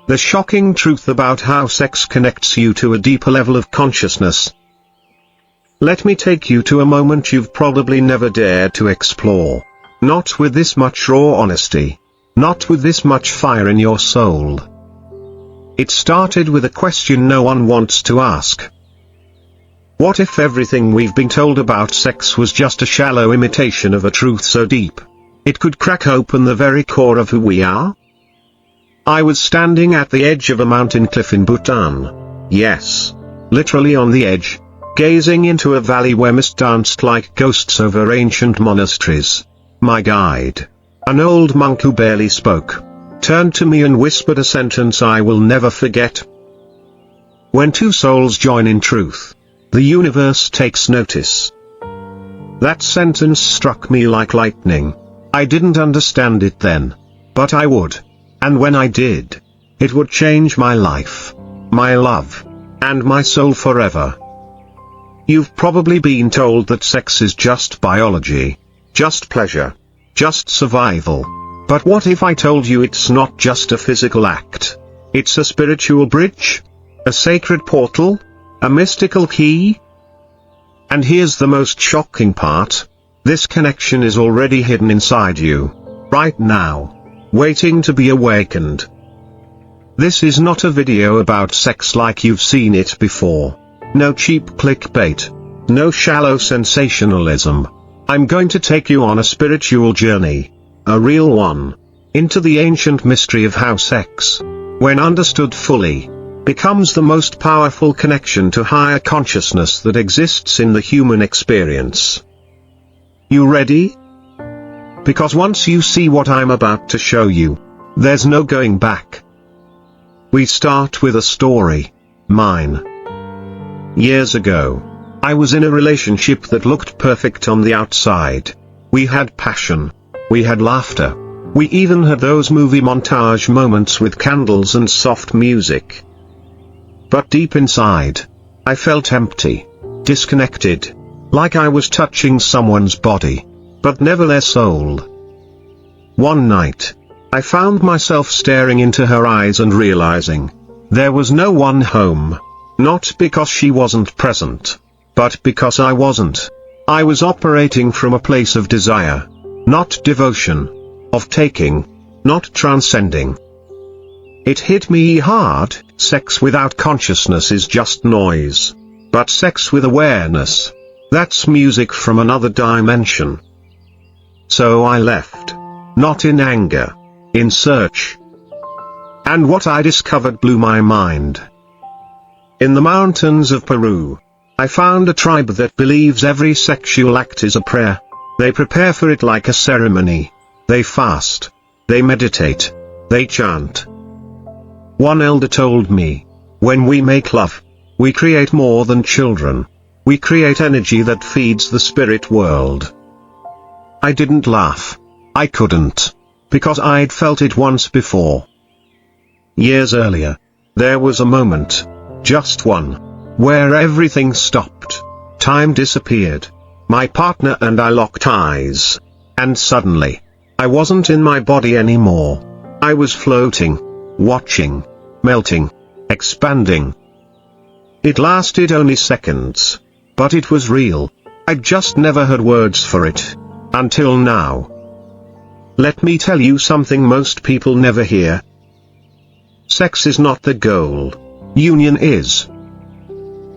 The shocking truth about how sex connects you to a deeper level of consciousness. Let me take you to a moment you've probably never dared to explore. Not with this much raw honesty. Not with this much fire in your soul. It started with a question no one wants to ask. What if everything we've been told about sex was just a shallow imitation of a truth so deep it could crack open the very core of who we are? I was standing at the edge of a mountain cliff in Bhutan. Yes, literally on the edge, gazing into a valley where mist danced like ghosts over ancient monasteries. My guide, an old monk who barely spoke, turned to me and whispered a sentence I will never forget. When two souls join in truth, the universe takes notice. That sentence struck me like lightning. I didn't understand it then, but I would. And when I did, it would change my life, my love, and my soul forever. You've probably been told that sex is just biology, just pleasure, just survival. But what if I told you it's not just a physical act? It's a spiritual bridge? A sacred portal? A mystical key? And here's the most shocking part. This connection is already hidden inside you, right now, waiting to be awakened. This is not a video about sex like you've seen it before. No cheap clickbait. No shallow sensationalism. I'm going to take you on a spiritual journey, a real one, into the ancient mystery of how sex, when understood fully, becomes the most powerful connection to higher consciousness that exists in the human experience. You ready? Because once you see what I'm about to show you, there's no going back. We start with a story. Mine. Years ago, I was in a relationship that looked perfect on the outside. We had passion. We had laughter. We even had those movie montage moments with candles and soft music. But deep inside, I felt empty, disconnected, like I was touching someone's body, but never their soul. One night, I found myself staring into her eyes and realizing there was no one home. Not because she wasn't present, but because I wasn't. I was operating from a place of desire, not devotion, of taking, not transcending. It hit me hard. Sex without consciousness is just noise. But sex with awareness, that's music from another dimension. So I left. Not in anger. In search. And what I discovered blew my mind. In the mountains of Peru, I found a tribe that believes every sexual act is a prayer. They prepare for it like a ceremony. They fast. They meditate. They chant. One elder told me, when we make love, we create more than children. We create energy that feeds the spirit world. I didn't laugh. I couldn't. Because I'd felt it once before. Years earlier, there was a moment, just one, where everything stopped. Time disappeared. My partner and I locked eyes. And suddenly, I wasn't in my body anymore. I was floating. Watching, melting, expanding. It lasted only seconds, but it was real. I'd just never had words for it, until now. Let me tell you something most people never hear. Sex is not the goal. Union is.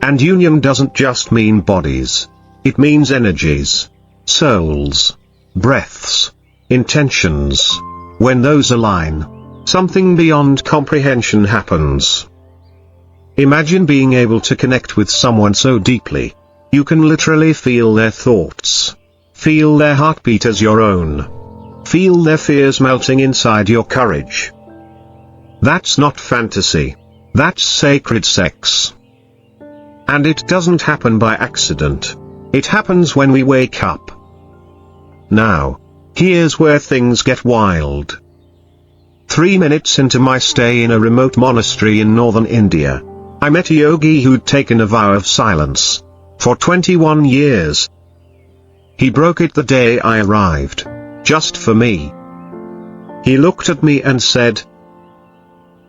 And union doesn't just mean bodies. It means energies, souls, breaths, intentions. When those align, something beyond comprehension happens. Imagine being able to connect with someone so deeply. You can literally feel their thoughts. Feel their heartbeat as your own. Feel their fears melting inside your courage. That's not fantasy. That's sacred sex. And it doesn't happen by accident. It happens when we wake up. Now, here's where things get wild. 3 minutes into my stay in a remote monastery in northern India, I met a yogi who'd taken a vow of silence. For 21 years. He broke it the day I arrived. Just for me. He looked at me and said,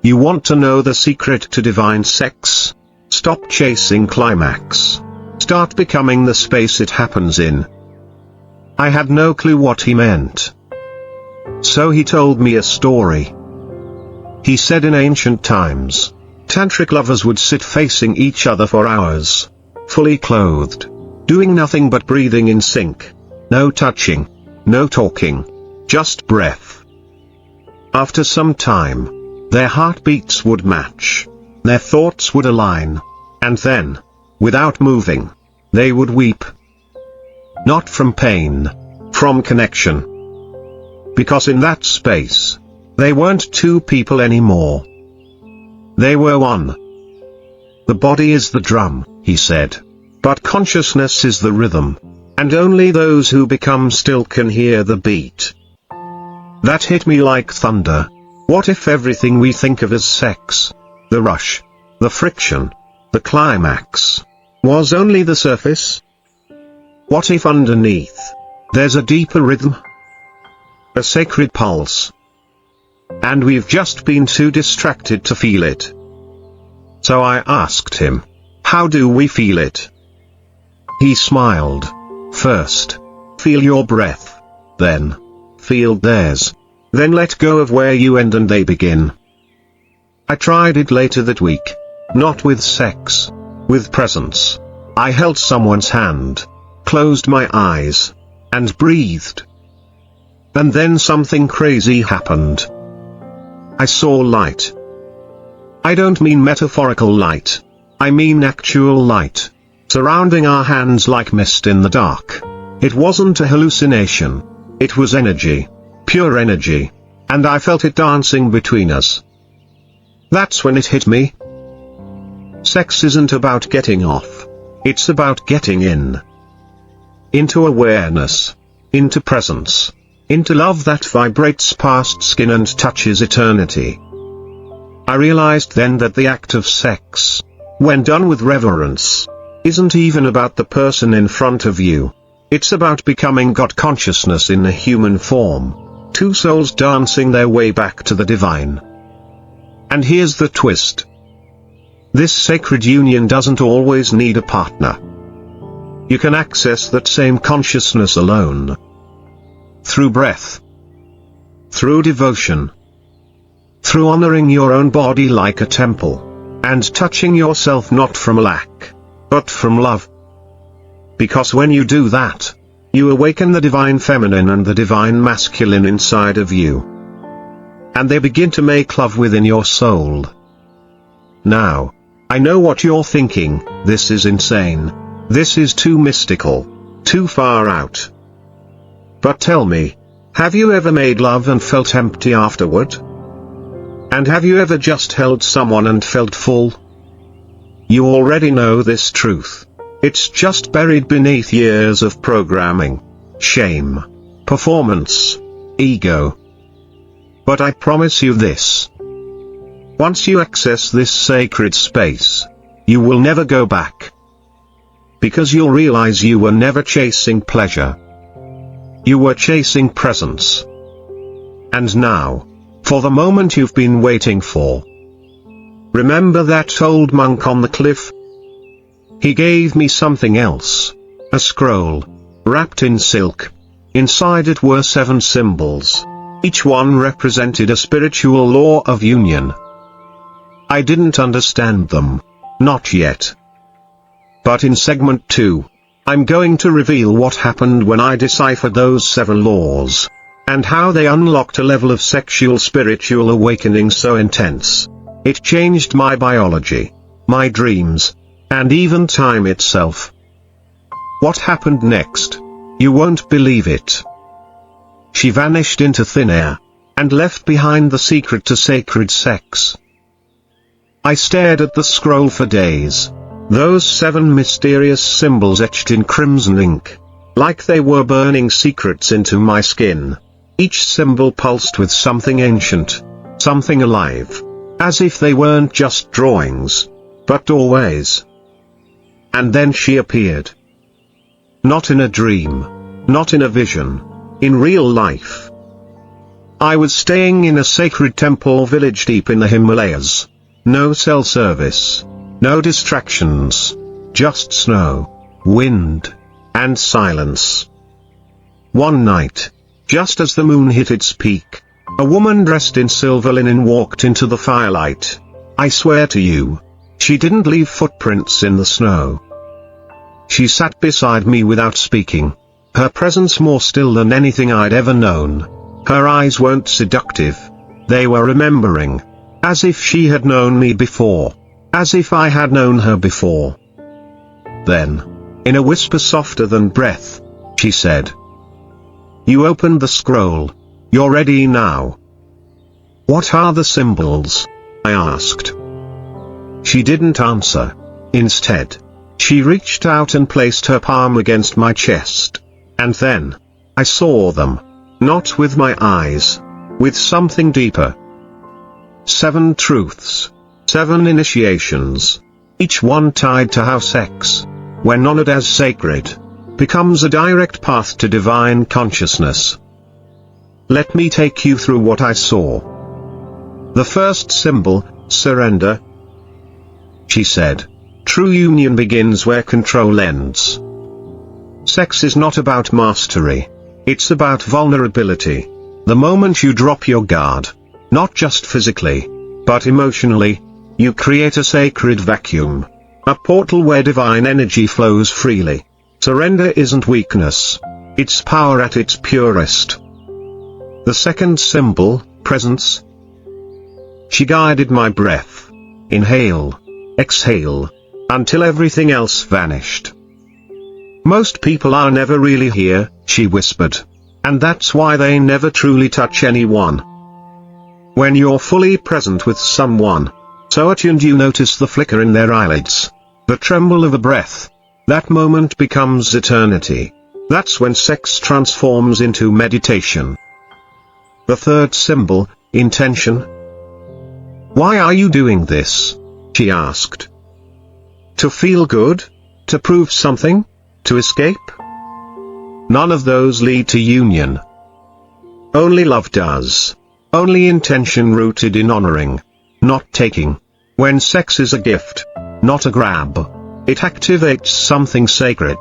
You want to know the secret to divine sex? Stop chasing climax. Start becoming the space it happens in. I had no clue what he meant. So he told me a story. He said in ancient times, tantric lovers would sit facing each other for hours, fully clothed, doing nothing but breathing in sync. No touching, no talking, just breath. After some time, their heartbeats would match, their thoughts would align, and then, without moving, they would weep. Not from pain, from connection. Because in that space, they weren't two people anymore. They were one. The body is the drum, he said. But consciousness is the rhythm. And only those who become still can hear the beat. That hit me like thunder. What if everything we think of as sex, the rush, the friction, the climax, was only the surface? What if underneath, there's a deeper rhythm? A sacred pulse. And we've just been too distracted to feel it. So I asked him, how do we feel it? He smiled. First, feel your breath. Then, feel theirs. Then let go of where you end and they begin. I tried it later that week. Not with sex. With presence. I held someone's hand, closed my eyes, and breathed. And then something crazy happened. I saw light. I don't mean metaphorical light. I mean actual light, surrounding our hands like mist in the dark. It wasn't a hallucination. It was energy. Pure energy. And I felt it dancing between us. That's when it hit me. Sex isn't about getting off. It's about getting in. Into awareness. Into presence. Into love that vibrates past skin and touches eternity. I realized then that the act of sex, when done with reverence, isn't even about the person in front of you. It's about becoming God consciousness in a human form. Two souls dancing their way back to the divine. And here's the twist. This sacred union doesn't always need a partner. You can access that same consciousness alone. Through breath. Through devotion. Through honoring your own body like a temple. And touching yourself not from lack, but from love. Because when you do that, you awaken the divine feminine and the divine masculine inside of you. And they begin to make love within your soul. Now, I know what you're thinking, this is insane. This is too mystical. Too far out. But tell me, have you ever made love and felt empty afterward? And have you ever just held someone and felt full? You already know this truth. It's just buried beneath years of programming, shame, performance, ego. But I promise you this. Once you access this sacred space, you will never go back. Because you'll realize you were never chasing pleasure. You were chasing presence. And now, for the moment you've been waiting for. Remember that old monk on the cliff? He gave me something else. A scroll, wrapped in silk. Inside it were 7 symbols. Each one represented a spiritual law of union. I didn't understand them. Not yet. But in segment 2, I'm going to reveal what happened when I deciphered those 7 laws, and how they unlocked a level of sexual spiritual awakening so intense. It changed my biology, my dreams, and even time itself. What happened next? You won't believe it. She vanished into thin air, and left behind the secret to sacred sex. I stared at the scroll for days. Those 7 mysterious symbols etched in crimson ink, like they were burning secrets into my skin. Each symbol pulsed with something ancient, something alive, as if they weren't just drawings, but doorways. And then she appeared. Not in a dream, not in a vision, in real life. I was staying in a sacred temple village deep in the Himalayas. No cell service. No distractions. Just snow, wind, and silence. One night, just as the moon hit its peak, a woman dressed in silver linen walked into the firelight. I swear to you, she didn't leave footprints in the snow. She sat beside me without speaking, her presence more still than anything I'd ever known. Her eyes weren't seductive, they were remembering, as if she had known me before, as if I had known her before. Then, in a whisper softer than breath, she said, "You opened the scroll. You're ready now." "What are the symbols?" I asked. She didn't answer. Instead, she reached out and placed her palm against my chest. And then, I saw them. Not with my eyes. With something deeper. 7 truths. 7 initiations. Each one tied to how sex, when honored as sacred, becomes a direct path to divine consciousness. Let me take you through what I saw. The first symbol, surrender. She said, true union begins where control ends. Sex is not about mastery. It's about vulnerability. The moment you drop your guard, not just physically, but emotionally, you create a sacred vacuum. A portal where divine energy flows freely. Surrender isn't weakness. It's power at its purest. The second symbol, presence. She guided my breath. Inhale. Exhale. Until everything else vanished. Most people are never really here, she whispered. And that's why they never truly touch anyone. When you're fully present with someone, so attuned you notice the flicker in their eyelids, the tremble of a breath. That moment becomes eternity. That's when sex transforms into meditation. The third symbol, intention. Why are you doing this? She asked. To feel good? To prove something? To escape? None of those lead to union. Only love does. Only intention rooted in honoring, not taking. When sex is a gift, not a grab, it activates something sacred.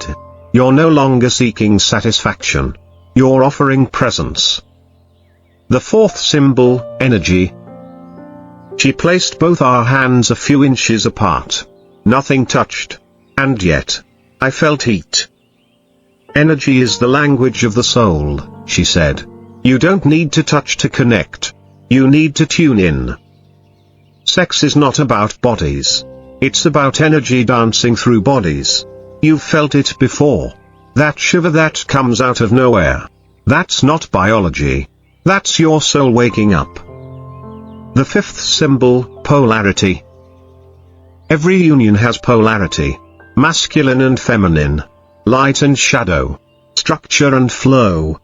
You're no longer seeking satisfaction. You're offering presence. The fourth symbol, energy. She placed both our hands a few inches apart. Nothing touched. And yet, I felt heat. Energy is the language of the soul, she said. You don't need to touch to connect. You need to tune in. Sex is not about bodies. It's about energy dancing through bodies. You've felt it before. That shiver that comes out of nowhere. That's not biology. That's your soul waking up. The fifth symbol, polarity. Every union has polarity. Masculine and feminine. Light and shadow. Structure and flow.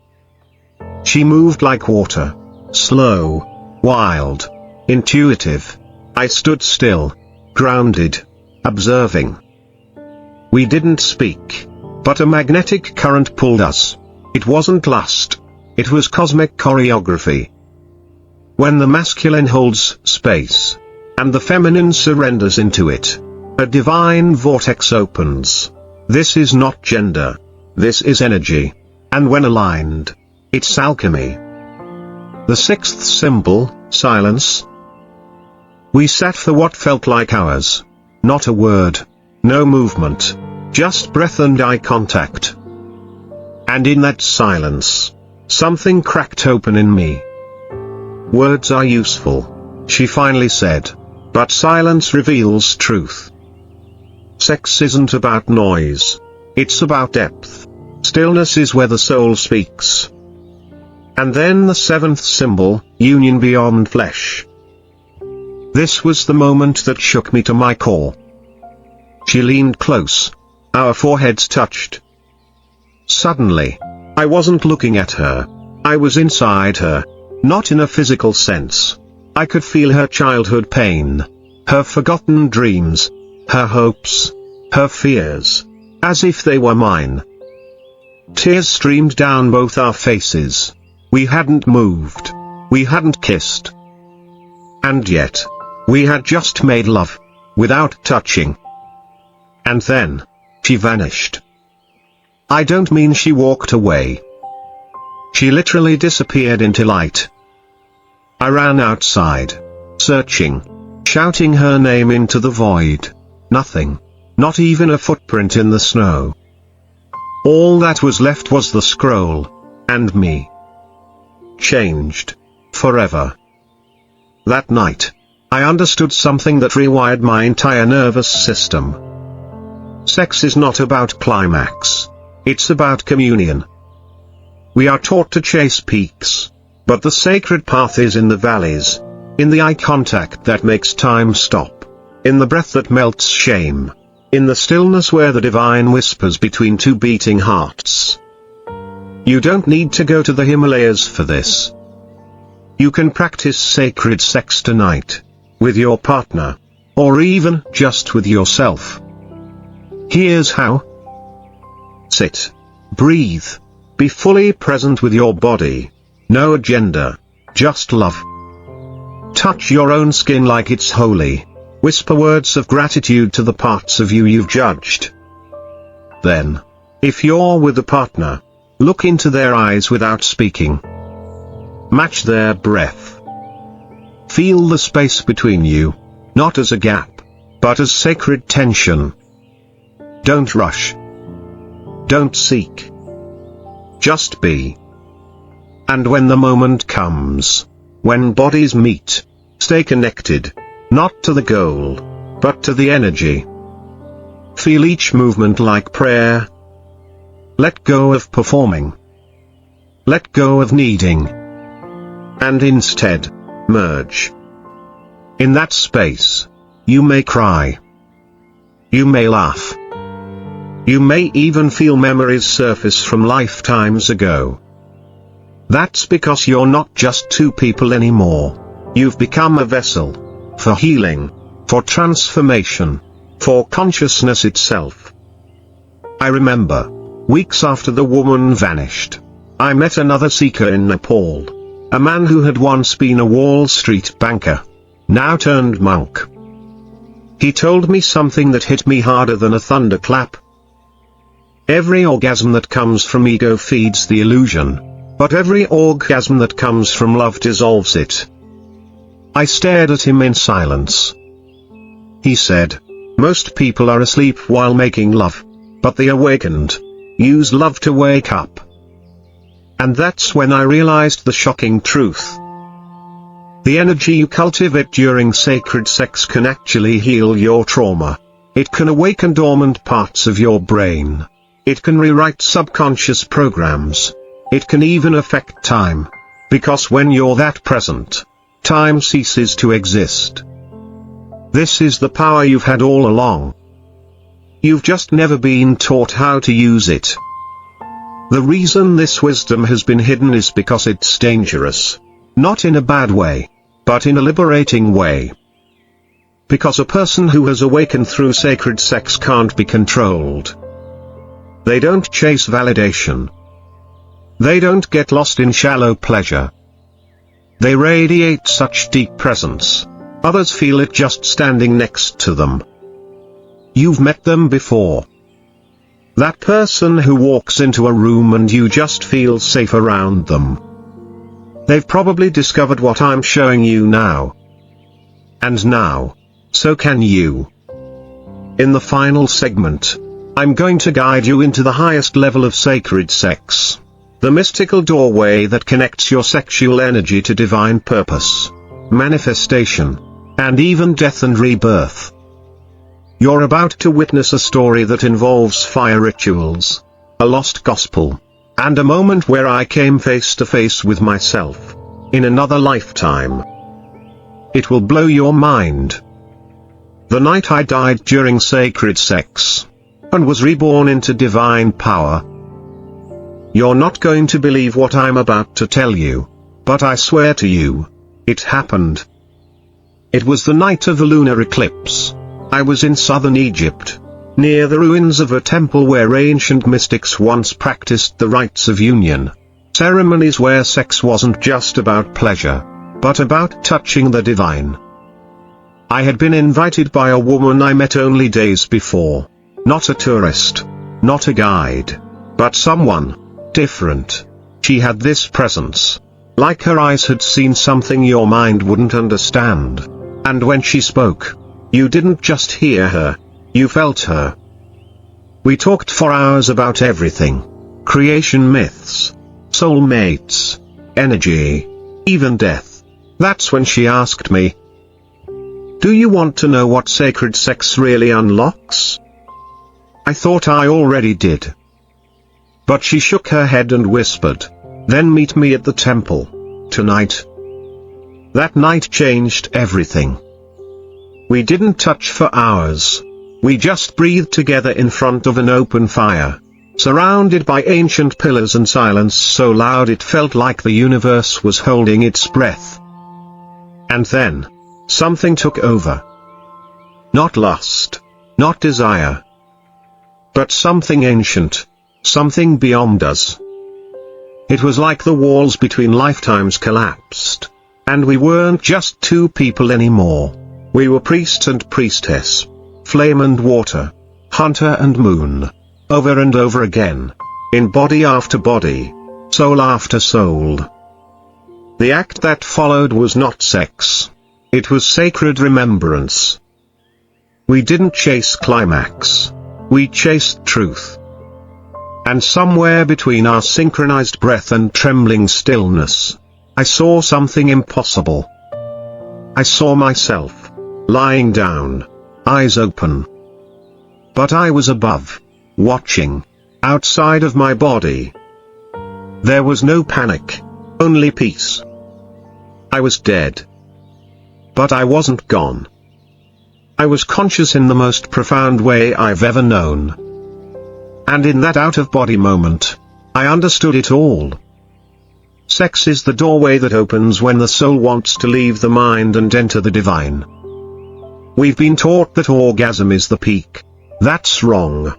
She moved like water. Slow. Wild. Intuitive. I stood still. Grounded. Observing. We didn't speak. But a magnetic current pulled us. It wasn't lust. It was cosmic choreography. When the masculine holds space, and the feminine surrenders into it, a divine vortex opens. This is not gender. This is energy. And when aligned, it's alchemy. The sixth symbol, silence. We sat for what felt like hours. Not a word. No movement. Just breath and eye contact. And in that silence, something cracked open in me. Words are useful, she finally said. But silence reveals truth. Sex isn't about noise. It's about depth. Stillness is where the soul speaks. And then the seventh symbol, union beyond flesh. This was the moment that shook me to my core. She leaned close. Our foreheads touched. Suddenly, I wasn't looking at her. I was inside her. Not in a physical sense. I could feel her childhood pain. Her forgotten dreams. Her hopes. Her fears. As if they were mine. Tears streamed down both our faces. We hadn't moved. We hadn't kissed. And yet, we had just made love, without touching. And then, she vanished. I don't mean she walked away. She literally disappeared into light. I ran outside, searching, shouting her name into the void. Nothing. Not even a footprint in the snow. All that was left was the scroll, and me. Changed. Forever. That night, I understood something that rewired my entire nervous system. Sex is not about climax. It's about communion. We are taught to chase peaks, but the sacred path is in the valleys, in the eye contact that makes time stop, in the breath that melts shame, in the stillness where the divine whispers between two beating hearts. You don't need to go to the Himalayas for this. You can practice sacred sex tonight, with your partner, or even just with yourself. Here's how. Sit. Breathe. Be fully present with your body. No agenda. Just love. Touch your own skin like it's holy. Whisper words of gratitude to the parts of you you've judged. Then, if you're with a partner, look into their eyes without speaking. Match their breath. Feel the space between you, not as a gap, but as sacred tension. Don't rush. Don't seek. Just be. And when the moment comes, when bodies meet, stay connected, not to the goal, but to the energy. Feel each movement like prayer. Let go of performing. Let go of needing. And instead, merge. In that space, you may cry. You may laugh. You may even feel memories surface from lifetimes ago. That's because you're not just two people anymore. You've become a vessel. For healing. For transformation. For consciousness itself. I remember. Weeks after the woman vanished, I met another seeker in Nepal. A man who had once been a Wall Street banker. Now turned monk. He told me something that hit me harder than a thunderclap. Every orgasm that comes from ego feeds the illusion, but every orgasm that comes from love dissolves it. I stared at him in silence. He said, most people are asleep while making love, but the awakened use love to wake up. And that's when I realized the shocking truth. The energy you cultivate during sacred sex can actually heal your trauma. It can awaken dormant parts of your brain. It can rewrite subconscious programs. It can even affect time. Because when you're that present, time ceases to exist. This is the power you've had all along. You've just never been taught how to use it. The reason this wisdom has been hidden is because it's dangerous. Not in a bad way, but in a liberating way. Because a person who has awakened through sacred sex can't be controlled. They don't chase validation. They don't get lost in shallow pleasure. They radiate such deep presence. Others feel it just standing next to them. You've met them before. That person who walks into a room and you just feel safe around them. They've probably discovered what I'm showing you now. And now, so can you. In the final segment, I'm going to guide you into the highest level of sacred sex. The mystical doorway that connects your sexual energy to divine purpose, manifestation, and even death and rebirth. You're about to witness a story that involves fire rituals, a lost gospel, and a moment where I came face to face with myself, in another lifetime. It will blow your mind. The night I died during sacred sex, and was reborn into divine power. You're not going to believe what I'm about to tell you, but I swear to you, it happened. It was the night of the lunar eclipse. I was in southern Egypt, near the ruins of a temple where ancient mystics once practiced the rites of union. Ceremonies where sex wasn't just about pleasure, but about touching the divine. I had been invited by a woman I met only days before. Not a tourist, not a guide, but someone different. She had this presence. Like her eyes had seen something your mind wouldn't understand. And when she spoke, you didn't just hear her, you felt her. We talked for hours about everything. Creation myths, soulmates, energy, even death. That's when she asked me, "Do you want to know what sacred sex really unlocks?" I thought I already did. But she shook her head and whispered, "Then meet me at the temple, tonight." That night changed everything. We didn't touch for hours. We just breathed together in front of an open fire, surrounded by ancient pillars and silence so loud it felt like the universe was holding its breath. And then, something took over. Not lust, not desire, but something ancient, something beyond us. It was like the walls between lifetimes collapsed, and we weren't just two people anymore. We were priest and priestess, flame and water, hunter and moon, over and over again, in body after body, soul after soul. The act that followed was not sex. It was sacred remembrance. We didn't chase climax. We chased truth. And somewhere between our synchronized breath and trembling stillness, I saw something impossible. I saw myself, lying down, eyes open. But I was above, watching, outside of my body. There was no panic, only peace. I was dead. But I wasn't gone. I was conscious in the most profound way I've ever known. And in that out-of-body moment, I understood it all. Sex is the doorway that opens when the soul wants to leave the mind and enter the divine. We've been taught that orgasm is the peak. That's wrong.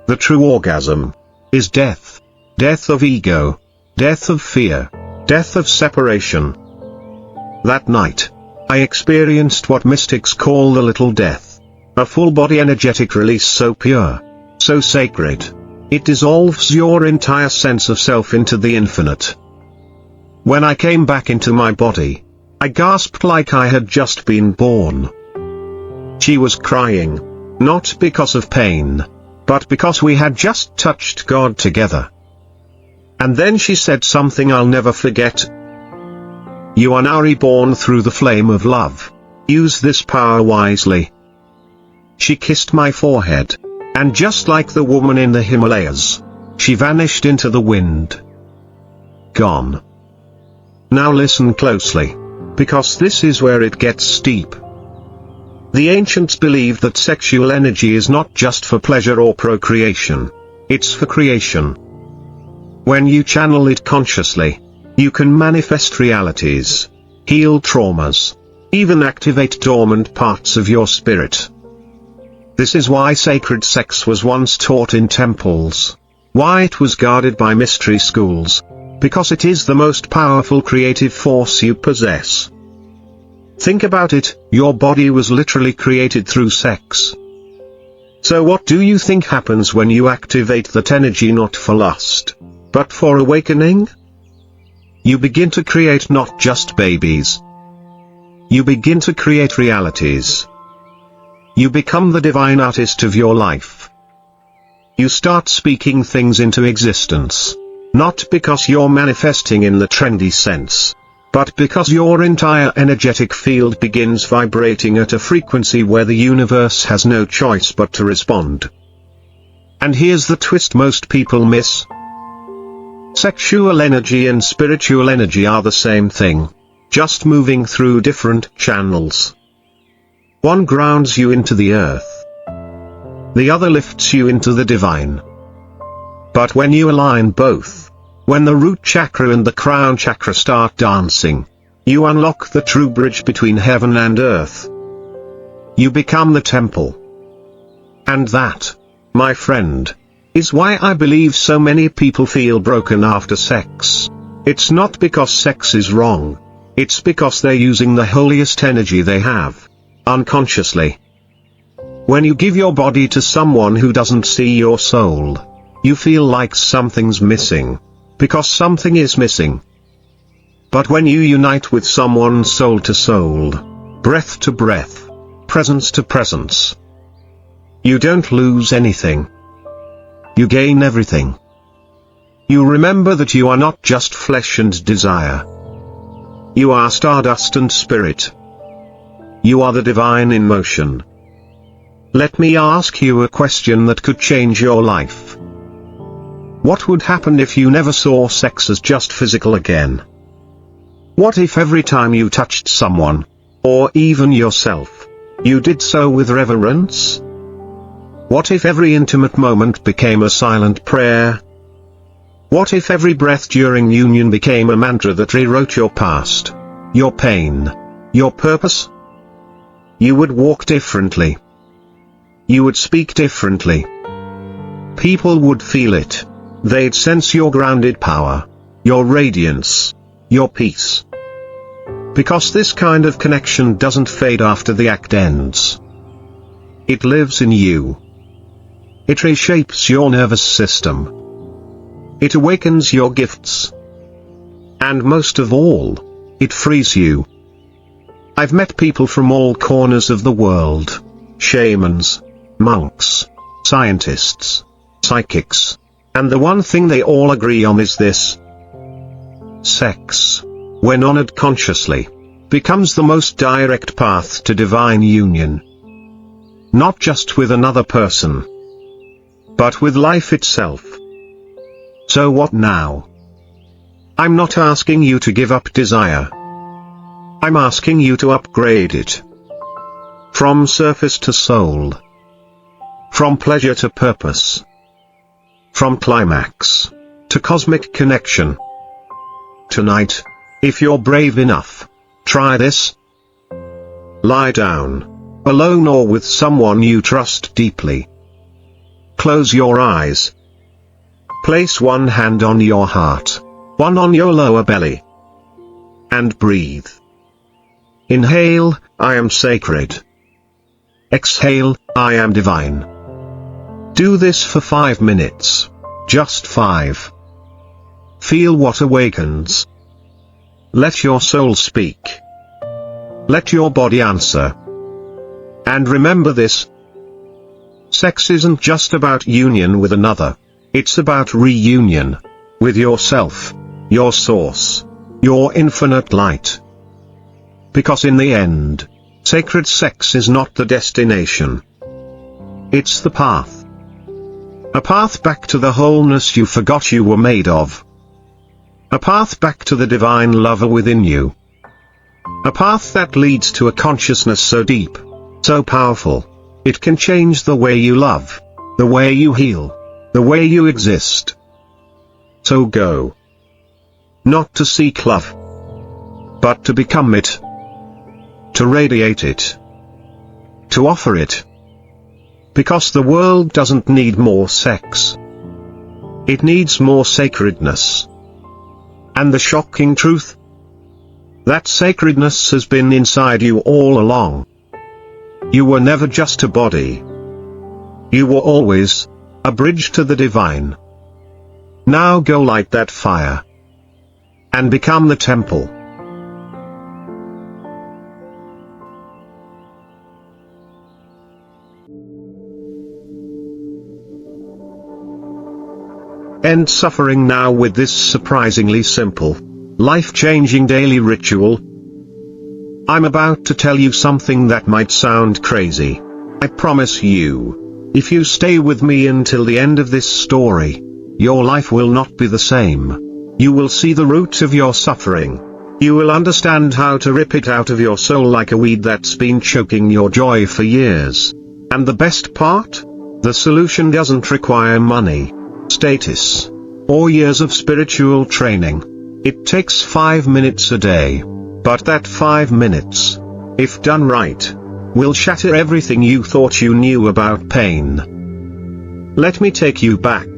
The true orgasm is death. Death of ego. Death of fear. Death of separation. That night, I experienced what mystics call the little death. A full-body energetic release so pure, so sacred, it dissolves your entire sense of self into the infinite. When I came back into my body, I gasped like I had just been born. She was crying, not because of pain, but because we had just touched God together. And then she said something I'll never forget. "You are now reborn through the flame of love. Use this power wisely." She kissed my forehead, and just like the woman in the Himalayas, she vanished into the wind. Gone. Now listen closely, because this is where it gets steep. The ancients believed that sexual energy is not just for pleasure or procreation, it's for creation. When you channel it consciously, you can manifest realities, heal traumas, even activate dormant parts of your spirit. This is why sacred sex was once taught in temples, why it was guarded by mystery schools, because it is the most powerful creative force you possess. Think about it, your body was literally created through sex. So what do you think happens when you activate that energy not for lust, but for awakening? You begin to create not just babies. You begin to create realities. You become the divine artist of your life. You start speaking things into existence, not because you're manifesting in the trendy sense, but because your entire energetic field begins vibrating at a frequency where the universe has no choice but to respond. And here's the twist most people miss. Sexual energy and spiritual energy are the same thing, just moving through different channels. One grounds you into the earth. The other lifts you into the divine. But when you align both, when the root chakra and the crown chakra start dancing, you unlock the true bridge between heaven and earth. You become the temple. And that, my friend, is why I believe so many people feel broken after sex. It's not because sex is wrong. It's because they're using the holiest energy they have, unconsciously. When you give your body to someone who doesn't see your soul, you feel like something's missing, because something is missing. But when you unite with someone soul to soul, breath to breath, presence to presence, you don't lose anything. You gain everything. You remember that you are not just flesh and desire. You are stardust and spirit. You are the divine in motion. Let me ask you a question that could change your life. What would happen if you never saw sex as just physical again? What if every time you touched someone, or even yourself, you did so with reverence? What if every intimate moment became a silent prayer? What if every breath during union became a mantra that rewrote your past, your pain, your purpose? You would walk differently. You would speak differently. People would feel it. They'd sense your grounded power, your radiance, your peace. Because this kind of connection doesn't fade after the act ends. It lives in you. It reshapes your nervous system. It awakens your gifts. And most of all, it frees you. I've met people from all corners of the world. Shamans, monks, scientists, psychics. And the one thing they all agree on is this. Sex, when honored consciously, becomes the most direct path to divine union. Not just with another person, but with life itself. So what now? I'm not asking you to give up desire. I'm asking you to upgrade it. From surface to soul. From pleasure to purpose. From climax to cosmic connection. Tonight, if you're brave enough, try this. Lie down, alone or with someone you trust deeply. Close your eyes. Place one hand on your heart, one on your lower belly. And breathe. Inhale, I am sacred. Exhale, I am divine. Do this for 5 minutes. Just 5. Feel what awakens. Let your soul speak. Let your body answer. And remember this. Sex isn't just about union with another. It's about reunion. With yourself. Your source. Your infinite light. Because in the end, sacred sex is not the destination. It's the path. A path back to the wholeness you forgot you were made of. A path back to the divine lover within you. A path that leads to a consciousness so deep, so powerful, it can change the way you love, the way you heal, the way you exist. So go. Not to seek love, but to become it. To radiate it. To offer it. Because the world doesn't need more sex. It needs more sacredness. And the shocking truth? That sacredness has been inside you all along. You were never just a body. You were always a bridge to the divine. Now go light that fire. And become the temple. End suffering now with this surprisingly simple, life-changing daily ritual. I'm about to tell you something that might sound crazy. I promise you, if you stay with me until the end of this story, your life will not be the same. You will see the root of your suffering. You will understand how to rip it out of your soul like a weed that's been choking your joy for years. And the best part? The solution doesn't require money, status, or years of spiritual training. It takes 5 minutes a day. But that 5 minutes, if done right, will shatter everything you thought you knew about pain. Let me take you back.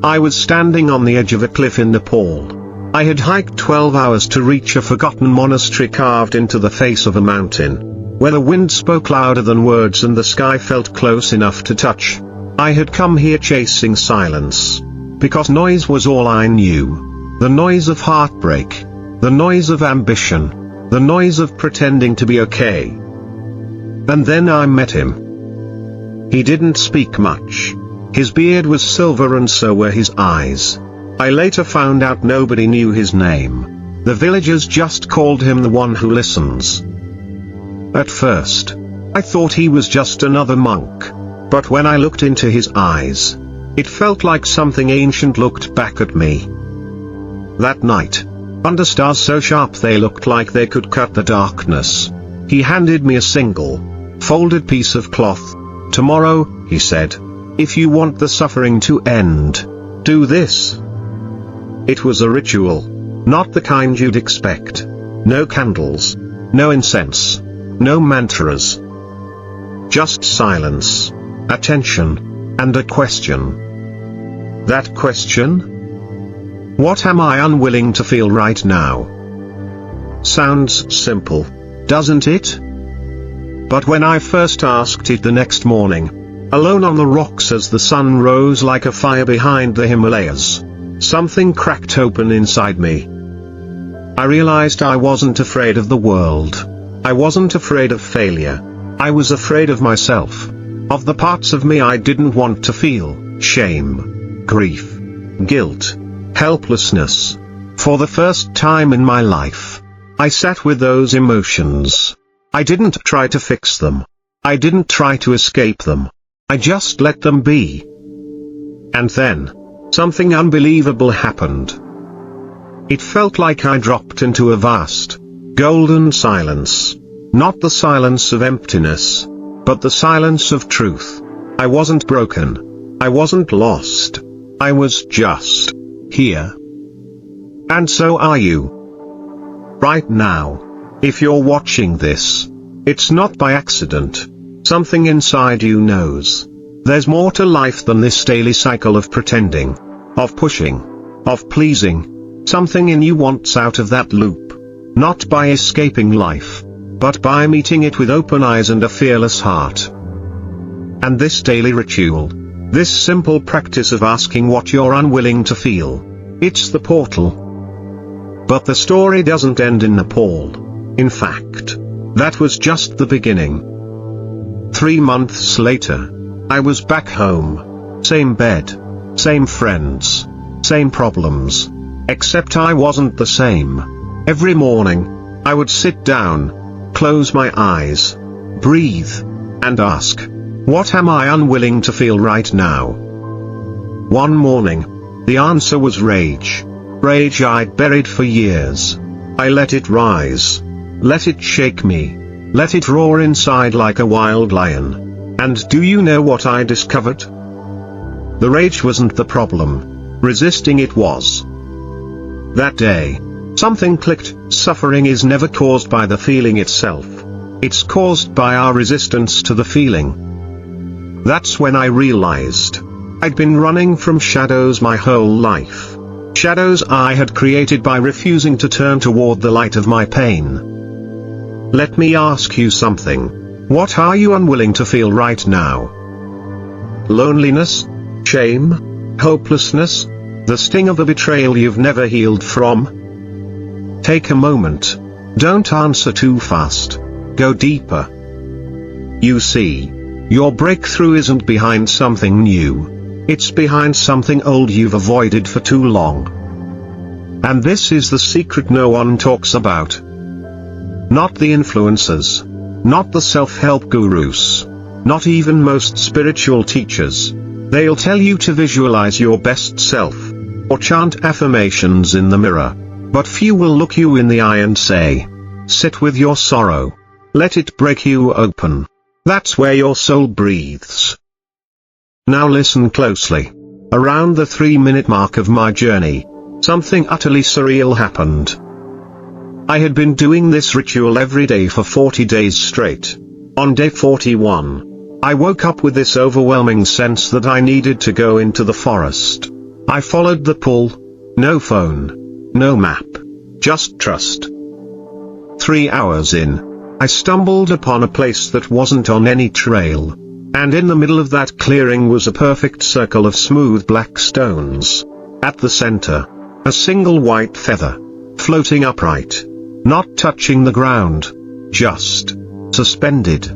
I was standing on the edge of a cliff in Nepal. I had hiked 12 hours to reach a forgotten monastery carved into the face of a mountain, where the wind spoke louder than words and the sky felt close enough to touch. I had come here chasing silence, because noise was all I knew. The noise of heartbreak, the noise of ambition, the noise of pretending to be okay. And then I met him. He didn't speak much. His beard was silver and so were his eyes. I later found out nobody knew his name. The villagers just called him the one who listens. At first, I thought he was just another monk. But when I looked into his eyes, it felt like something ancient looked back at me. That night, under stars so sharp they looked like they could cut the darkness, he handed me a single, folded piece of cloth. Tomorrow, he said, if you want the suffering to end, do this. It was a ritual, not the kind you'd expect. No candles, no incense, no mantras. Just silence, attention, and a question. That question? What am I unwilling to feel right now? Sounds simple, doesn't it? But when I first asked it the next morning, alone on the rocks as the sun rose like a fire behind the Himalayas, something cracked open inside me. I realized I wasn't afraid of the world. I wasn't afraid of failure. I was afraid of myself. Of the parts of me I didn't want to feel: shame, grief, guilt, helplessness. For the first time in my life, I sat with those emotions. I didn't try to fix them. I didn't try to escape them. I just let them be. And then, something unbelievable happened. It felt like I dropped into a vast, golden silence. Not the silence of emptiness, but the silence of truth. I wasn't broken. I wasn't lost. I was just here. And so are you. Right now. If you're watching this, it's not by accident. Something inside you knows. There's more to life than this daily cycle of pretending, of pushing, of pleasing. Something in you wants out of that loop. Not by escaping life, but by meeting it with open eyes and a fearless heart. And this daily ritual, this simple practice of asking what you're unwilling to feel, it's the portal. But the story doesn't end in Nepal. In fact, that was just the beginning. 3 months later, I was back home. Same bed, same friends, same problems. Except I wasn't the same. Every morning, I would sit down, close my eyes, breathe, and ask, what am I unwilling to feel right now? One morning, the answer was rage. Rage I'd buried for years. I let it rise. Let it shake me. Let it roar inside like a wild lion. And do you know what I discovered? The rage wasn't the problem. Resisting it was. That day, something clicked. Suffering is never caused by the feeling itself. It's caused by our resistance to the feeling. That's when I realized. I'd been running from shadows my whole life. Shadows I had created by refusing to turn toward the light of my pain. Let me ask you something. What are you unwilling to feel right now? Loneliness? Shame? Hopelessness? The sting of a betrayal you've never healed from? Take a moment. Don't answer too fast. Go deeper. You see, your breakthrough isn't behind something new. It's behind something old you've avoided for too long. And this is the secret no one talks about. Not the influencers. Not the self-help gurus. Not even most spiritual teachers. They'll tell you to visualize your best self, or chant affirmations in the mirror. But few will look you in the eye and say, sit with your sorrow. Let it break you open. That's where your soul breathes. Now listen closely. Around the 3-minute mark of my journey, something utterly surreal happened. I had been doing this ritual every day for 40 days straight. On day 41, I woke up with this overwhelming sense that I needed to go into the forest. I followed the pull. No phone. No map. Just trust. 3 hours in, I stumbled upon a place that wasn't on any trail. And in the middle of that clearing was a perfect circle of smooth black stones. At the center, a single white feather, floating upright, not touching the ground, just suspended.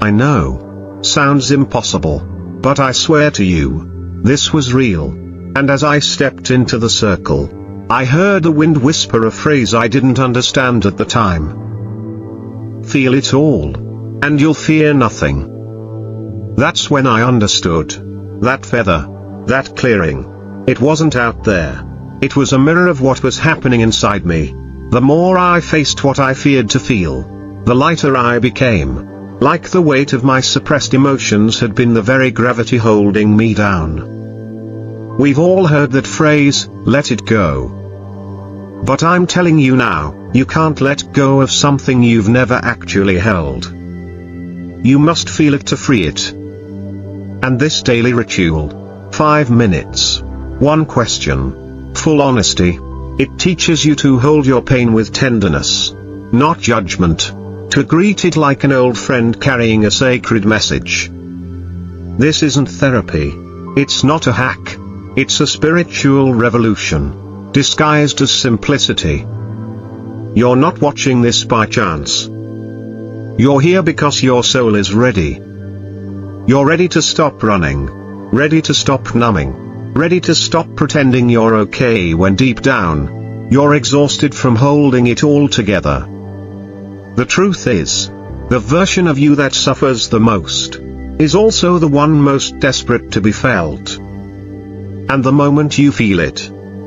I know, sounds impossible, but I swear to you, this was real. And as I stepped into the circle, I heard the wind whisper a phrase I didn't understand at the time. Feel it all, and you'll fear nothing. That's when I understood. That feather, that clearing, it wasn't out there. It was a mirror of what was happening inside me. The more I faced what I feared to feel, the lighter I became. Like the weight of my suppressed emotions had been the very gravity holding me down. We've all heard that phrase, let it go. But I'm telling you now, you can't let go of something you've never actually held. You must feel it to free it. And this daily ritual, 5 minutes, 1 question, full honesty, it teaches you to hold your pain with tenderness, not judgment, to greet it like an old friend carrying a sacred message. This isn't therapy. It's not a hack. It's a spiritual revolution, disguised as simplicity. You're not watching this by chance. You're here because your soul is ready. You're ready to stop running, ready to stop numbing, ready to stop pretending you're okay when deep down, you're exhausted from holding it all together. The truth is, the version of you that suffers the most, is also the one most desperate to be felt. And the moment you feel it,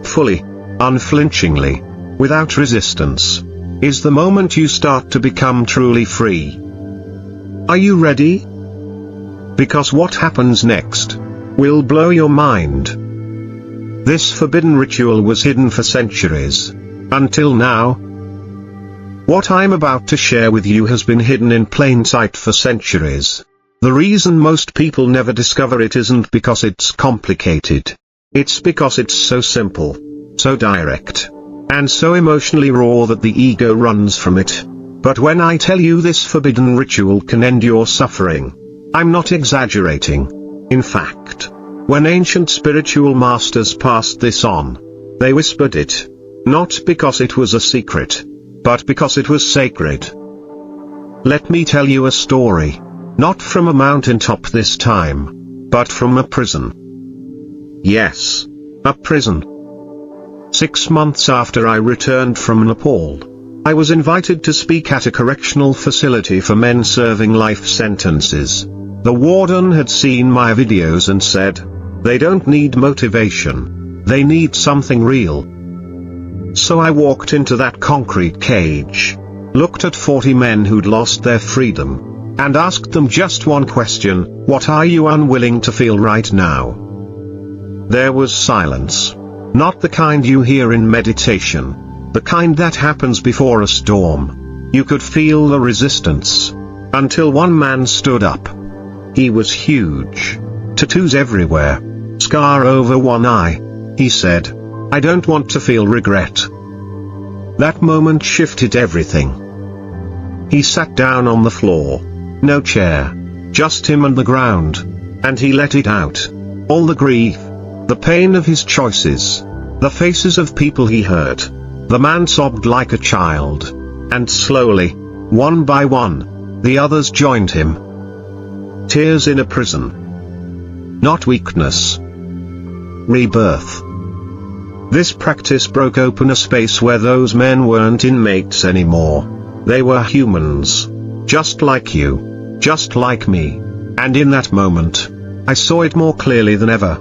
fully, unflinchingly, without resistance, is the moment you start to become truly free. Are you ready? Because what happens next will blow your mind. This forbidden ritual was hidden for centuries, until now. What I'm about to share with you has been hidden in plain sight for centuries. The reason most people never discover it isn't because it's complicated. It's because it's so simple, so direct, and so emotionally raw that the ego runs from it. But when I tell you this forbidden ritual can end your suffering, I'm not exaggerating. In fact, when ancient spiritual masters passed this on, they whispered it, not because it was a secret, but because it was sacred. Let me tell you a story, not from a mountaintop this time, but from a prison. Yes, a prison. 6 months after I returned from Nepal, I was invited to speak at a correctional facility for men serving life sentences. The warden had seen my videos and said, they don't need motivation, they need something real. So I walked into that concrete cage, looked at 40 men who'd lost their freedom, and asked them just one question: what are you unwilling to feel right now? There was silence. Not the kind you hear in meditation, the kind that happens before a storm. You could feel the resistance, until one man stood up. He was huge. Tattoos everywhere. Scar over one eye. He said, I don't want to feel regret. That moment shifted everything. He sat down on the floor. No chair. Just him and the ground. And he let it out. All the grief. The pain of his choices. The faces of people he hurt. The man sobbed like a child. And slowly, one by one, the others joined him. Tears in a prison. Not weakness. Rebirth. This practice broke open a space where those men weren't inmates anymore. They were humans. Just like you. Just like me. And in that moment, I saw it more clearly than ever.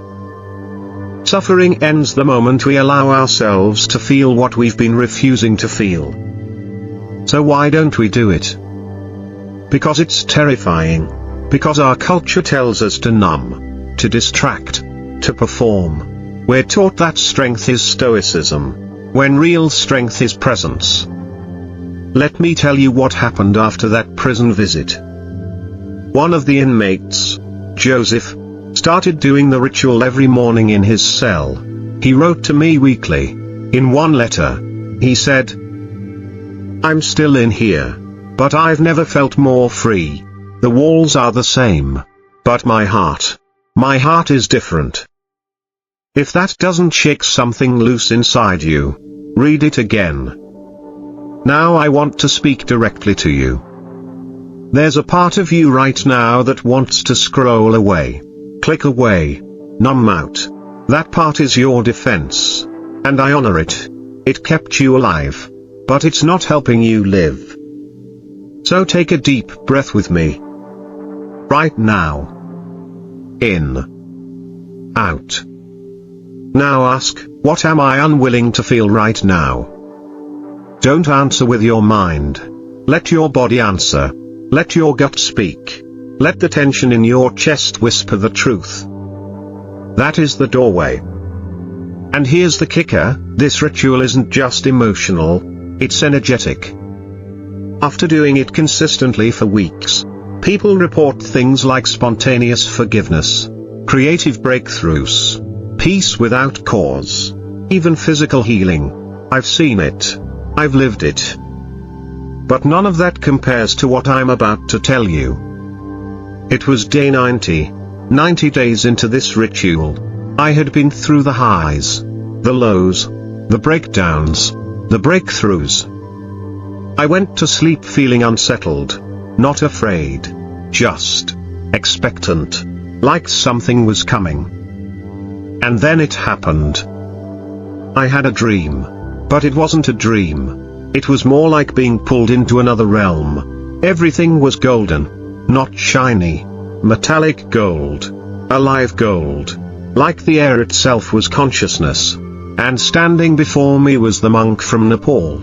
Suffering ends the moment we allow ourselves to feel what we've been refusing to feel. So why don't we do it? Because it's terrifying. Because our culture tells us to numb, to distract, to perform. We're taught that strength is stoicism, when real strength is presence. Let me tell you what happened after that prison visit. One of the inmates, Joseph, started doing the ritual every morning in his cell. He wrote to me weekly. In one letter, he said, "I'm still in here, but I've never felt more free. The walls are the same, but my heart is different." If that doesn't shake something loose inside you, read it again. Now I want to speak directly to you. There's a part of you right now that wants to scroll away, click away, numb out. That part is your defense. And I honor it. It kept you alive. But it's not helping you live. So take a deep breath with me. Right now. In. Out. Now ask, what am I unwilling to feel right now? Don't answer with your mind. Let your body answer. Let your gut speak. Let the tension in your chest whisper the truth. That is the doorway. And here's the kicker, this ritual isn't just emotional, it's energetic. After doing it consistently for weeks, people report things like spontaneous forgiveness, creative breakthroughs, peace without cause, even physical healing. I've seen it. I've lived it. But none of that compares to what I'm about to tell you. It was day 90 days into this ritual. I had been through the highs, the lows, the breakdowns, the breakthroughs. I went to sleep feeling unsettled, not afraid, just expectant, like something was coming. And then it happened. I had a dream, but it wasn't a dream. It was more like being pulled into another realm. Everything was golden, not shiny, metallic gold, alive gold, like the air itself was consciousness. And standing before me was the monk from Nepal.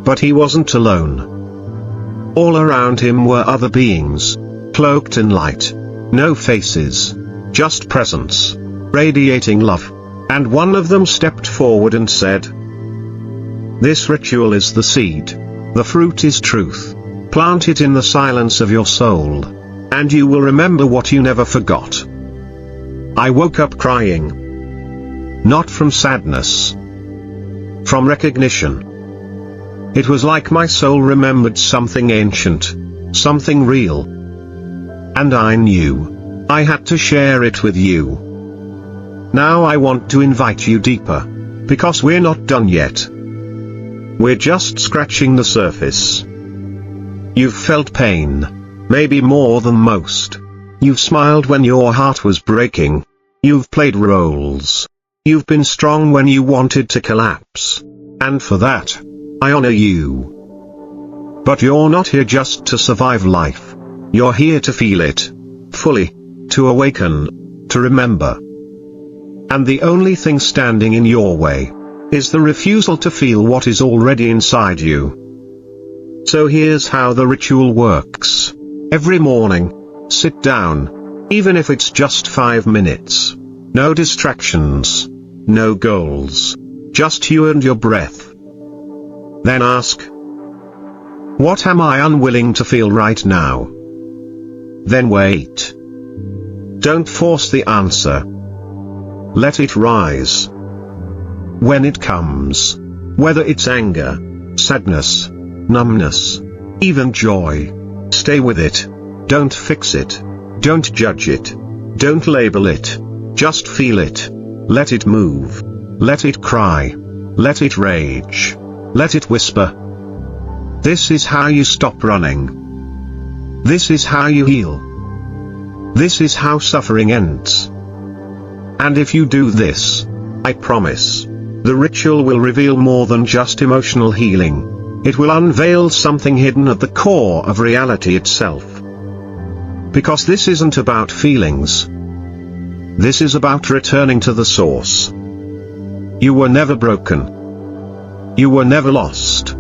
But he wasn't alone. All around him were other beings, cloaked in light. No faces, just presence, radiating love. And one of them stepped forward and said, "This ritual is the seed. The fruit is truth. Plant it in the silence of your soul, and you will remember what you never forgot." I woke up crying. Not from sadness. From recognition. It was like my soul remembered something ancient, something real. And I knew I had to share it with you. Now I want to invite you deeper, because we're not done yet. We're just scratching the surface. You've felt pain, maybe more than most. You've smiled when your heart was breaking. You've played roles. You've been strong when you wanted to collapse. And for that, I honor you. But you're not here just to survive life. You're here to feel it. Fully. To awaken. To remember. And the only thing standing in your way is the refusal to feel what is already inside you. So here's how the ritual works. Every morning, sit down. Even if it's just 5 minutes. No distractions. No goals. Just you and your breath. Then ask, what am I unwilling to feel right now? Then wait. Don't force the answer. Let it rise. When it comes, whether it's anger, sadness, numbness, even joy, stay with it. Don't fix it. Don't judge it. Don't label it. Just feel it. Let it move. Let it cry. Let it rage. Let it whisper. This is how you stop running. This is how you heal. This is how suffering ends. And if you do this, I promise, the ritual will reveal more than just emotional healing. It will unveil something hidden at the core of reality itself. Because this isn't about feelings. This is about returning to the source. You were never broken. You were never lost.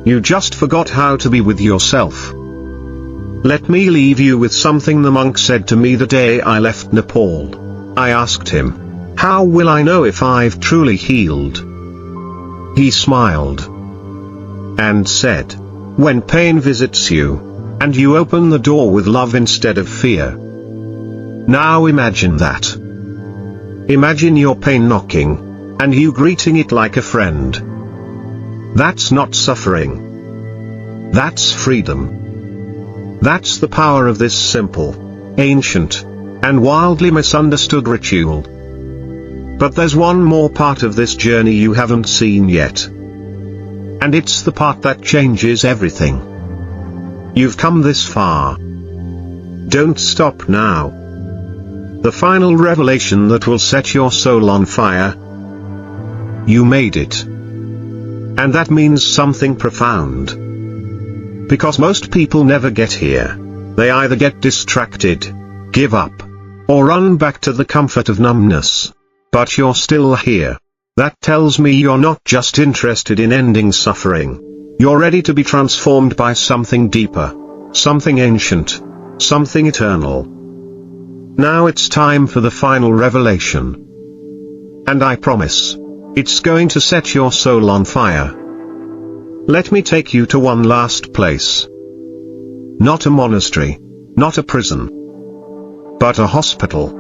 You just forgot how to be with yourself. Let me leave you with something the monk said to me the day I left Nepal. I asked him, how will I know if I've truly healed? He smiled and said, when pain visits you, And you open the door with love instead of fear. Now imagine that. Imagine your pain knocking, and you greeting it like a friend. That's not suffering. That's freedom. That's the power of this simple, ancient, and wildly misunderstood ritual. But there's one more part of this journey you haven't seen yet. And it's the part that changes everything. You've come this far. Don't stop now. The final revelation that will set your soul on fire. You made it. And that means something profound. Because most people never get here. They either get distracted, give up, or run back to the comfort of numbness. But you're still here. That tells me you're not just interested in ending suffering. You're ready to be transformed by something deeper, something ancient, something eternal. Now it's time for the final revelation. And I promise, it's going to set your soul on fire. Let me take you to one last place. Not a monastery, not a prison, but a hospital.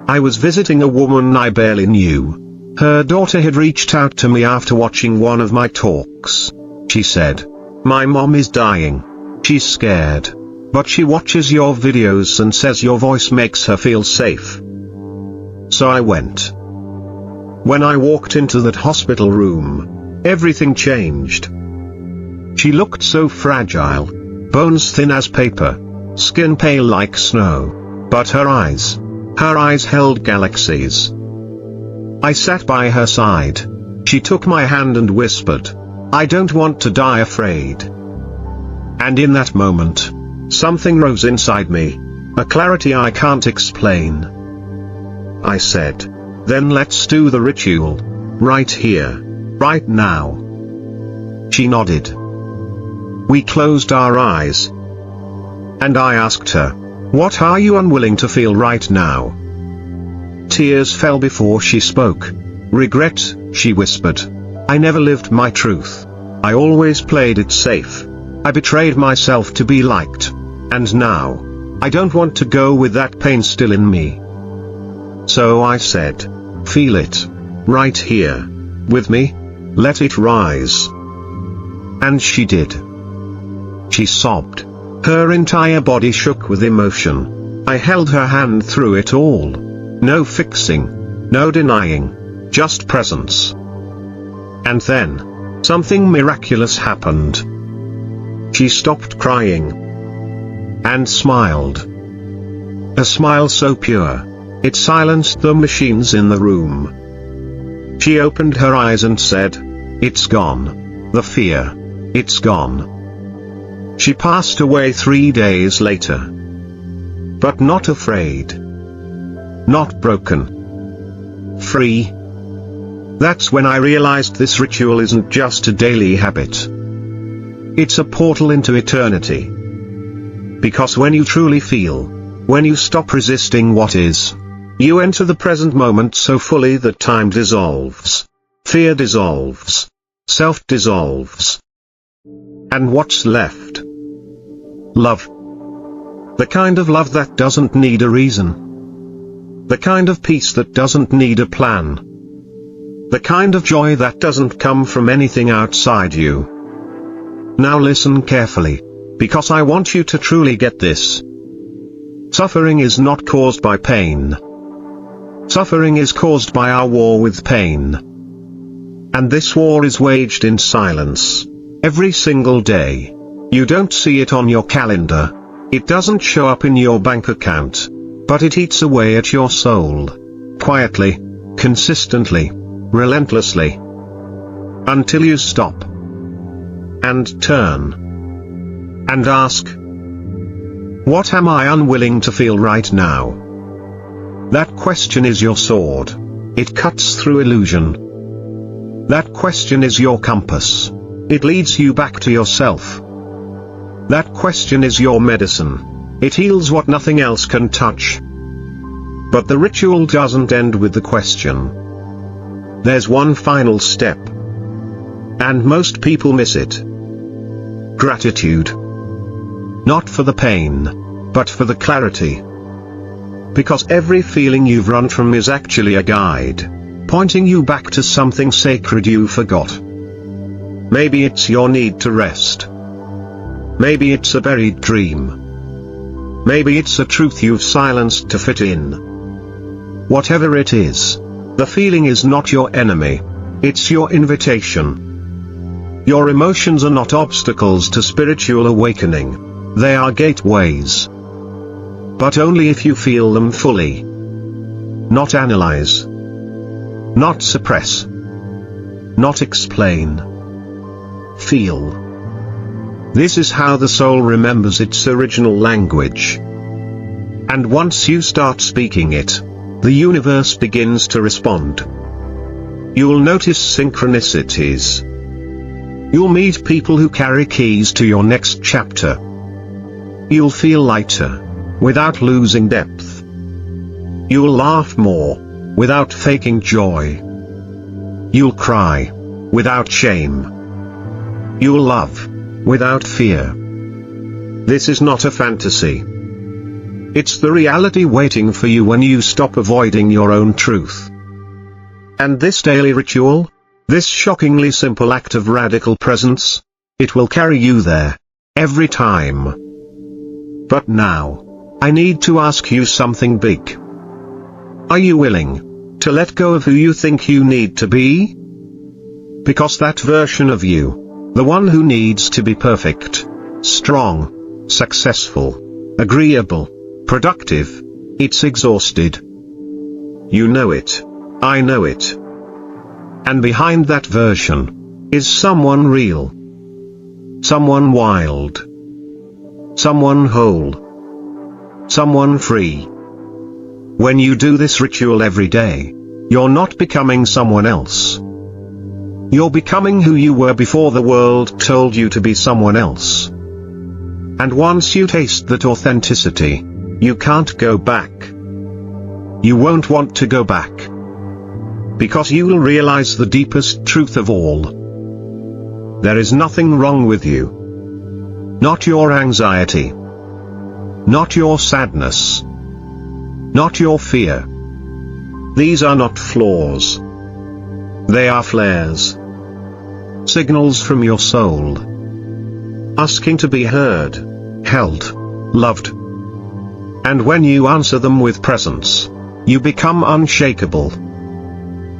I was visiting a woman I barely knew. Her daughter had reached out to me after watching one of my talks. She said, "My mom is dying. She's scared. But she watches your videos and says your voice makes her feel safe." So I went. When I walked into that hospital room, everything changed. She looked so fragile, bones thin as paper, skin pale like snow, but her eyes held galaxies. I sat by her side. She took my hand and whispered, "I don't want to die afraid." And in that moment, something rose inside me, a clarity I can't explain. I said, "Then let's do the ritual, right here, right now." She nodded. We closed our eyes. And I asked her, "What are you unwilling to feel right now?" Tears fell before she spoke. "Regret," she whispered. "I never lived my truth. I always played it safe. I betrayed myself to be liked. And now, I don't want to go with that pain still in me." So I said, "Feel it. Right here. With me. Let it rise." And she did. She sobbed. Her entire body shook with emotion. I held her hand through it all. No fixing. No denying. Just presence. And then, something miraculous happened. She stopped crying. And smiled. A smile so pure, it silenced the machines in the room. She opened her eyes and said, "It's gone. The fear. It's gone." She passed away 3 days later. But not afraid. Not broken. Free. That's when I realized this ritual isn't just a daily habit. It's a portal into eternity. Because when you truly feel, when you stop resisting what is, you enter the present moment so fully that time dissolves. Fear dissolves. Self dissolves. And what's left? Love. The kind of love that doesn't need a reason. The kind of peace that doesn't need a plan. The kind of joy that doesn't come from anything outside you. Now listen carefully, because I want you to truly get this. Suffering is not caused by pain. Suffering is caused by our war with pain. And this war is waged in silence. Every single day. You don't see it on your calendar. It doesn't show up in your bank account. But it eats away at your soul. Quietly. Consistently. Relentlessly. Until you stop. And turn. And ask, what am I unwilling to feel right now? That question is your sword. It cuts through illusion. That question is your compass. It leads you back to yourself. That question is your medicine. It heals what nothing else can touch. But the ritual doesn't end with the question. There's one final step. And most people miss it. Gratitude. Not for the pain, but for the clarity. Because every feeling you've run from is actually a guide, pointing you back to something sacred you forgot. Maybe it's your need to rest. Maybe it's a buried dream. Maybe it's a truth you've silenced to fit in. Whatever it is, the feeling is not your enemy. It's your invitation. Your emotions are not obstacles to spiritual awakening. They are gateways. But only if you feel them fully. Not analyze. Not suppress. Not explain. Feel. This is how the soul remembers its original language. And once you start speaking it, the universe begins to respond. You'll notice synchronicities. You'll meet people who carry keys to your next chapter. You'll feel lighter, without losing depth. You'll laugh more, without faking joy. You'll cry, without shame. You'll love, without fear. This is not a fantasy. It's the reality waiting for you when you stop avoiding your own truth. And this daily ritual, this shockingly simple act of radical presence, it will carry you there, every time. But now, I need to ask you something big. Are you willing to let go of who you think you need to be? Because that version of you, the one who needs to be perfect, strong, successful, agreeable, productive, it's exhausted. You know it. I know it. And behind that version is someone real. Someone wild. Someone whole. Someone free. When you do this ritual every day, you're not becoming someone else. You're becoming who you were before the world told you to be someone else. And once you taste that authenticity, you can't go back. You won't want to go back. Because you will realize the deepest truth of all. There is nothing wrong with you. Not your anxiety. Not your sadness. Not your fear. These are not flaws. They are flares. Signals from your soul. Asking to be heard, held, loved. And when you answer them with presence, you become unshakable.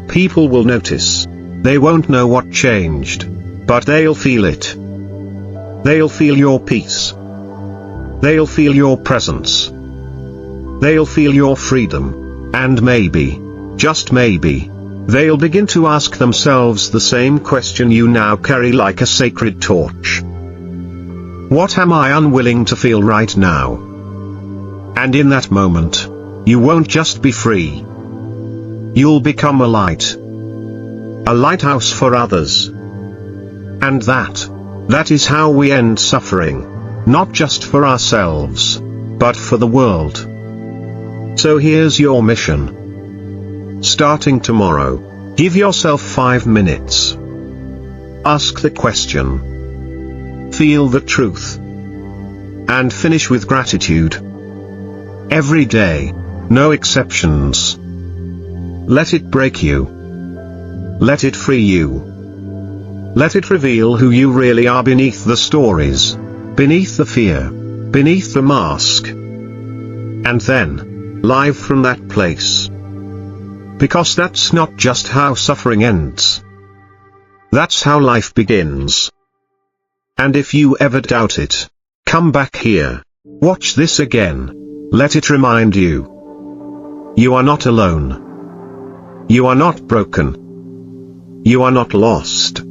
People will notice. They won't know what changed, but they'll feel it. They'll feel your peace. They'll feel your presence. They'll feel your freedom, and maybe, just maybe, they'll begin to ask themselves the same question you now carry like a sacred torch. What am I unwilling to feel right now? And in that moment, you won't just be free. You'll become a light. A lighthouse for others. And that is how we end suffering. Not just for ourselves, but for the world. So here's your mission. Starting tomorrow, give yourself 5 minutes. Ask the question. Feel the truth. And finish with gratitude. Every day, no exceptions. Let it break you. Let it free you. Let it reveal who you really are beneath the stories, beneath the fear, beneath the mask. And then, live from that place. Because that's not just how suffering ends. That's how life begins. And if you ever doubt it, come back here. Watch this again. Let it remind you. You are not alone. You are not broken. You are not lost.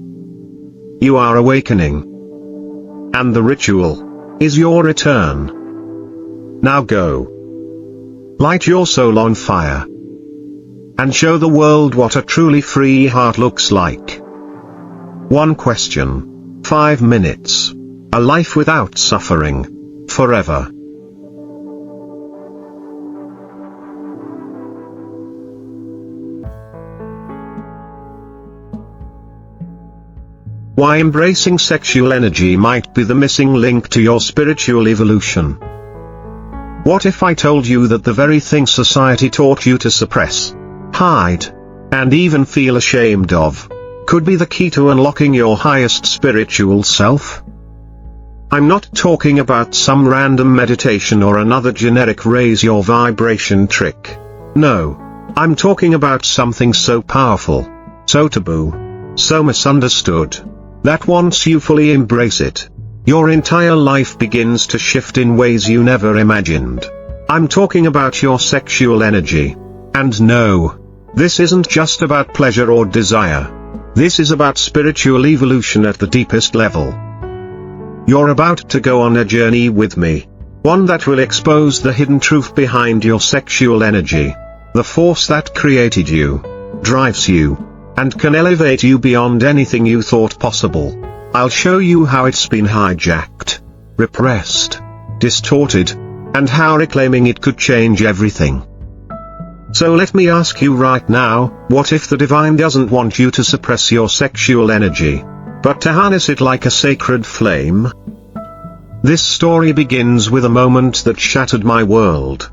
You are awakening. And the ritual is your return. Now go. Light your soul on fire. And show the world what a truly free heart looks like. One question. 5 minutes. A life without suffering. Forever. why embracing sexual energy might be the missing link to your spiritual evolution. What if I told you that the very thing society taught you to suppress, hide, and even feel ashamed of, could be the key to unlocking your highest spiritual self? I'm not talking about some random meditation or another generic raise your vibration trick. No. I'm talking about something so powerful, so taboo, so misunderstood, that once you fully embrace it, your entire life begins to shift in ways you never imagined. I'm talking about your sexual energy. And no, this isn't just about pleasure or desire. This is about spiritual evolution at the deepest level. You're about to go on a journey with me. One that will expose the hidden truth behind your sexual energy. The force that created you, drives you, and can elevate you beyond anything you thought possible. I'll show you how it's been hijacked, repressed, distorted, and how reclaiming it could change everything. So let me ask you right now, what if the divine doesn't want you to suppress your sexual energy, but to harness it like a sacred flame? This story begins with a moment that shattered my world.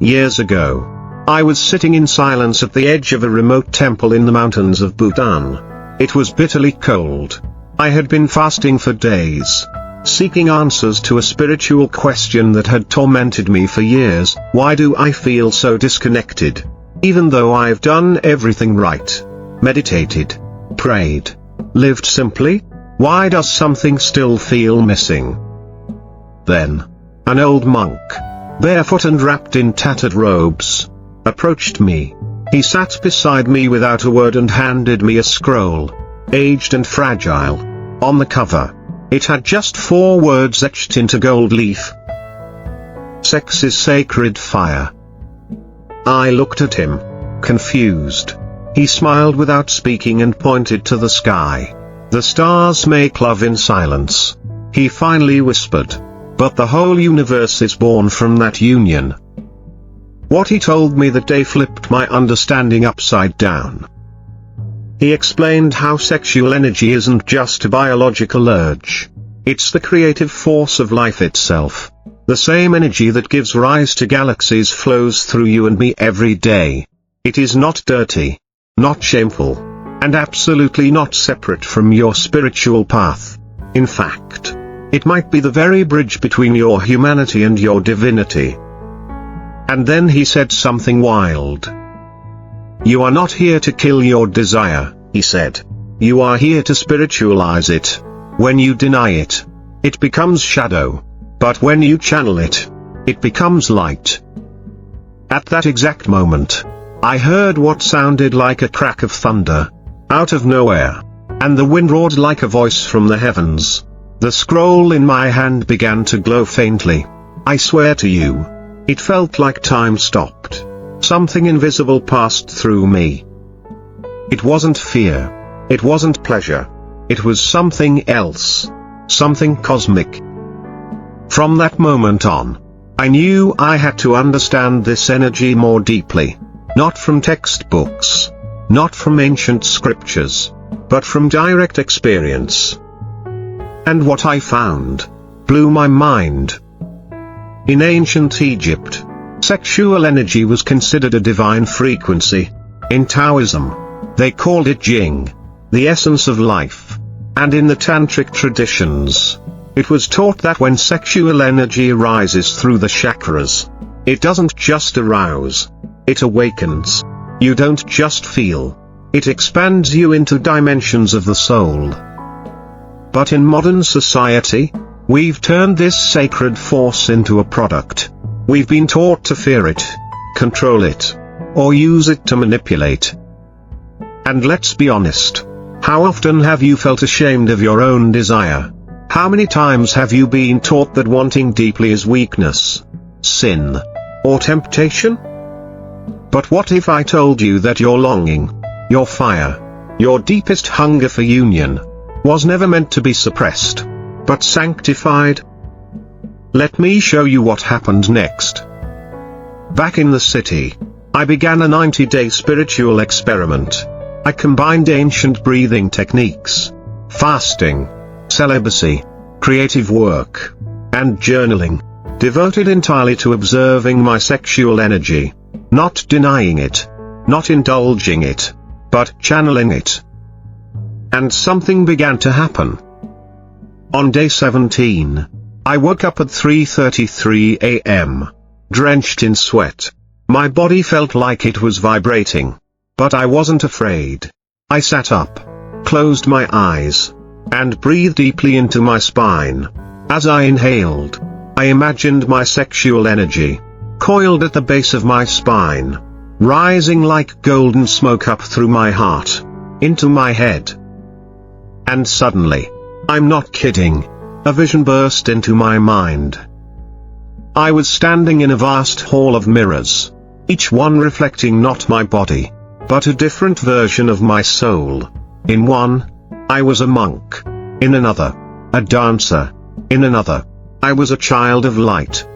Years ago, I was sitting in silence at the edge of a remote temple in the mountains of Bhutan. It was bitterly cold. I had been fasting for days, seeking answers to a spiritual question that had tormented me for years. Why do I feel so disconnected? Even though I've done everything right, meditated, prayed, lived simply, why does something still feel missing? Then, an old monk, barefoot and wrapped in tattered robes, approached me. He sat beside me without a word and handed me a scroll, aged and fragile. On the cover, it had just 4 words etched into gold leaf. Sex is sacred fire. I looked at him, confused. He smiled without speaking and pointed to the sky. The stars make love in silence, he finally whispered. But the whole universe is born from that union. What he told me that day flipped my understanding upside down. He explained how sexual energy isn't just a biological urge. It's the creative force of life itself. The same energy that gives rise to galaxies flows through you and me every day. It is not dirty, not shameful, and absolutely not separate from your spiritual path. In fact, it might be the very bridge between your humanity and your divinity. And then he said something wild. You are not here to kill your desire, he said. You are here to spiritualize it. When you deny it, it becomes shadow. But when you channel it, it becomes light. At that exact moment, I heard what sounded like a crack of thunder, out of nowhere, and the wind roared like a voice from the heavens. The scroll in my hand began to glow faintly. I swear to you, it felt like time stopped. Something invisible passed through me. It wasn't fear. It wasn't pleasure. It was something else. Something cosmic. From that moment on, I knew I had to understand this energy more deeply. Not from textbooks. Not from ancient scriptures. But from direct experience. And what I found blew my mind. In ancient Egypt, sexual energy was considered a divine frequency. In Taoism, they called it Jing, the essence of life. And in the tantric traditions, it was taught that when sexual energy arises through the chakras, it doesn't just arouse, it awakens. You don't just feel, it expands you into dimensions of the soul. But in modern society, we've turned this sacred force into a product. We've been taught to fear it, control it, or use it to manipulate. And let's be honest, how often have you felt ashamed of your own desire? How many times have you been taught that wanting deeply is weakness, sin, or temptation? But what if I told you that your longing, your fire, your deepest hunger for union, was never meant to be suppressed, but sanctified? Let me show you what happened next. Back in the city, I began a 90-day spiritual experiment. I combined ancient breathing techniques, fasting, celibacy, creative work, and journaling, devoted entirely to observing my sexual energy, not denying it, not indulging it, but channeling it. And something began to happen. On day 17, I woke up at 3:33 a.m., drenched in sweat. My body felt like it was vibrating. But I wasn't afraid. I sat up, closed my eyes, and breathed deeply into my spine. As I inhaled, I imagined my sexual energy, coiled at the base of my spine, rising like golden smoke up through my heart, into my head. And suddenly, I'm not kidding, a vision burst into my mind. I was standing in a vast hall of mirrors, each one reflecting not my body, but a different version of my soul. In one, I was a monk. In another, a dancer. In another, I was a child of light.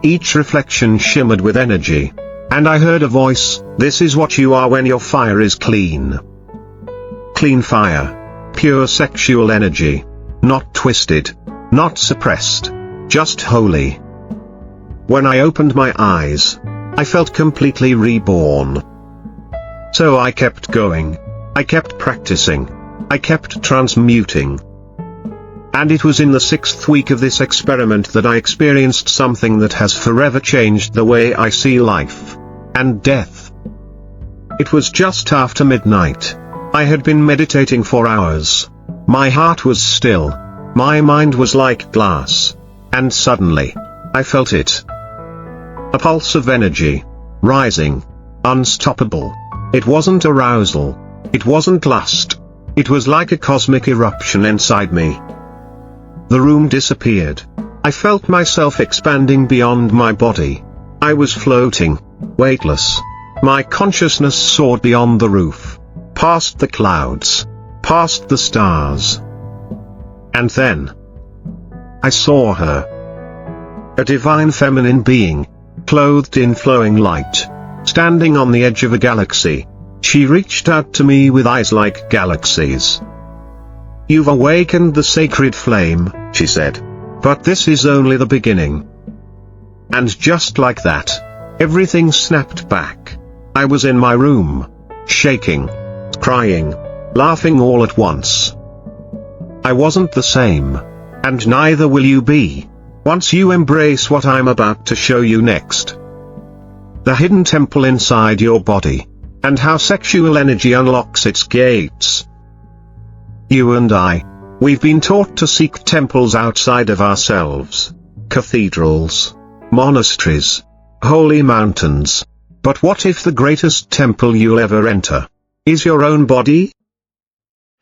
Each reflection shimmered with energy. And I heard a voice, "This is what you are when your fire is clean." Clean fire. Pure sexual energy. Not twisted. Not suppressed. Just holy. When I opened my eyes, I felt completely reborn. So I kept going. I kept practicing. I kept transmuting. And it was in the 6th week of this experiment that I experienced something that has forever changed the way I see life and death. It was just after midnight. I had been meditating for hours. My heart was still. My mind was like glass. And suddenly, I felt it. A pulse of energy. Rising. Unstoppable. It wasn't arousal. It wasn't lust. It was like a cosmic eruption inside me. The room disappeared. I felt myself expanding beyond my body. I was floating, weightless. My consciousness soared beyond the roof, past the clouds, past the stars. And then, I saw her. A divine feminine being, clothed in flowing light, standing on the edge of a galaxy. She reached out to me with eyes like galaxies. "You've awakened the sacred flame," she said. "But this is only the beginning." And just like that, everything snapped back. I was in my room, shaking, crying, laughing all at once. I wasn't the same. And neither will you be, once you embrace what I'm about to show you next. The hidden temple inside your body, and how sexual energy unlocks its gates. You and I, we've been taught to seek temples outside of ourselves. Cathedrals, monasteries, holy mountains. But what if the greatest temple you'll ever enter is your own body?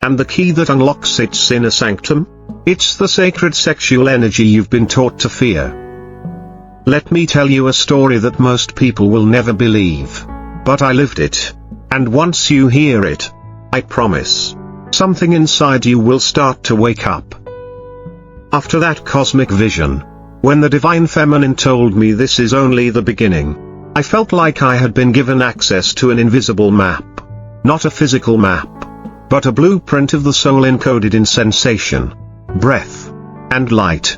And the key that unlocks its inner sanctum? It's the sacred sexual energy you've been taught to fear. Let me tell you a story that most people will never believe. But I lived it. And once you hear it, I promise, something inside you will start to wake up. After that cosmic vision, when the divine feminine told me this is only the beginning, I felt like I had been given access to an invisible map. Not a physical map, but a blueprint of the soul encoded in sensation, breath, and light.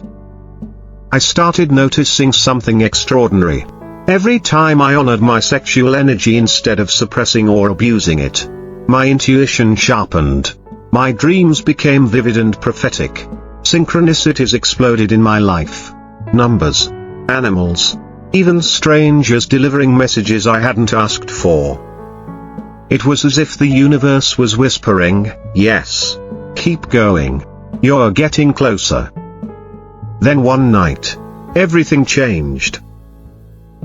I started noticing something extraordinary. Every time I honored my sexual energy instead of suppressing or abusing it, my intuition sharpened. My dreams became vivid and prophetic. Synchronicities exploded in my life. Numbers, animals, even strangers delivering messages I hadn't asked for. It was as if the universe was whispering, "Yes, keep going. You're getting closer." Then one night, everything changed.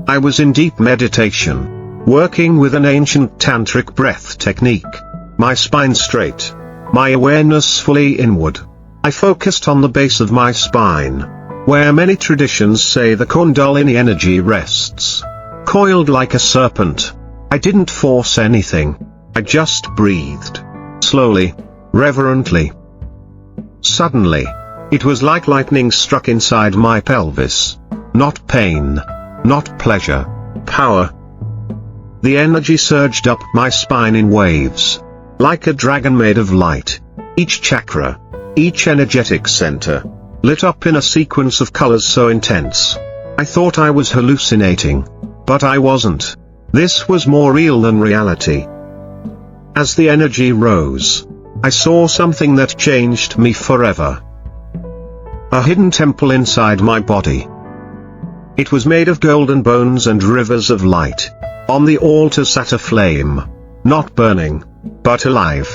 I was in deep meditation, working with an ancient tantric breath technique. My spine straight, my awareness fully inward. I focused on the base of my spine, where many traditions say the Kundalini energy rests. Coiled like a serpent. I didn't force anything. I just breathed. Slowly, reverently. Suddenly, it was like lightning struck inside my pelvis. Not pain. Not pleasure. Power. The energy surged up my spine in waves. Like a dragon made of light. Each chakra, each energetic center, lit up in a sequence of colors so intense. I thought I was hallucinating. But I wasn't. This was more real than reality. As the energy rose, I saw something that changed me forever. A hidden temple inside my body. It was made of golden bones and rivers of light. On the altar sat a flame. Not burning, but alive.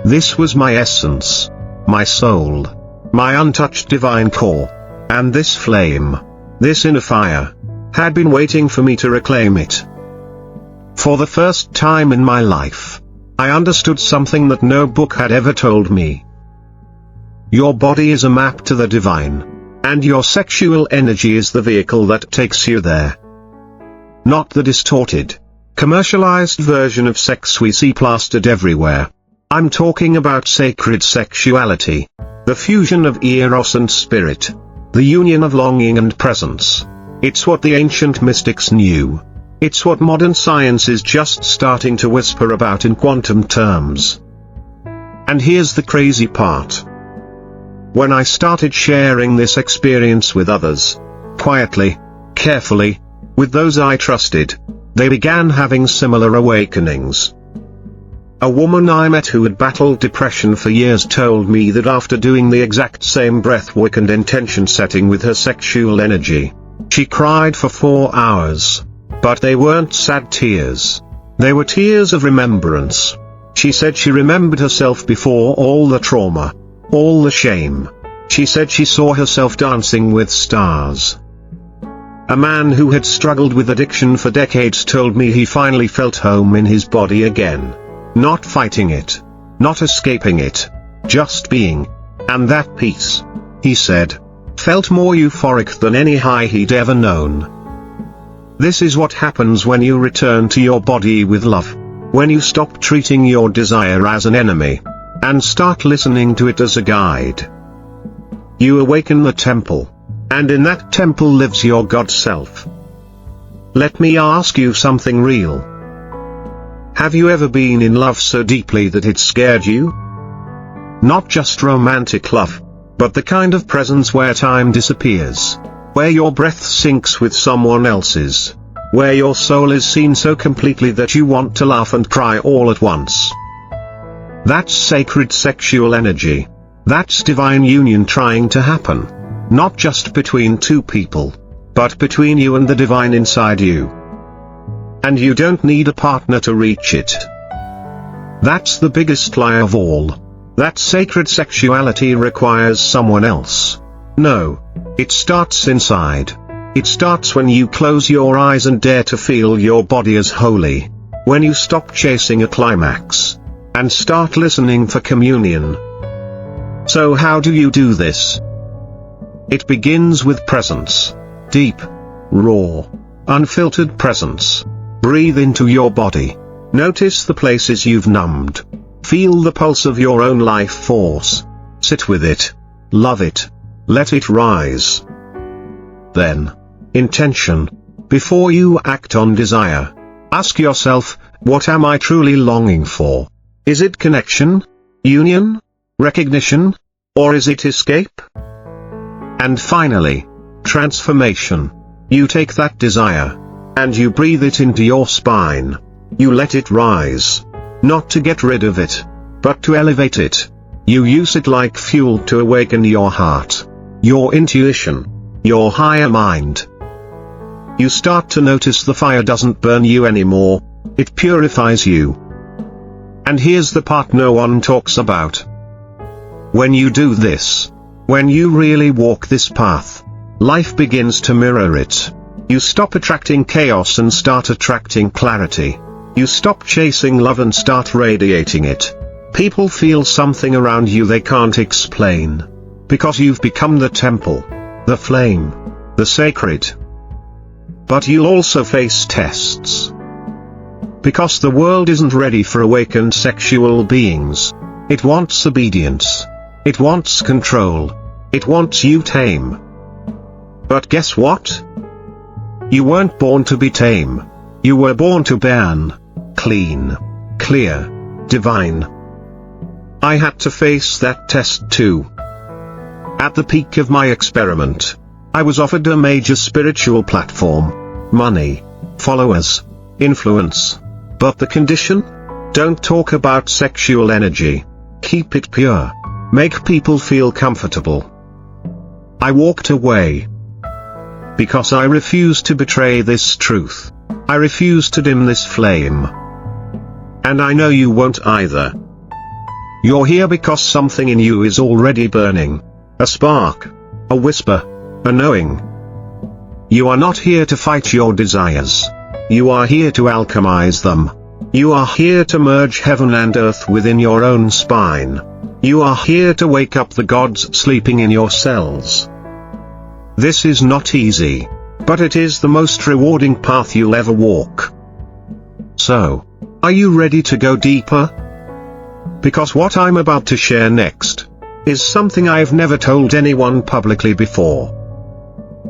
This was my essence, my soul, my untouched divine core. And this flame, this inner fire, had been waiting for me to reclaim it. For the first time in my life, I understood something that no book had ever told me. Your body is a map to the divine, and your sexual energy is the vehicle that takes you there. Not the distorted, commercialized version of sex we see plastered everywhere. I'm talking about sacred sexuality, the fusion of eros and spirit, the union of longing and presence. It's what the ancient mystics knew. It's what modern science is just starting to whisper about in quantum terms. And here's the crazy part. When I started sharing this experience with others, quietly, carefully, with those I trusted, they began having similar awakenings. A woman I met who had battled depression for years told me that after doing the exact same breathwork and intention setting with her sexual energy, she cried for 4 hours. But they weren't sad tears. They were tears of remembrance. She said she remembered herself before all the trauma, all the shame. She said she saw herself dancing with stars. A man who had struggled with addiction for decades told me he finally felt home in his body again. Not fighting it, not escaping it, just being. And that peace, he said, felt more euphoric than any high he'd ever known. This is what happens when you return to your body with love. When you stop treating your desire as an enemy, and start listening to it as a guide. You awaken the temple, and in that temple lives your God self. Let me ask you something real. Have you ever been in love so deeply that it scared you? Not just romantic love, but the kind of presence where time disappears, where your breath syncs with someone else's, where your soul is seen so completely that you want to laugh and cry all at once. That's sacred sexual energy. That's divine union trying to happen. Not just between two people, but between you and the divine inside you. And you don't need a partner to reach it. That's the biggest lie of all. That sacred sexuality requires someone else. No. It starts inside. It starts when you close your eyes and dare to feel your body as holy. When you stop chasing a climax, and start listening for communion. So how do you do this? It begins with presence. Deep, raw, unfiltered presence. Breathe into your body. Notice the places you've numbed. Feel the pulse of your own life force. Sit with it. Love it. Let it rise. Then, intention. Before you act on desire, ask yourself, what am I truly longing for? Is it connection? Union? Recognition? Or is it escape? And finally, transformation. You take that desire, and you breathe it into your spine. You let it rise. Not to get rid of it, but to elevate it. You use it like fuel to awaken your heart, your intuition, your higher mind. You start to notice the fire doesn't burn you anymore, it purifies you. And here's the part no one talks about. When you do this, when you really walk this path, life begins to mirror it. You stop attracting chaos and start attracting clarity. You stop chasing love and start radiating it. People feel something around you they can't explain. Because you've become the temple, the flame, the sacred. But you'll also face tests. Because the world isn't ready for awakened sexual beings. It wants obedience. It wants control. It wants you tame. But guess what? You weren't born to be tame. You were born to burn. Clean. Clear. Divine. I had to face that test too. At the peak of my experiment, I was offered a major spiritual platform, money, followers, influence. But the condition? Don't talk about sexual energy. Keep it pure. Make people feel comfortable. I walked away. Because I refuse to betray this truth. I refuse to dim this flame. And I know you won't either. You're here because something in you is already burning. A spark. A whisper. A knowing. You are not here to fight your desires. You are here to alchemize them. You are here to merge heaven and earth within your own spine. You are here to wake up the gods sleeping in your cells. This is not easy, but it is the most rewarding path you'll ever walk. So, are you ready to go deeper? Because what I'm about to share next is something I've never told anyone publicly before.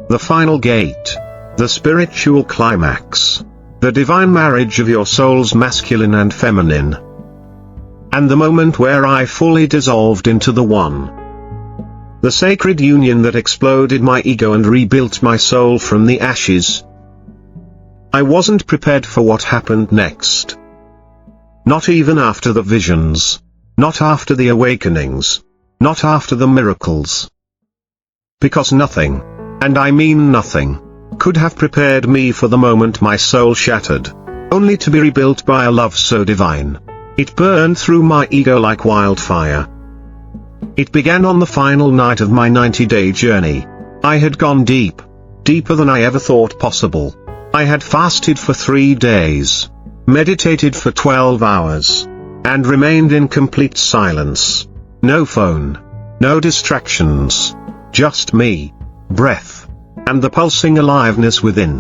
The final gate, the spiritual climax, the divine marriage of your soul's masculine and feminine, and the moment where I fully dissolved into the one. The sacred union that exploded my ego and rebuilt my soul from the ashes. I wasn't prepared for what happened next. Not even after the visions. Not after the awakenings. Not after the miracles. Because nothing, and I mean nothing, could have prepared me for the moment my soul shattered, only to be rebuilt by a love so divine. It burned through my ego like wildfire. It began on the final night of my 90-day journey. I had gone deep, deeper than I ever thought possible. I had fasted for 3 days, meditated for 12 hours, and remained in complete silence. No phone, no distractions, just me, breath, and the pulsing aliveness within.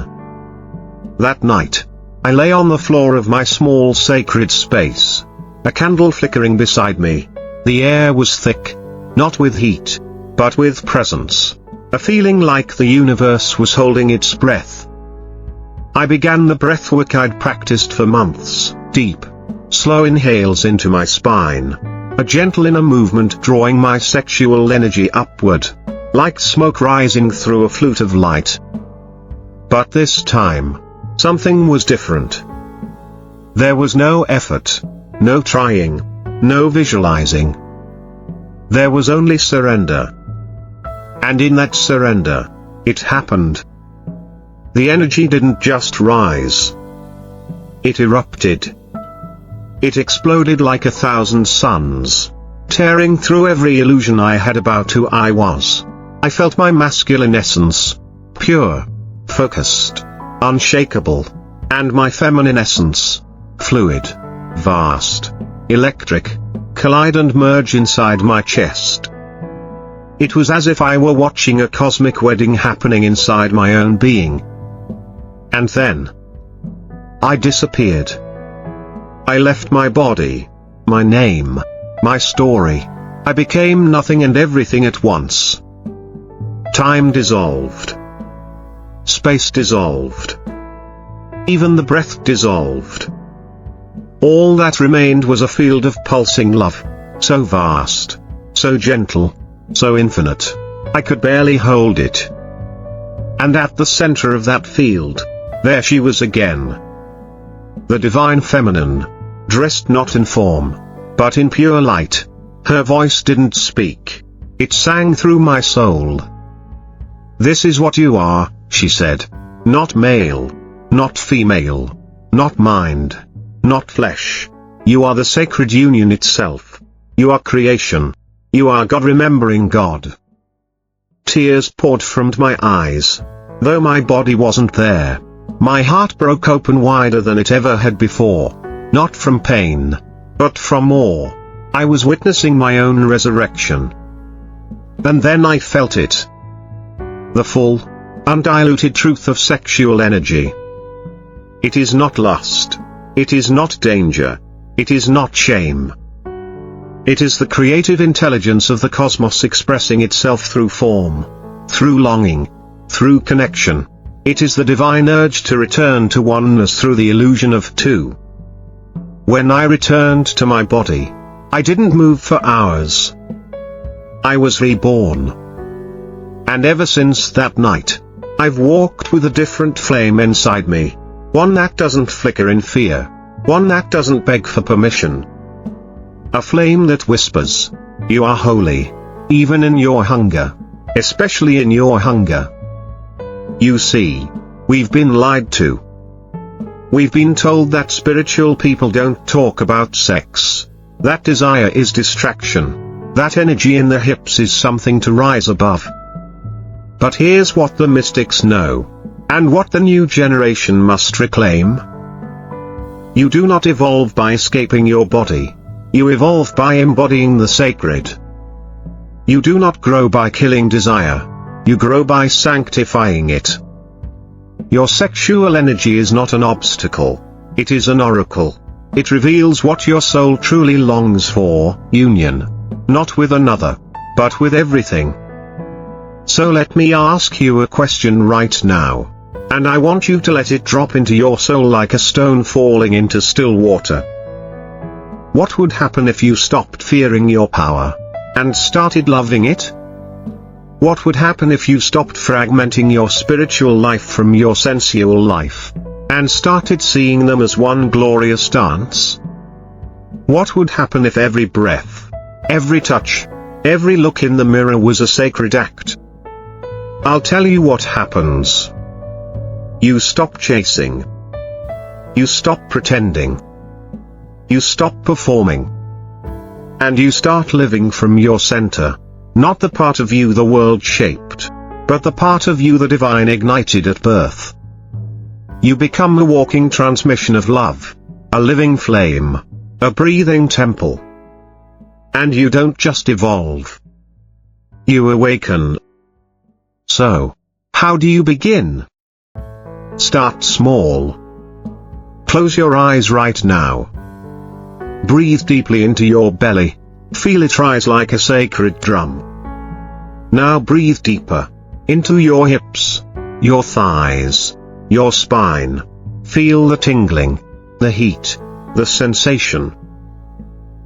That night, I lay on the floor of my small sacred space, a candle flickering beside me. The air was thick, not with heat, but with presence, a feeling like the universe was holding its breath. I began the breathwork I'd practiced for months, deep, slow inhales into my spine, a gentle inner movement drawing my sexual energy upward, like smoke rising through a flute of light. But this time, something was different. There was no effort, no trying, no visualizing. There was only surrender. And in that surrender, it happened. The energy didn't just rise. It erupted. It exploded like 1,000 suns, tearing through every illusion I had about who I was. I felt my masculine essence, pure, focused, unshakable, and my feminine essence, fluid, vast, electric, collide and merge inside my chest. It was as if I were watching a cosmic wedding happening inside my own being. And then, I disappeared. I left my body, my name, my story. I became nothing and everything at once. Time dissolved. Space dissolved. Even the breath dissolved. All that remained was a field of pulsing love, so vast, so gentle, so infinite, I could barely hold it. And at the center of that field, there she was again. The divine feminine, dressed not in form, but in pure light. Her voice didn't speak. It sang through my soul. "This is what you are," she said. "Not male, not female, not mind, not flesh. You are the sacred union itself. You are creation. You are God remembering God." Tears poured from my eyes. Though my body wasn't there, my heart broke open wider than it ever had before. Not from pain, but from awe. I was witnessing my own resurrection. And then I felt it. The full, undiluted truth of sexual energy. It is not lust. It is not danger. It is not shame. It is the creative intelligence of the cosmos expressing itself through form, through longing, through connection. It is the divine urge to return to oneness through the illusion of two. When I returned to my body, I didn't move for hours. I was reborn. And ever since that night, I've walked with a different flame inside me. One that doesn't flicker in fear. One that doesn't beg for permission. A flame that whispers, "You are holy, even in your hunger, especially in your hunger." You see, we've been lied to. We've been told that spiritual people don't talk about sex. That desire is distraction. That energy in the hips is something to rise above. But here's what the mystics know, and what the new generation must reclaim. You do not evolve by escaping your body. You evolve by embodying the sacred. You do not grow by killing desire. You grow by sanctifying it. Your sexual energy is not an obstacle. It is an oracle. It reveals what your soul truly longs for, union. Not with another, but with everything. So let me ask you a question right now. And I want you to let it drop into your soul like a stone falling into still water. What would happen if you stopped fearing your power, and started loving it? What would happen if you stopped fragmenting your spiritual life from your sensual life, and started seeing them as one glorious dance? What would happen if every breath, every touch, every look in the mirror was a sacred act? I'll tell you what happens. You stop chasing. You stop pretending. You stop performing. And you start living from your center. Not the part of you the world shaped, but the part of you the divine ignited at birth. You become a walking transmission of love, a living flame, a breathing temple. And you don't just evolve. You awaken. So, how do you begin? Start small. Close your eyes right now. Breathe deeply into your belly. Feel it rise like a sacred drum. Now breathe deeper. Into your hips, your thighs, your spine. Feel the tingling, the heat, the sensation.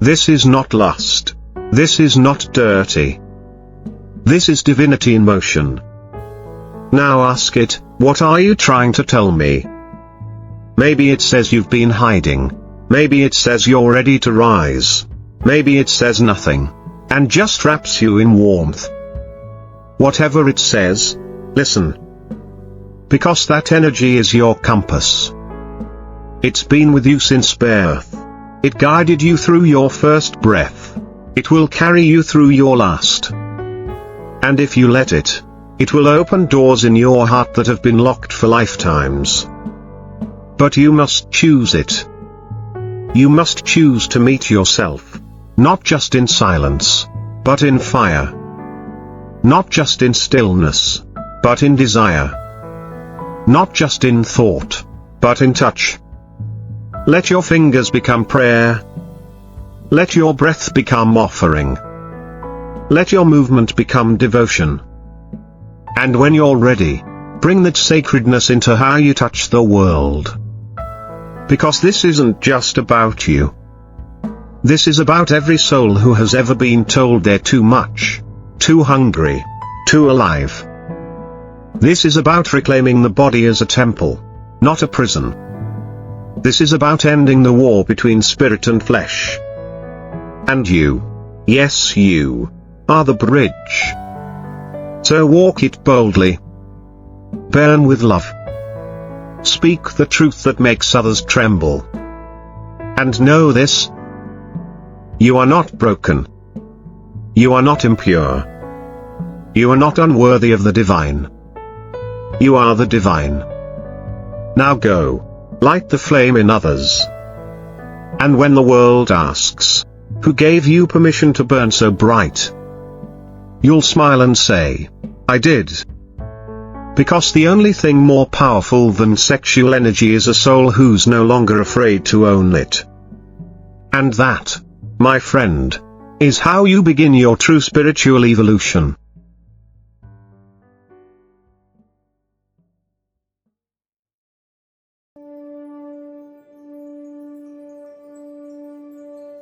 This is not lust. This is not dirty. This is divinity in motion. Now ask it, what are you trying to tell me? Maybe it says you've been hiding. Maybe it says you're ready to rise. Maybe it says nothing, and just wraps you in warmth. Whatever it says, listen. Because that energy is your compass. It's been with you since birth. It guided you through your first breath. It will carry you through your last. And if you let it, it will open doors in your heart that have been locked for lifetimes. But you must choose it. You must choose to meet yourself. Not just in silence, but in fire. Not just in stillness, but in desire. Not just in thought, but in touch. Let your fingers become prayer. Let your breath become offering. Let your movement become devotion. And when you're ready, bring that sacredness into how you touch the world. Because this isn't just about you. This is about every soul who has ever been told they're too much, too hungry, too alive. This is about reclaiming the body as a temple, not a prison. This is about ending the war between spirit and flesh. And you, yes you, are the bridge. So walk it boldly. Burn with love. Speak the truth that makes others tremble. And know this. You are not broken. You are not impure. You are not unworthy of the divine. You are the divine. Now go, light the flame in others. And when the world asks, who gave you permission to burn so bright? You'll smile and say, I did. Because the only thing more powerful than sexual energy is a soul who's no longer afraid to own it. And that, my friend, is how you begin your true spiritual evolution.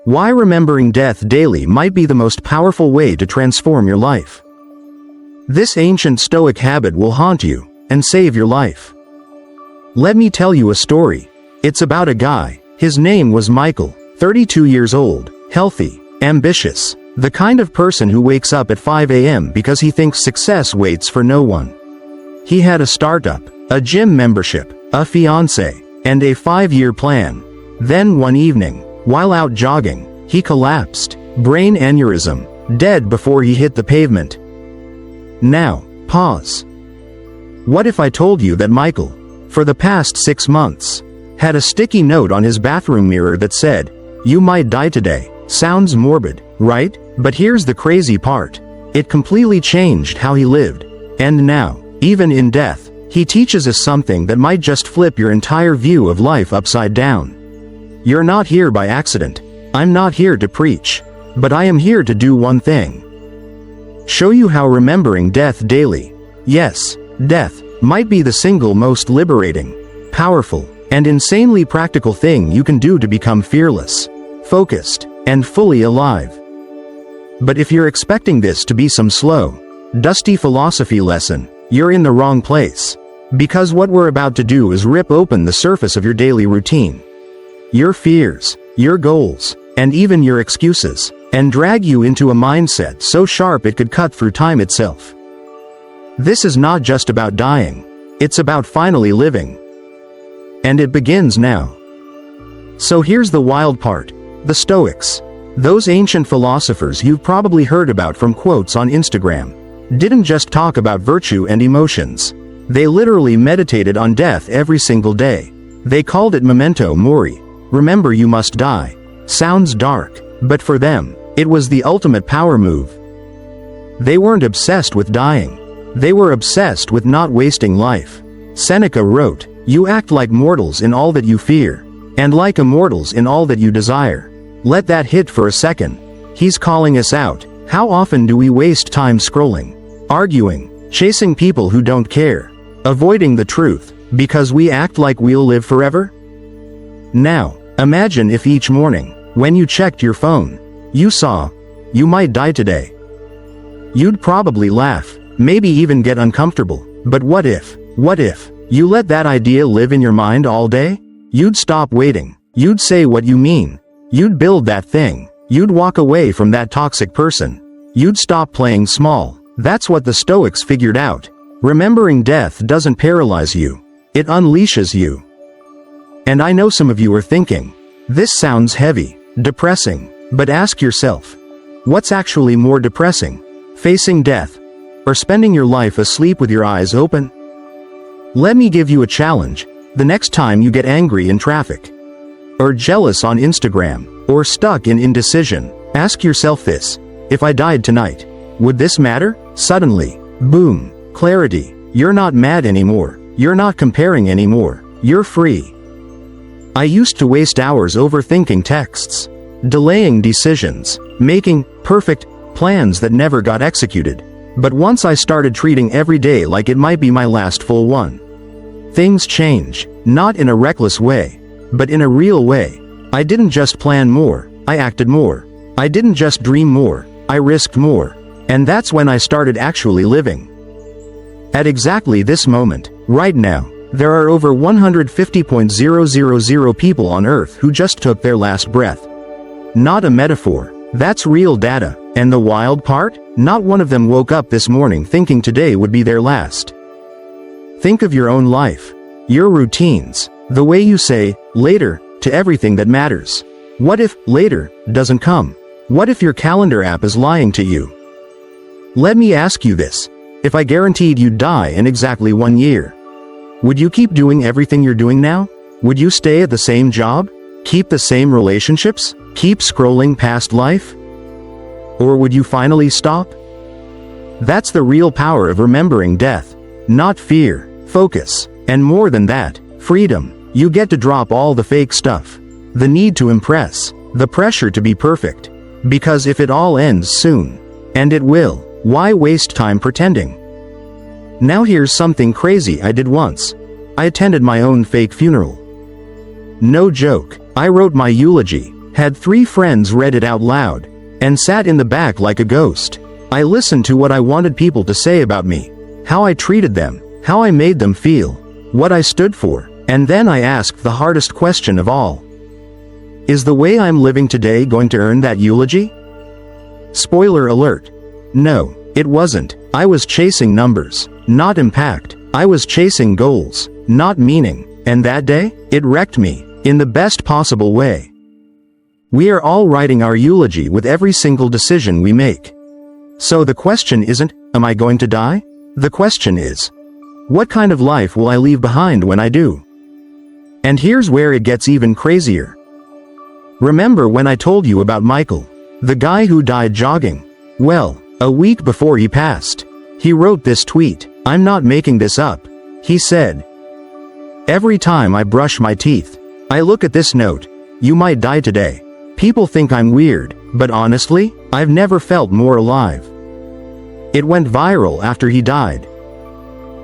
Why remembering death daily might be the most powerful way to transform your life. This ancient Stoic habit will haunt you and save your life. Let me tell you a story. It's about a guy. His name was Michael, 32 years old, healthy, ambitious, the kind of person who wakes up at 5 a.m. because he thinks success waits for no one. He had a startup, a gym membership, a fiancé, and a 5-year plan. Then one evening, while out jogging, he collapsed, brain aneurysm, dead before he hit the pavement. Now, pause. What if I told you that Michael, for the past 6 months, had a sticky note on his bathroom mirror that said, "You might die today"? Sounds morbid, right? But here's the crazy part. It completely changed how he lived. And now, even in death, he teaches us something that might just flip your entire view of life upside down. You're not here by accident. I'm not here to preach. But I am here to do one thing. Show you how remembering death daily, yes, death, might be the single most liberating, powerful, and insanely practical thing you can do to become fearless, focused, and fully alive. But if you're expecting this to be some slow, dusty philosophy lesson, you're in the wrong place. Because what we're about to do is rip open the surface of your daily routine, your fears, your goals, and even your excuses, and drag you into a mindset so sharp it could cut through time itself. This is not just about dying, it's about finally living. And it begins now. So here's the wild part. The Stoics, those ancient philosophers you've probably heard about from quotes on Instagram, didn't just talk about virtue and emotions. They literally meditated on death every single day. They called it Memento Mori. Remember you must die. Sounds dark, but for them, it was the ultimate power move. They weren't obsessed with dying. They were obsessed with not wasting life. Seneca wrote, "You act like mortals in all that you fear, and like immortals in all that you desire." Let that hit for a second. He's calling us out. How often do we waste time scrolling, arguing, chasing people who don't care, avoiding the truth, because we act like we'll live forever? Now, imagine if each morning, when you checked your phone, you saw, "You might die today." You'd probably laugh, maybe even get uncomfortable. But what if you let that idea live in your mind all day? You'd stop waiting. You'd say what you mean. You'd build that thing. You'd walk away from that toxic person. You'd stop playing small. That's what the Stoics figured out. Remembering death doesn't paralyze you. It unleashes you. And I know some of you are thinking, this sounds heavy, depressing, but ask yourself, what's actually more depressing? Facing death, or spending your life asleep with your eyes open? Let me give you a challenge. The next time you get angry in traffic, or jealous on Instagram, or stuck in indecision, ask yourself this: if I died tonight, would this matter? Suddenly, boom, clarity. You're not mad anymore. You're not comparing anymore. You're free. I used to waste hours overthinking texts, delaying decisions, making perfect plans that never got executed. But once I started treating every day like it might be my last full one, things change, not in a reckless way, but in a real way. I didn't just plan more, I acted more. I didn't just dream more, I risked more. And that's when I started actually living. At exactly this moment, right now, there are over 150,000 people on Earth who just took their last breath. Not a metaphor, that's real data. And the wild part? Not one of them woke up this morning thinking today would be their last. Think of your own life, your routines, the way you say, later, to everything that matters. What if later doesn't come? What if your calendar app is lying to you? Let me ask you this. If I guaranteed you'd die in exactly 1 year, would you keep doing everything you're doing now? Would you stay at the same job? Keep the same relationships? Keep scrolling past life? Or would you finally stop? That's the real power of remembering death. Not fear, focus, and more than that, freedom. You get to drop all the fake stuff, the need to impress, the pressure to be perfect. Because if it all ends soon, and it will, why waste time pretending? Now here's something crazy I did once. I attended my own fake funeral. No joke, I wrote my eulogy, Had 3 friends read it out loud, and sat in the back like a ghost. I listened to what I wanted people to say about me, how I treated them, how I made them feel, what I stood for, and then I asked the hardest question of all. Is the way I'm living today going to earn that eulogy? Spoiler alert. No, it wasn't. I was chasing numbers, not impact. I was chasing goals, not meaning, and that day, it wrecked me, in the best possible way. We are all writing our eulogy with every single decision we make. So the question isn't, am I going to die? The question is, what kind of life will I leave behind when I do? And here's where it gets even crazier. Remember when I told you about Michael, the guy who died jogging? Well, a week before he passed, he wrote this tweet. I'm not making this up. He said, "Every time I brush my teeth, I look at this note. You might die today. People think I'm weird, but honestly, I've never felt more alive." It went viral after he died.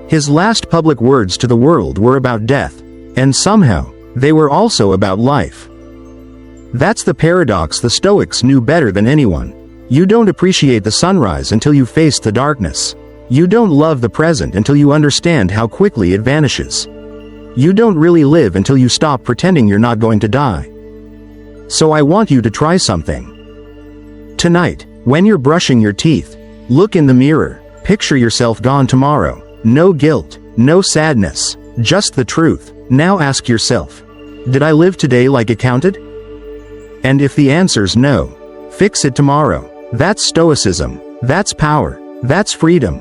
His last public words to the world were about death, and somehow, they were also about life. That's the paradox the Stoics knew better than anyone. You don't appreciate the sunrise until you face the darkness. You don't love the present until you understand how quickly it vanishes. You don't really live until you stop pretending you're not going to die. So I want you to try something. Tonight, when you're brushing your teeth, look in the mirror, picture yourself gone tomorrow. No guilt, no sadness, just the truth. Now ask yourself, did I live today like it counted? And if the answer's no, fix it tomorrow. That's stoicism, that's power, that's freedom.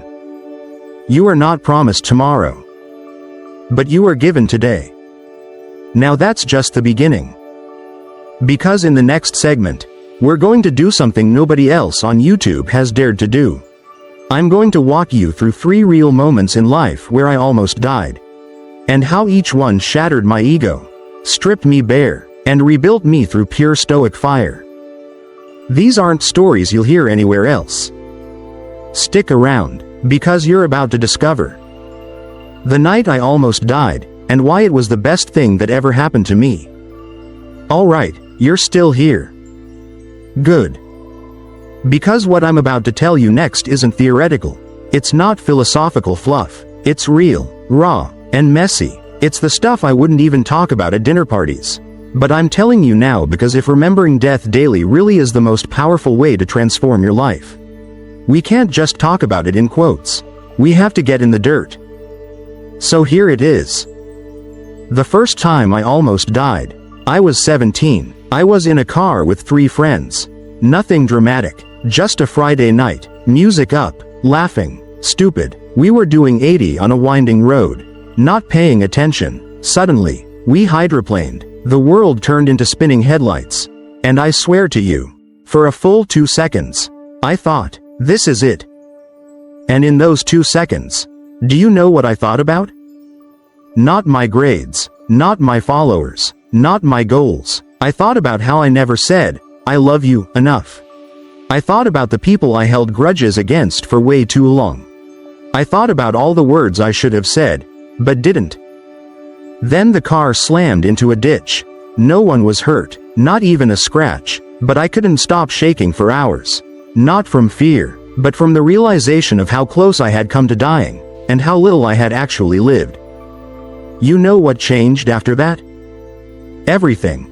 You are not promised tomorrow, but you are given today. Now that's just the beginning. Because in the next segment, we're going to do something nobody else on YouTube has dared to do. I'm going to walk you through 3 real moments in life where I almost died, and how each one shattered my ego, stripped me bare, and rebuilt me through pure stoic fire. These aren't stories you'll hear anywhere else. Stick around, because you're about to discover the night I almost died, and why it was the best thing that ever happened to me. Alright, you're still here. Good. Because what I'm about to tell you next isn't theoretical. It's not philosophical fluff. It's real, raw, and messy. It's the stuff I wouldn't even talk about at dinner parties. But I'm telling you now because if remembering death daily really is the most powerful way to transform your life, we can't just talk about it in quotes. We have to get in the dirt. So here it is. The first time I almost died, I was 17. I was in a car with 3 friends. Nothing dramatic, just a Friday night, music up, laughing, stupid. We were doing 80 on a winding road, not paying attention. Suddenly, we hydroplaned. The world turned into spinning headlights. And I swear to you, for a full 2 seconds, I thought, this is it. And in those 2 seconds, do you know what I thought about? Not my grades, not my followers, not my goals. I thought about how I never said, I love you, enough. I thought about the people I held grudges against for way too long. I thought about all the words I should have said, but didn't. Then the car slammed into a ditch. No one was hurt, not even a scratch, but I couldn't stop shaking for hours. Not from fear, but from the realization of how close I had come to dying, and how little I had actually lived. You know what changed after that? Everything.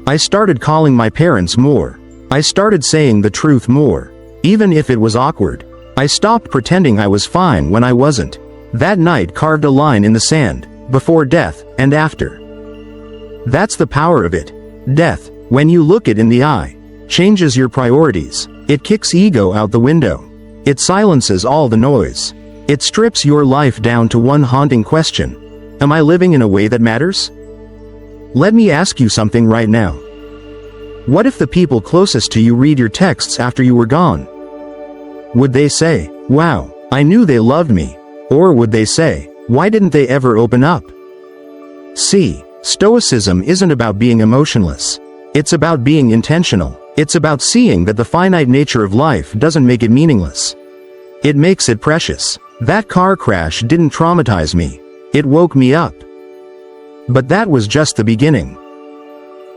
I started calling my parents more. I started saying the truth more, even if it was awkward. I stopped pretending I was fine when I wasn't. That night carved a line in the sand, before death, and after. That's the power of it. Death, when you look it in the eye, changes your priorities. It kicks ego out the window. It silences all the noise. It strips your life down to one haunting question. Am I living in a way that matters? Let me ask you something right now. What if the people closest to you read your texts after you were gone? Would they say, wow, I knew they loved me? Or would they say, why didn't they ever open up? See, Stoicism isn't about being emotionless. It's about being intentional. It's about seeing that the finite nature of life doesn't make it meaningless. It makes it precious. That car crash didn't traumatize me. It woke me up. But that was just the beginning.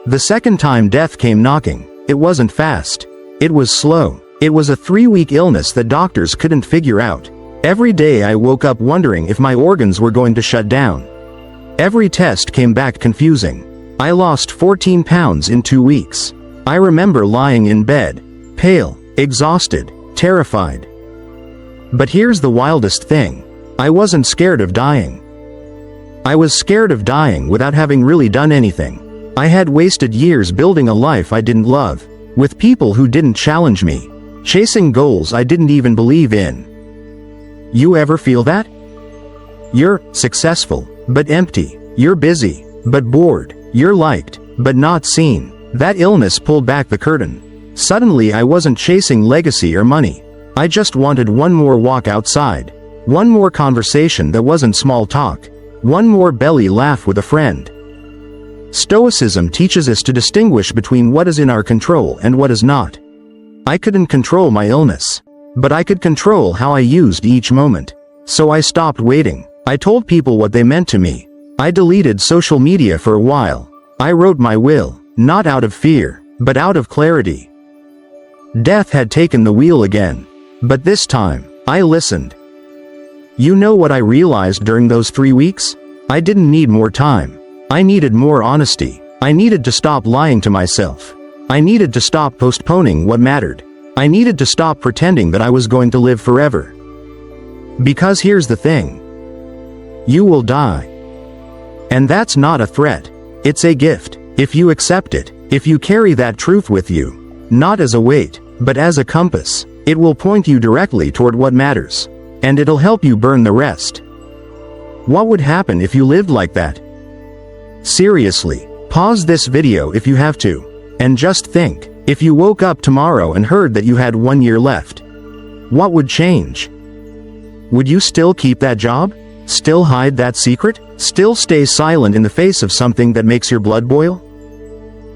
The second time death came knocking, it wasn't fast. It was slow. It was a 3-week illness that doctors couldn't figure out. Every day I woke up wondering if my organs were going to shut down. Every test came back confusing. I lost 14 pounds in 2 weeks. I remember lying in bed, pale, exhausted, terrified. But here's the wildest thing. I wasn't scared of dying. I was scared of dying without having really done anything. I had wasted years building a life I didn't love, with people who didn't challenge me, chasing goals I didn't even believe in. You ever feel that? You're successful, but empty. You're busy, but bored. You're liked, but not seen. That illness pulled back the curtain. Suddenly I wasn't chasing legacy or money. I just wanted one more walk outside. One more conversation that wasn't small talk. One more belly laugh with a friend. Stoicism teaches us to distinguish between what is in our control and what is not. I couldn't control my illness, but I could control how I used each moment. So I stopped waiting. I told people what they meant to me. I deleted social media for a while. I wrote my will, not out of fear, but out of clarity. Death had taken the wheel again. But this time, I listened. You know what I realized during those 3 weeks? I didn't need more time. I needed more honesty. I needed to stop lying to myself. I needed to stop postponing what mattered. I needed to stop pretending that I was going to live forever. Because here's the thing. You will die. And that's not a threat. It's a gift. If you accept it, if you carry that truth with you, not as a weight, but as a compass, it will point you directly toward what matters. And it'll help you burn the rest. What would happen if you lived like that? Seriously, pause this video if you have to. And just think, if you woke up tomorrow and heard that you had 1 year left, what would change? Would you still keep that job? Still hide that secret? Still stay silent in the face of something that makes your blood boil?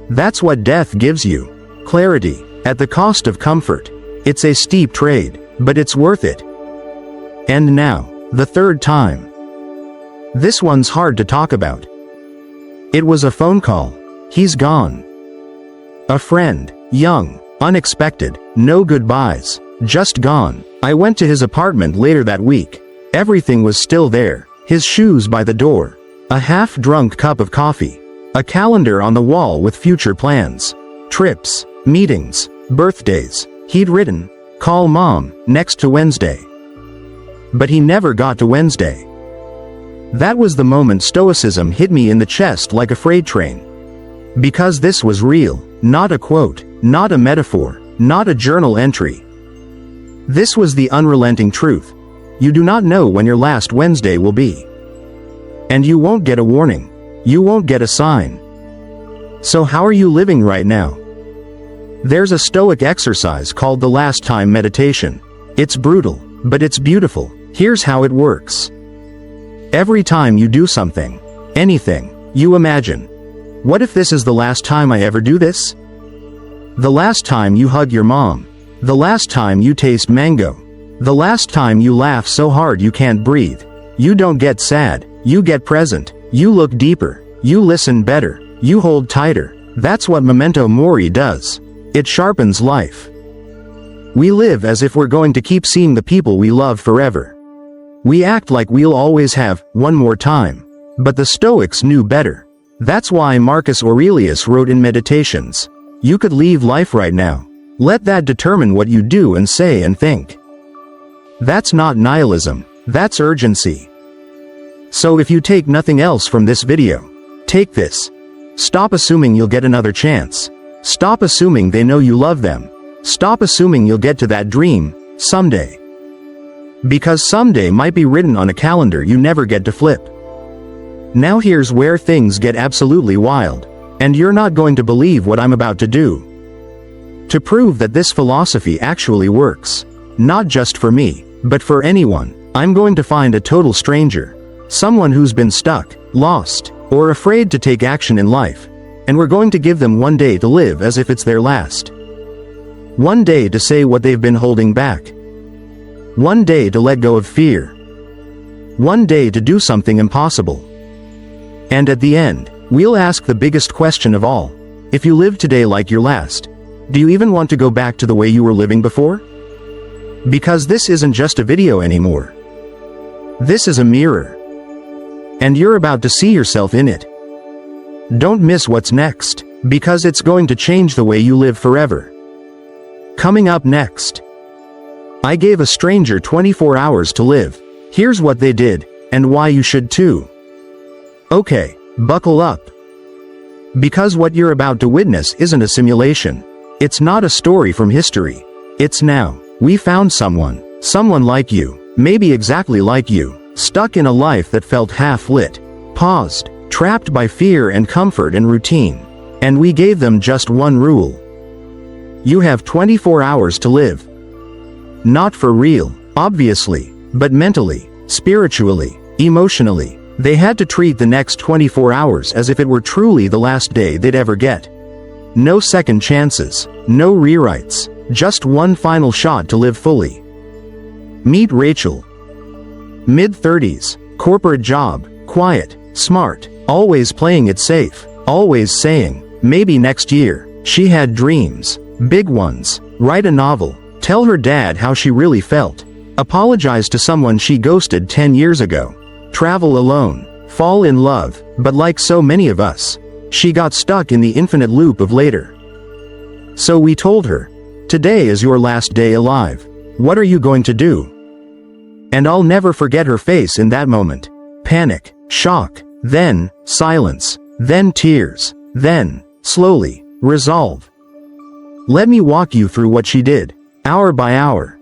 That's what death gives you. Clarity, at the cost of comfort. It's a steep trade, but it's worth it. And now, the third time. This one's hard to talk about. It was a phone call. He's gone. A friend, young, unexpected, no goodbyes, just gone. I went to his apartment later that week. Everything was still there. His shoes by the door. A half-drunk cup of coffee. A calendar on the wall with future plans. Trips, meetings, birthdays. He'd written, "Call Mom, next to Wednesday." But he never got to Wednesday. That was the moment Stoicism hit me in the chest like a freight train. Because this was real, not a quote, not a metaphor, not a journal entry. This was the unrelenting truth. You do not know when your last Wednesday will be. And you won't get a warning. You won't get a sign. So how are you living right now? There's a Stoic exercise called the last time meditation. It's brutal, but it's beautiful. Here's how it works. Every time you do something, anything, you imagine, what if this is the last time I ever do this? The last time you hug your mom. The last time you taste mango. The last time you laugh so hard you can't breathe. You don't get sad, you get present. You look deeper. You listen better. You hold tighter. That's what Memento Mori does. It sharpens life. We live as if we're going to keep seeing the people we love forever. We act like we'll always have one more time. But the Stoics knew better. That's why Marcus Aurelius wrote in Meditations, "You could leave life right now. Let that determine what you do and say and think." That's not nihilism. That's urgency. So if you take nothing else from this video, take this. Stop assuming you'll get another chance. Stop assuming they know you love them. Stop assuming you'll get to that dream, someday. Because someday might be written on a calendar you never get to flip. Now here's where things get absolutely wild. And you're not going to believe what I'm about to do. To prove that this philosophy actually works, not just for me, but for anyone, I'm going to find a total stranger. Someone who's been stuck, lost, or afraid to take action in life. And we're going to give them one day to live as if it's their last. One day to say what they've been holding back. One day to let go of fear. One day to do something impossible. And at the end, we'll ask the biggest question of all. If you live today like your last, do you even want to go back to the way you were living before? Because this isn't just a video anymore. This is a mirror. And you're about to see yourself in it. Don't miss what's next, because it's going to change the way you live forever. Coming up next. I gave a stranger 24 hours to live. Here's what they did, and why you should too. Okay, buckle up. Because what you're about to witness isn't a simulation. It's not a story from history. It's now. We found someone like you, maybe exactly like you, stuck in a life that felt half-lit, paused, trapped by fear and comfort and routine. And we gave them just one rule. You have 24 hours to live. Not for real, obviously, but mentally, spiritually, emotionally. They had to treat the next 24 hours as if it were truly the last day they'd ever get. No second chances, no rewrites, just one final shot to live fully. Meet Rachel. Mid-30s, corporate job, quiet, smart, always playing it safe, always saying, maybe next year. She had dreams, big ones, write a novel, tell her dad how she really felt, apologize to someone she ghosted 10 years ago, travel alone, fall in love, but like so many of us, she got stuck in the infinite loop of later. So we told her, today is your last day alive. What are you going to do? And I'll never forget her face in that moment. Panic, shock, then silence, then tears, then, slowly, resolve. Let me walk you through what she did, hour by hour.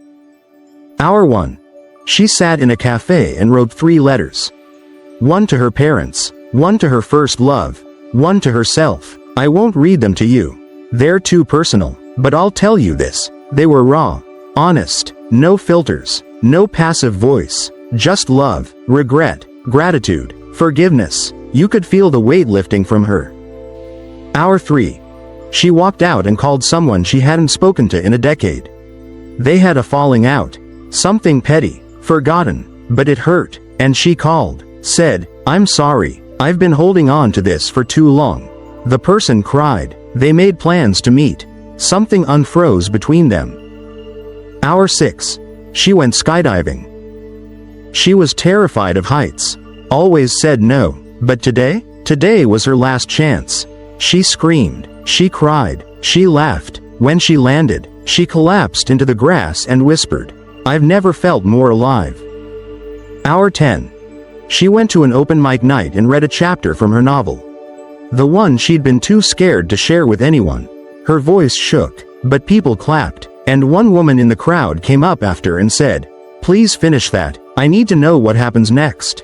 Hour 1. She sat in a cafe and wrote 3 letters. One to her parents, one to her first love, one to herself. I won't read them to you. They're too personal, but I'll tell you this. They were raw, honest, no filters, no passive voice, just love, regret, gratitude, forgiveness. You could feel the weight lifting from her. Hour 3. She walked out and called someone she hadn't spoken to in a decade. They had a falling out. Something petty, forgotten, but it hurt, and she called, said, I'm sorry, I've been holding on to this for too long. The person cried. They made plans to meet. Something unfroze between them. Hour 6. She went skydiving. She was terrified of heights. Always said no, but today was her last chance. She screamed, she cried, she laughed. When she landed, she collapsed into the grass and whispered, I've never felt more alive. Hour 10. She went to an open mic night and read a chapter from her novel. The one she'd been too scared to share with anyone. Her voice shook, but people clapped, and one woman in the crowd came up after and said, Please finish that, I need to know what happens next.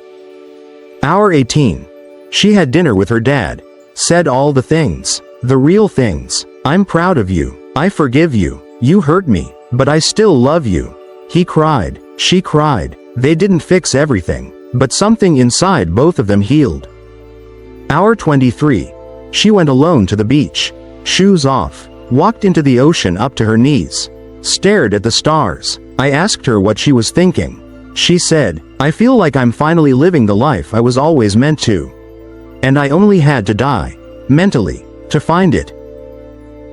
Hour 18. She had dinner with her dad, said all the things, the real things. I'm proud of you, I forgive you, you hurt me, but I still love you. He cried, she cried, they didn't fix everything, but something inside both of them healed. Hour 23. She went alone to the beach, shoes off, walked into the ocean up to her knees, stared at the stars. I asked her what she was thinking. She said, I feel like I'm finally living the life I was always meant to. And I only had to die, mentally, to find it.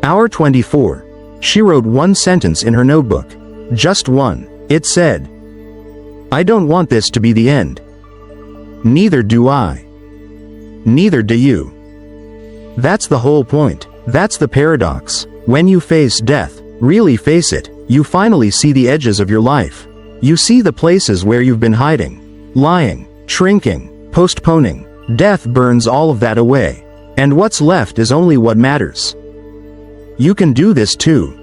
Hour 24. She wrote one sentence in her notebook. Just one. It said, I don't want this to be the end. Neither do I. Neither do you. That's the whole point. That's the paradox. When you face death, really face it, you finally see the edges of your life. You see the places where you've been hiding, lying, shrinking, postponing. Death burns all of that away. And what's left is only what matters. You can do this too.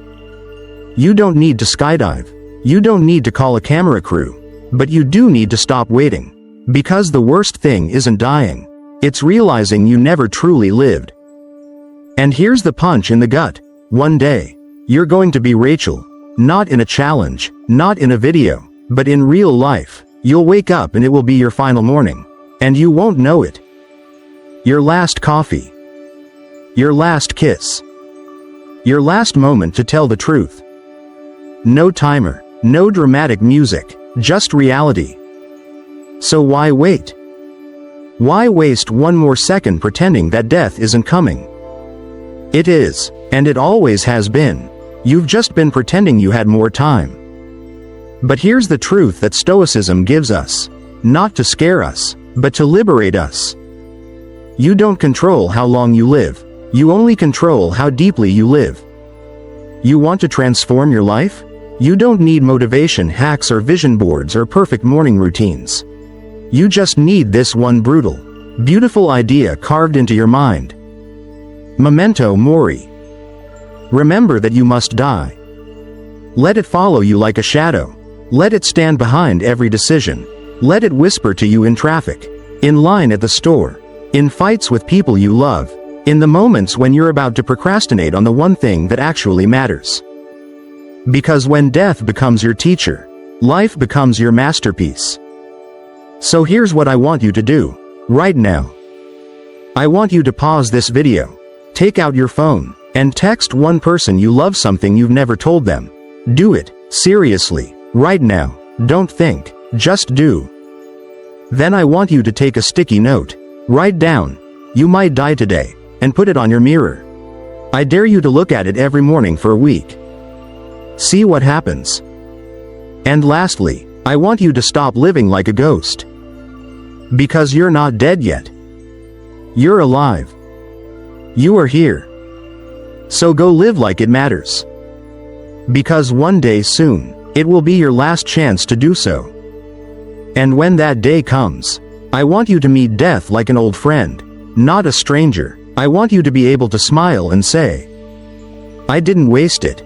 You don't need to skydive. You don't need to call a camera crew. But you do need to stop waiting. Because the worst thing isn't dying. It's realizing you never truly lived. And here's the punch in the gut. One day, you're going to be Rachel. Not in a challenge, not in a video, but in real life. You'll wake up and it will be your final morning. And you won't know it. Your last coffee. Your last kiss. Your last moment to tell the truth. No timer, no dramatic music, just reality. So why wait? Why waste one more second pretending that death isn't coming? It is, and it always has been. You've just been pretending you had more time. But here's the truth that Stoicism gives us. Not to scare us, but to liberate us. You don't control how long you live. You only control how deeply you live. You want to transform your life? You don't need motivation hacks or vision boards or perfect morning routines. You just need this one brutal, beautiful idea carved into your mind. Memento Mori. Remember that you must die. Let it follow you like a shadow. Let it stand behind every decision. Let it whisper to you in traffic, in line at the store, in fights with people you love, in the moments when you're about to procrastinate on the one thing that actually matters. Because when death becomes your teacher, life becomes your masterpiece. So here's what I want you to do, right now. I want you to pause this video, take out your phone, and text one person you love something you've never told them. Do it, seriously, right now. Don't think, just do. Then I want you to take a sticky note, write down, "You might die today," and put it on your mirror. I dare you to look at it every morning for a week. See what happens. And lastly, I want you to stop living like a ghost. Because you're not dead yet. You're alive. You are here. So go live like it matters. Because one day soon, it will be your last chance to do so. And when that day comes, I want you to meet death like an old friend, not a stranger. I want you to be able to smile and say, "I didn't waste it."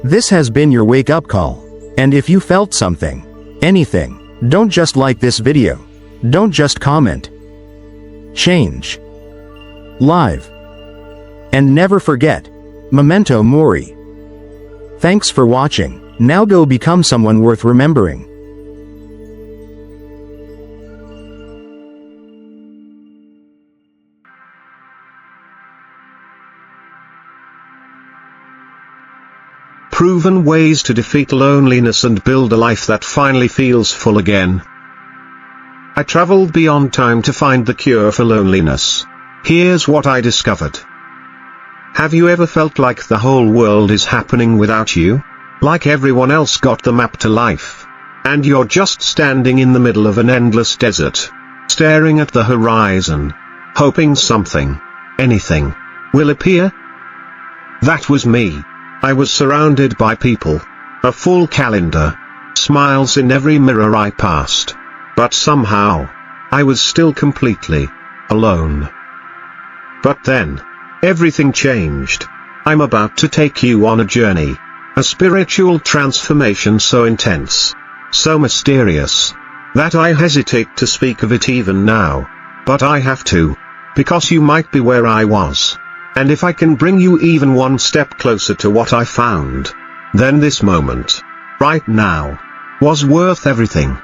This has been your wake-up call. And if you felt something, anything, don't just like this video. Don't just comment. Change. Live. And never forget, Memento Mori. Thanks for watching. Now go become someone worth remembering. Proven ways to defeat loneliness and build a life that finally feels full again. I traveled beyond time to find the cure for loneliness. Here's what I discovered. Have you ever felt like the whole world is happening without you? Like everyone else got the map to life, and you're just standing in the middle of an endless desert, staring at the horizon, hoping something, anything, will appear? That was me. I was surrounded by people, a full calendar, smiles in every mirror I passed. But somehow, I was still completely alone. But then, everything changed. I'm about to take you on a journey, a spiritual transformation so intense, so mysterious, that I hesitate to speak of it even now. But I have to, because you might be where I was. And if I can bring you even one step closer to what I found, then this moment, right now, was worth everything.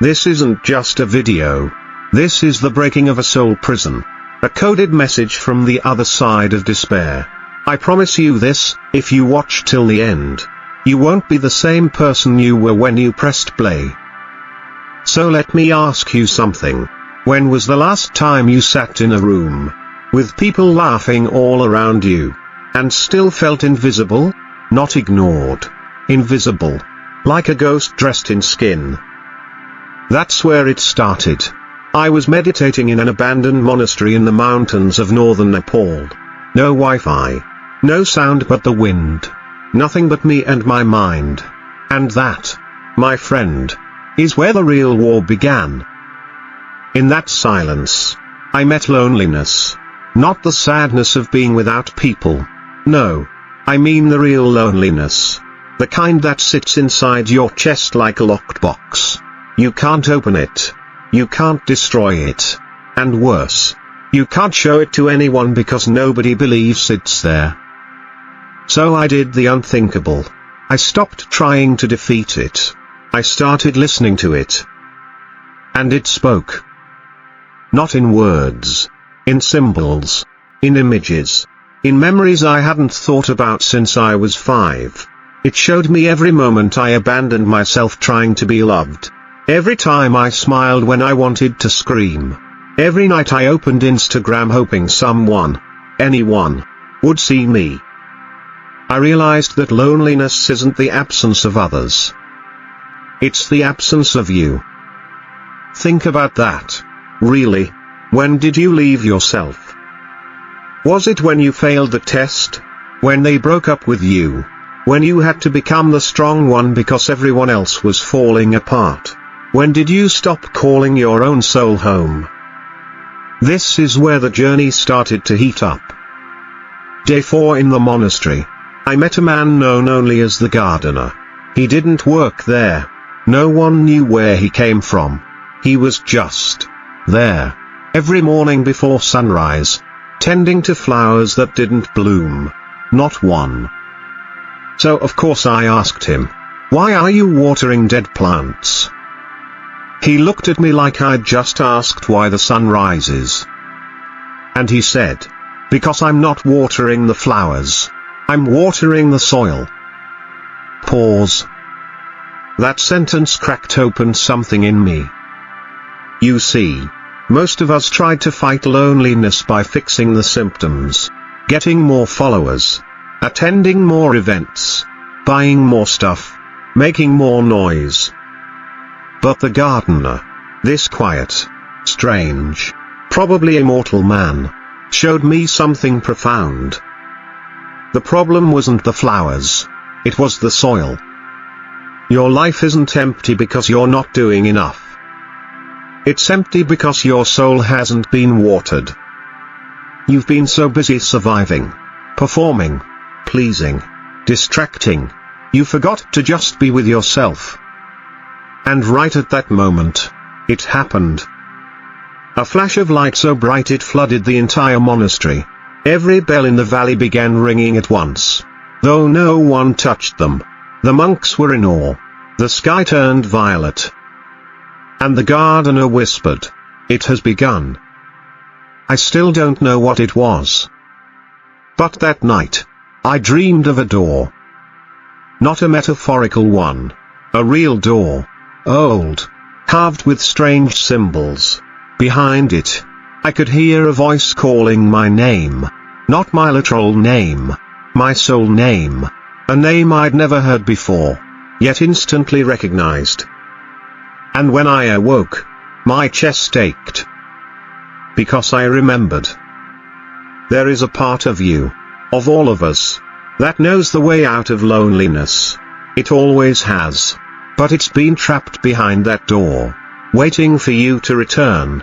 This isn't just a video. This is the breaking of a soul prison. A coded message from the other side of despair. I promise you this, if you watch till the end, you won't be the same person you were when you pressed play. So let me ask you something. When was the last time you sat in a room, with people laughing all around you, and still felt invisible? Not ignored. Invisible. Like a ghost dressed in skin. That's where it started. I was meditating in an abandoned monastery in the mountains of northern Nepal. No Wi-Fi. No sound but the wind. Nothing but me and my mind. And that, my friend, is where the real war began. In that silence, I met loneliness. Not the sadness of being without people. No. I mean the real loneliness. The kind that sits inside your chest like a locked box. You can't open it. You can't destroy it. And worse, you can't show it to anyone because nobody believes it's there. So I did the unthinkable. I stopped trying to defeat it. I started listening to it. And it spoke. Not in words. In symbols. In images. In memories I hadn't thought about since I was 5. It showed me every moment I abandoned myself trying to be loved. Every time I smiled when I wanted to scream. Every night I opened Instagram hoping someone anyone, would see me. I realized that loneliness isn't the absence of others. It's the absence of you. Think about that. Really, when did you leave yourself? Was it when you failed the test? When they broke up with you? When you had to become the strong one because everyone else was falling apart? When did you stop calling your own soul home? This is where the journey started to heat up. Day 4 in the monastery. I met a man known only as the gardener. He didn't work there. No one knew where he came from. He was just there, every morning before sunrise, tending to flowers that didn't bloom. Not one. So of course I asked him, "Why are you watering dead plants?" He looked at me like I'd just asked why the sun rises. And he said, "Because I'm not watering the flowers. I'm watering the soil." Pause. That sentence cracked open something in me. You see, most of us tried to fight loneliness by fixing the symptoms, getting more followers, attending more events, buying more stuff, making more noise. But the gardener, this quiet, strange, probably immortal man, showed me something profound. The problem wasn't the flowers, it was the soil. Your life isn't empty because you're not doing enough. It's empty because your soul hasn't been watered. You've been so busy surviving, performing, pleasing, distracting, you forgot to just be with yourself. And right at that moment, it happened. A flash of light so bright it flooded the entire monastery. Every bell in the valley began ringing at once. Though no one touched them, the monks were in awe. The sky turned violet. And the gardener whispered, "It has begun." I still don't know what it was. But that night, I dreamed of a door. Not a metaphorical one. A real door. Old. Carved with strange symbols. Behind it, I could hear a voice calling my name. Not my literal name. My soul name. A name I'd never heard before, yet instantly recognized. And when I awoke, my chest ached. Because I remembered. There is a part of you, of all of us, that knows the way out of loneliness. It always has. But it's been trapped behind that door, waiting for you to return.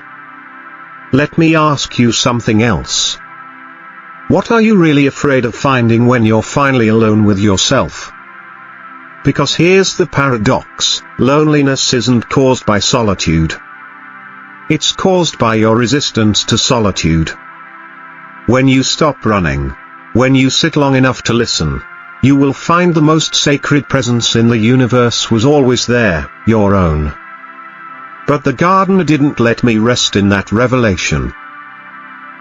Let me ask you something else. What are you really afraid of finding when you're finally alone with yourself? Because here's the paradox, loneliness isn't caused by solitude. It's caused by your resistance to solitude. When you stop running, when you sit long enough to listen, you will find the most sacred presence in the universe was always there, your own. But the gardener didn't let me rest in that revelation.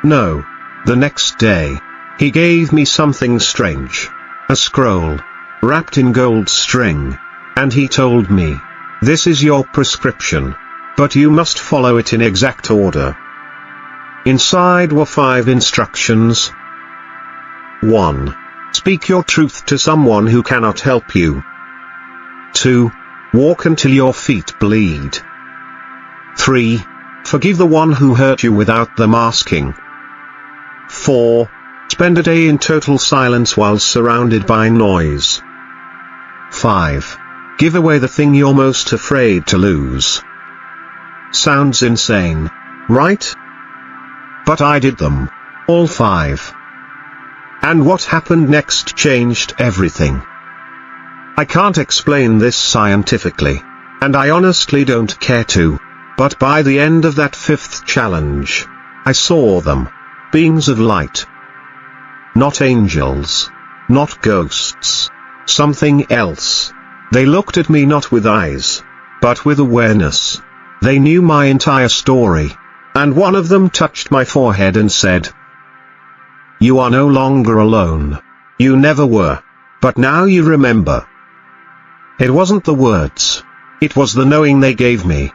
No. The next day, he gave me something strange. A scroll, wrapped in gold string. And he told me, "This is your prescription. But you must follow it in exact order." Inside were 5 instructions. 1. Speak your truth to someone who cannot help you. 2. Walk until your feet bleed. 3. Forgive the one who hurt you without them asking. 4. Spend a day in total silence while surrounded by noise. 5. Give away the thing you're most afraid to lose. Sounds insane, right? But I did them. All 5. And what happened next changed everything. I can't explain this scientifically, and I honestly don't care to, but by the end of that 5th challenge, I saw them. Beings of light. Not angels. Not ghosts. Something else. They looked at me not with eyes, but with awareness. They knew my entire story. And one of them touched my forehead and said, "You are no longer alone. You never were. But now you remember." It wasn't the words. It was the knowing they gave me.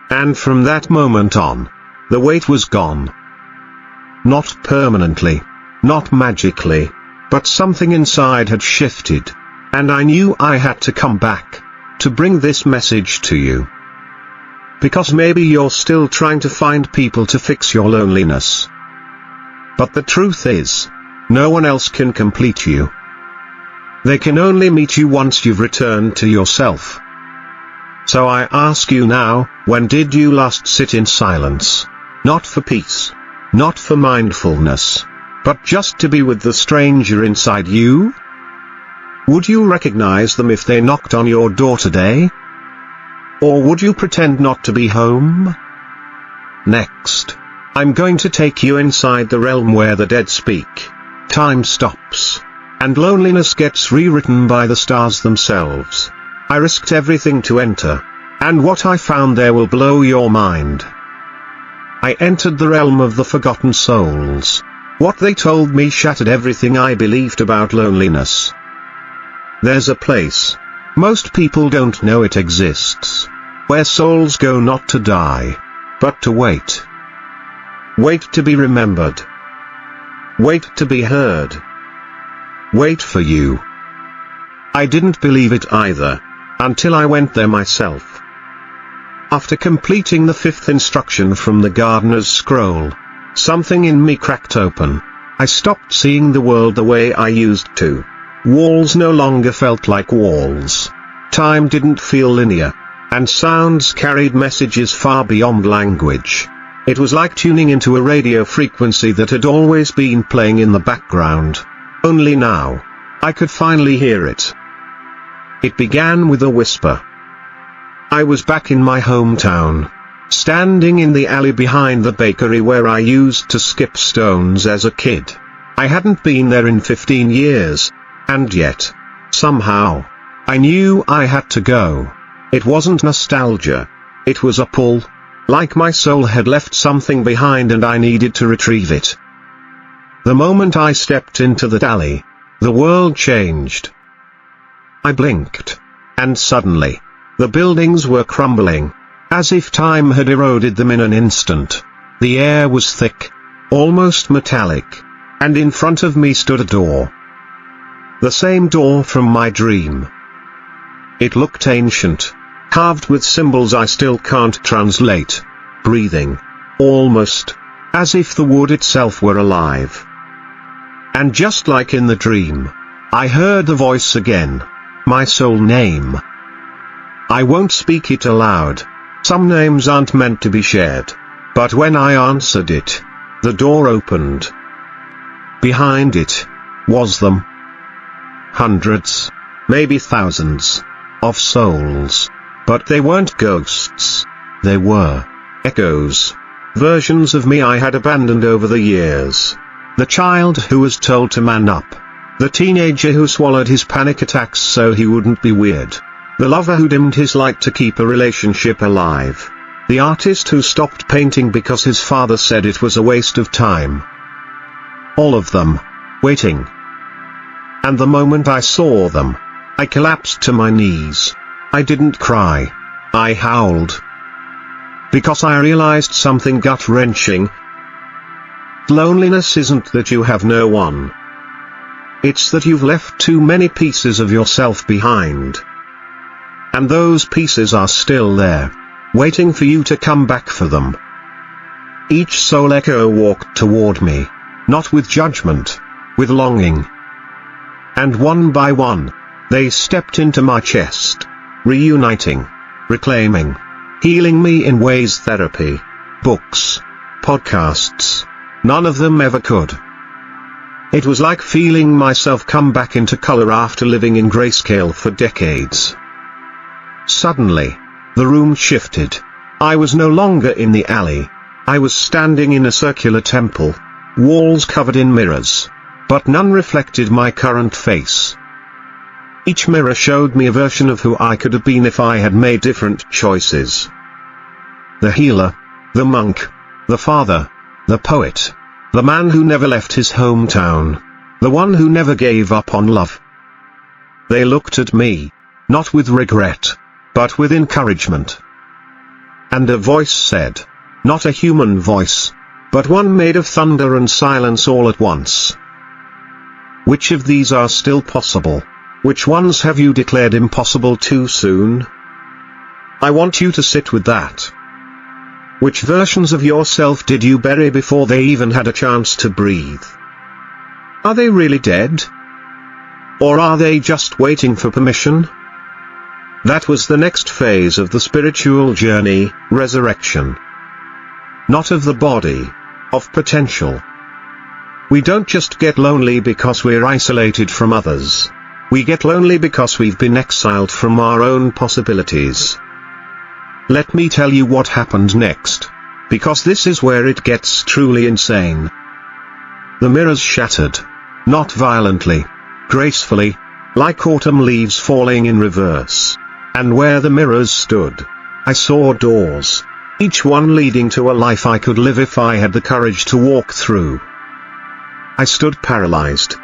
And from that moment on, the weight was gone. Not permanently. Not magically. But something inside had shifted. And I knew I had to come back. To bring this message to you. Because maybe you're still trying to find people to fix your loneliness. But the truth is, no one else can complete you. They can only meet you once you've returned to yourself. So I ask you now, when did you last sit in silence? Not for peace. Not for mindfulness. But just to be with the stranger inside you? Would you recognize them if they knocked on your door today? Or would you pretend not to be home? Next, I'm going to take you inside the realm where the dead speak. Time stops. And loneliness gets rewritten by the stars themselves. I risked everything to enter. And what I found there will blow your mind. I entered the realm of the forgotten souls. What they told me shattered everything I believed about loneliness. There's a place. Most people don't know it exists. Where souls go not to die. But to wait. Wait to be remembered. Wait to be heard. Wait for you. I didn't believe it either. Until I went there myself. After completing the 5th instruction from the gardener's scroll, something in me cracked open. I stopped seeing the world the way I used to. Walls no longer felt like walls. Time didn't feel linear. And sounds carried messages far beyond language. It was like tuning into a radio frequency that had always been playing in the background. Only now, I could finally hear it. It began with a whisper. I was back in my hometown. Standing in the alley behind the bakery where I used to skip stones as a kid. I hadn't been there in 15 years. And yet, somehow, I knew I had to go. It wasn't nostalgia. It was a pull. Like my soul had left something behind and I needed to retrieve it. The moment I stepped into that alley, the world changed. I blinked. And suddenly, the buildings were crumbling. As if time had eroded them in an instant. The air was thick. Almost metallic. And in front of me stood a door. The same door from my dream. It looked ancient. Carved with symbols I still can't translate. Breathing. Almost. As if the wood itself were alive. And just like in the dream, I heard the voice again. My soul name. I won't speak it aloud. Some names aren't meant to be shared. But when I answered it, the door opened. Behind it, was them. Hundreds, maybe thousands, of souls. But they weren't ghosts. They were echoes. Versions of me I had abandoned over the years. The child who was told to man up. The teenager who swallowed his panic attacks so he wouldn't be weird. The lover who dimmed his light to keep a relationship alive. The artist who stopped painting because his father said it was a waste of time. All of them. Waiting. And the moment I saw them, I collapsed to my knees. I didn't cry. I howled. Because I realized something gut-wrenching. Loneliness isn't that you have no one. It's that you've left too many pieces of yourself behind. And those pieces are still there, waiting for you to come back for them. Each soul echo walked toward me, not with judgment, with longing. And one by one, they stepped into my chest, reuniting, reclaiming, healing me in ways therapy, books, podcasts, none of them ever could. It was like feeling myself come back into color after living in grayscale for decades. Suddenly, the room shifted. I was no longer in the alley. I was standing in a circular temple, walls covered in mirrors. But none reflected my current face. Each mirror showed me a version of who I could have been if I had made different choices. The healer, the monk, the father, the poet, the man who never left his hometown, the one who never gave up on love. They looked at me, not with regret, but with encouragement. And a voice said, not a human voice, but one made of thunder and silence all at once. Which of these are still possible? Which ones have you declared impossible too soon? I want you to sit with that. Which versions of yourself did you bury before they even had a chance to breathe? Are they really dead? Or are they just waiting for permission? That was the next phase of the spiritual journey, resurrection. Not of the body, of potential. We don't just get lonely because we're isolated from others. We get lonely because we've been exiled from our own possibilities. Let me tell you what happened next, because this is where it gets truly insane. The mirrors shattered. Not violently, gracefully, like autumn leaves falling in reverse. And where the mirrors stood, I saw doors, each one leading to a life I could live if I had the courage to walk through. I stood paralyzed.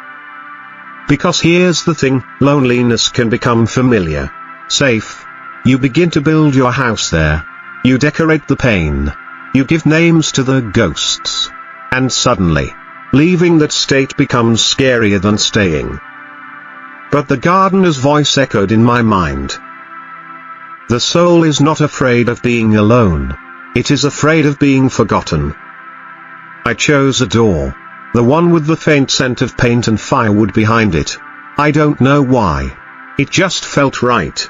Because here's the thing, loneliness can become familiar, safe. You begin to build your house there. You decorate the pain. You give names to the ghosts. And suddenly, leaving that state becomes scarier than staying. But the gardener's voice echoed in my mind. The soul is not afraid of being alone. It is afraid of being forgotten. I chose a door. The one with the faint scent of paint and firewood behind it. I don't know why. It just felt right.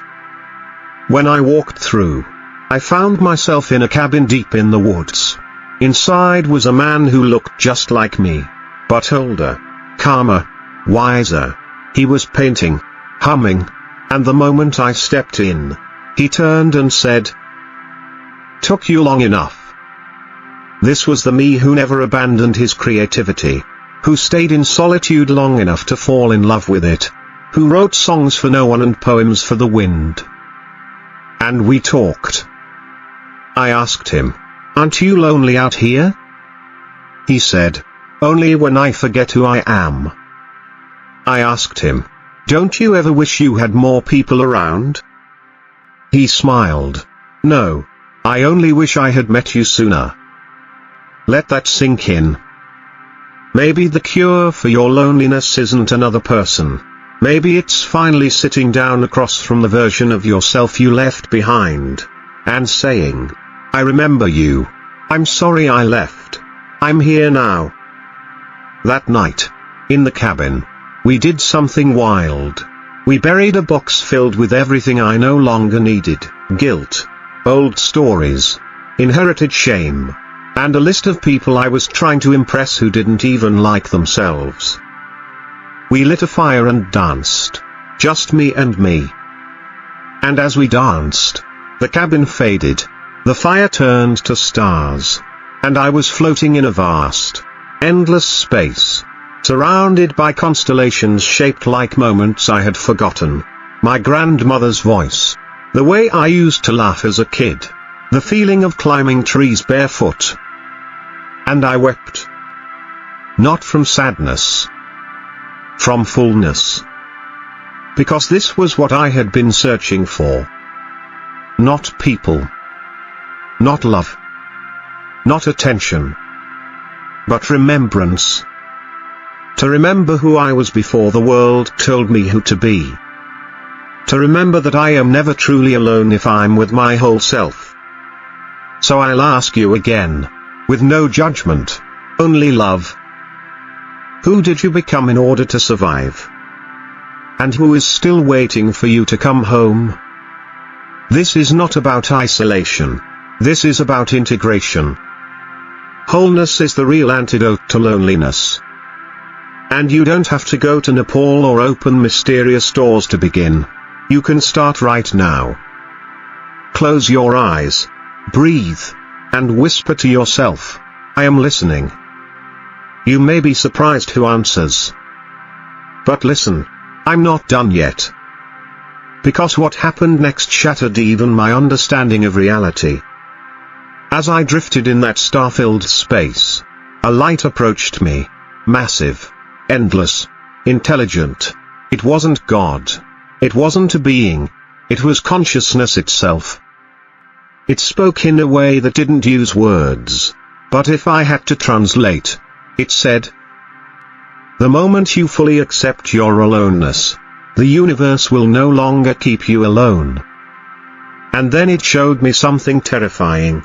When I walked through, I found myself in a cabin deep in the woods. Inside was a man who looked just like me, but older, calmer, wiser. He was painting, humming, and the moment I stepped in, he turned and said, "Took you long enough." This was the me who never abandoned his creativity, who stayed in solitude long enough to fall in love with it, who wrote songs for no one and poems for the wind. And we talked. I asked him, "Aren't you lonely out here?" He said, "Only when I forget who I am." I asked him, "Don't you ever wish you had more people around?" He smiled. "No, I only wish I had met you sooner." Let that sink in. Maybe the cure for your loneliness isn't another person. Maybe it's finally sitting down across from the version of yourself you left behind, and saying, "I remember you. I'm sorry I left. I'm here now." That night, in the cabin, we did something wild. We buried a box filled with everything I no longer needed: guilt, old stories, inherited shame, and a list of people I was trying to impress who didn't even like themselves. We lit a fire and danced. Just me and me. And as we danced, the cabin faded. The fire turned to stars. And I was floating in a vast, endless space, surrounded by constellations shaped like moments I had forgotten. My grandmother's voice. The way I used to laugh as a kid. The feeling of climbing trees barefoot. And I wept. Not from sadness. From fullness. Because this was what I had been searching for. Not people. Not love. Not attention. But remembrance. To remember who I was before the world told me who to be. To remember that I am never truly alone if I'm with my whole self. So I'll ask you again, with no judgment, only love. Who did you become in order to survive? And who is still waiting for you to come home? This is not about isolation. This is about integration. Wholeness is the real antidote to loneliness. And you don't have to go to Nepal or open mysterious doors to begin. You can start right now. Close your eyes, breathe, and whisper to yourself, "I am listening." You may be surprised who answers. But listen, I'm not done yet. Because what happened next shattered even my understanding of reality. As I drifted in that star-filled space, a light approached me. Massive, endless, intelligent. It wasn't God. It wasn't a being. It was consciousness itself. It spoke in a way that didn't use words. But if I had to translate, it said, "The moment you fully accept your aloneness, the universe will no longer keep you alone." And then it showed me something terrifying.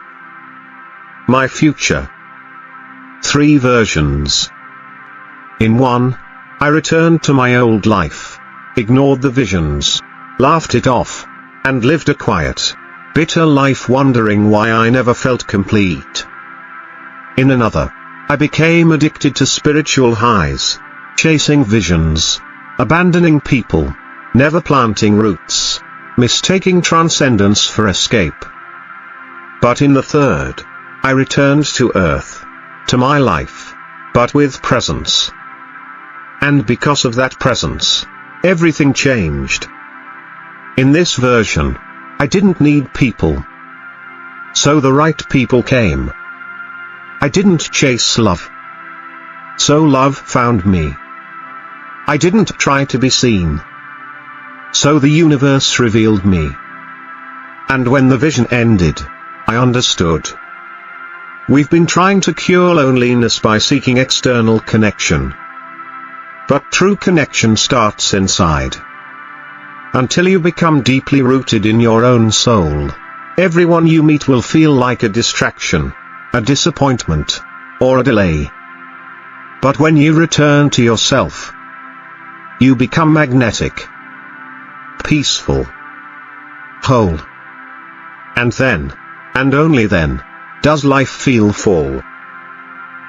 My future. 3 versions. In one, I returned to my old life, ignored the visions, laughed it off, and lived a quiet, bitter life wondering why I never felt complete. In another, I became addicted to spiritual highs, chasing visions, abandoning people, never planting roots, mistaking transcendence for escape. But in the third, I returned to earth, to my life, but with presence. And because of that presence, everything changed. In this version, I didn't need people. So the right people came. I didn't chase love. So love found me. I didn't try to be seen. So the universe revealed me. And when the vision ended, I understood. We've been trying to cure loneliness by seeking external connection. But true connection starts inside. Until you become deeply rooted in your own soul, everyone you meet will feel like a distraction, a disappointment, or a delay. But when you return to yourself, you become magnetic, peaceful, whole. And then, and only then, does life feel full.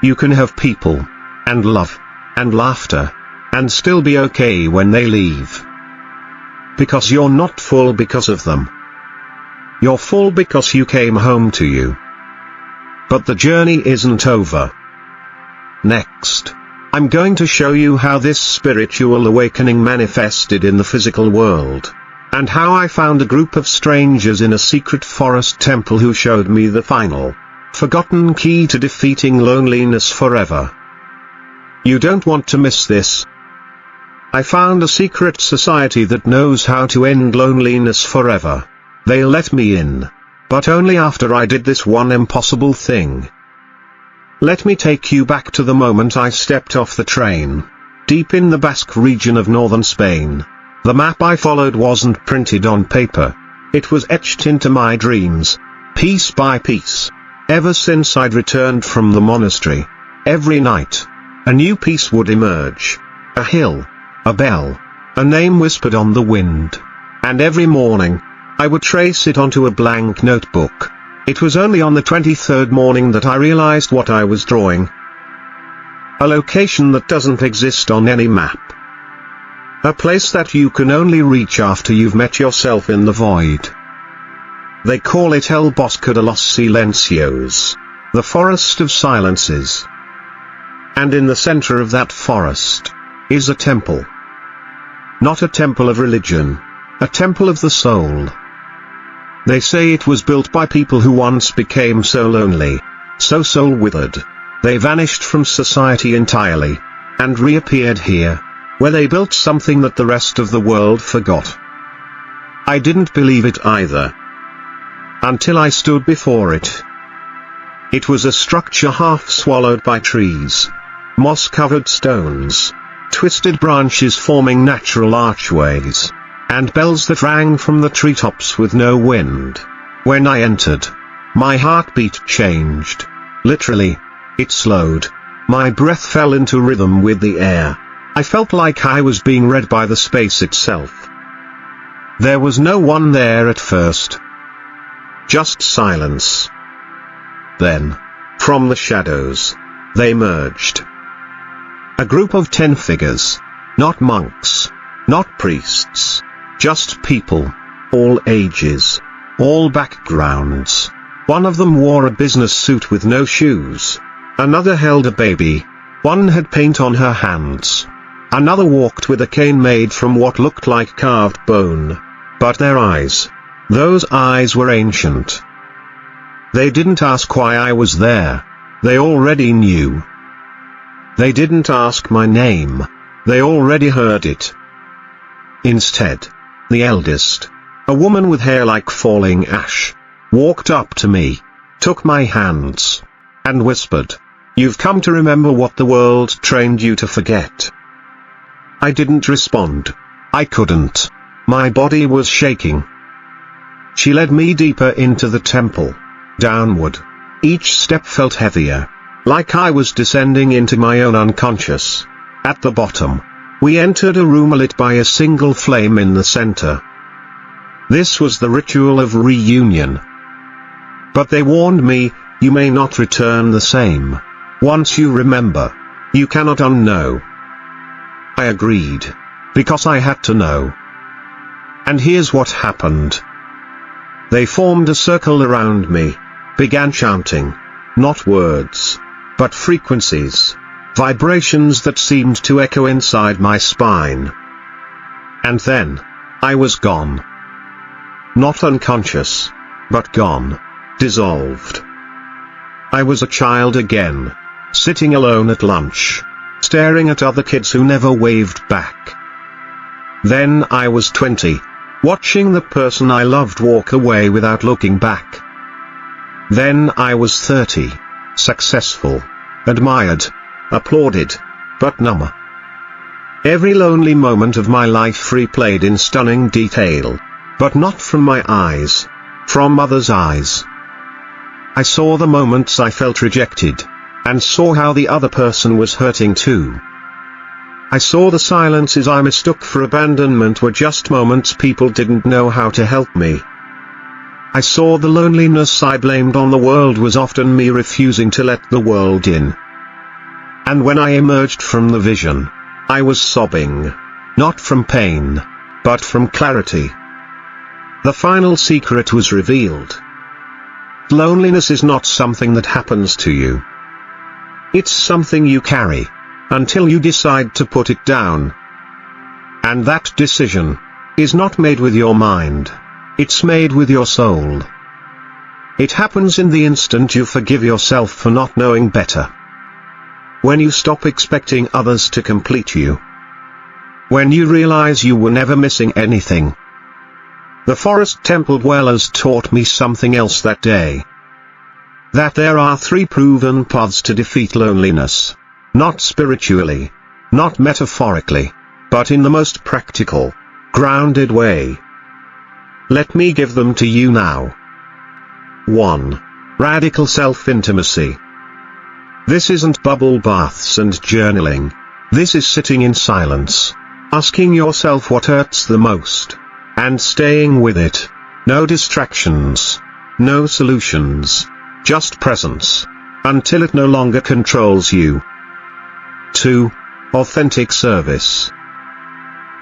You can have people, and love, and laughter, and still be okay when they leave. Because you're not full because of them. You're full because you came home to you. But the journey isn't over. Next, I'm going to show you how this spiritual awakening manifested in the physical world, and how I found a group of strangers in a secret forest temple who showed me the final, forgotten key to defeating loneliness forever. You don't want to miss this. I found a secret society that knows how to end loneliness forever. They let me in, but only after I did this one impossible thing. Let me take you back to the moment I stepped off the train, deep in the Basque region of northern Spain. The map I followed wasn't printed on paper. It was etched into my dreams, piece by piece. Ever since I'd returned from the monastery, every night, a new piece would emerge. A hill, a bell, a name whispered on the wind. And every morning, I would trace it onto a blank notebook. It was only on the 23rd morning that I realized what I was drawing. A location that doesn't exist on any map. A place that you can only reach after you've met yourself in the void. They call it El Bosque de los Silencios, the forest of silences. And in the center of that forest, is a temple. Not a temple of religion, a temple of the soul. They say it was built by people who once became so lonely, so soul-withered, they vanished from society entirely, and reappeared here, where they built something that the rest of the world forgot. I didn't believe it either. Until I stood before it. It was a structure half swallowed by trees, moss-covered stones, twisted branches forming natural archways, and bells that rang from the treetops with no wind. When I entered, my heartbeat changed. Literally, it slowed. My breath fell into rhythm with the air. I felt like I was being read by the space itself. There was no one there at first. Just silence. Then, from the shadows, they emerged. A group of 10 figures. Not monks. Not priests. Just people. All ages. All backgrounds. One of them wore a business suit with no shoes. Another held a baby. One had paint on her hands. Another walked with a cane made from what looked like carved bone. But their eyes. Those eyes were ancient. They didn't ask why I was there. They already knew. They didn't ask my name. They already heard it. Instead, the eldest, a woman with hair like falling ash, walked up to me, took my hands, and whispered, "You've come to remember what the world trained you to forget." I didn't respond. I couldn't. My body was shaking. She led me deeper into the temple. Downward. Each step felt heavier. Like I was descending into my own unconscious. At the bottom, we entered a room lit by a single flame in the center. This was the ritual of reunion. But they warned me, you may not return the same. Once you remember, you cannot unknow. I agreed. Because I had to know. And here's what happened. They formed a circle around me, began chanting. Not words, but frequencies. Vibrations that seemed to echo inside my spine. And then, I was gone. Not unconscious, but gone. Dissolved. I was a child again, sitting alone at lunch, staring at other kids who never waved back. Then I was 20, watching the person I loved walk away without looking back. Then I was 30, successful, admired, applauded, but numb. Every lonely moment of my life replayed in stunning detail, but not from my eyes, from others' eyes. I saw the moments I felt rejected, and saw how the other person was hurting too. I saw the silences I mistook for abandonment were just moments people didn't know how to help me. I saw the loneliness I blamed on the world was often me refusing to let the world in. And when I emerged from the vision, I was sobbing, not from pain, but from clarity. The final secret was revealed. Loneliness is not something that happens to you. It's something you carry, until you decide to put it down. And that decision is not made with your mind, it's made with your soul. It happens in the instant you forgive yourself for not knowing better. When you stop expecting others to complete you. When you realize you were never missing anything. The forest temple dwellers taught me something else that day. That there are 3 proven paths to defeat loneliness. Not spiritually, not metaphorically, but in the most practical, grounded way. Let me give them to you now. 1. Radical self-intimacy. This isn't bubble baths and journaling. This is sitting in silence, asking yourself what hurts the most, and staying with it. No distractions, no solutions, just presence, until it no longer controls you. 2. Authentic service.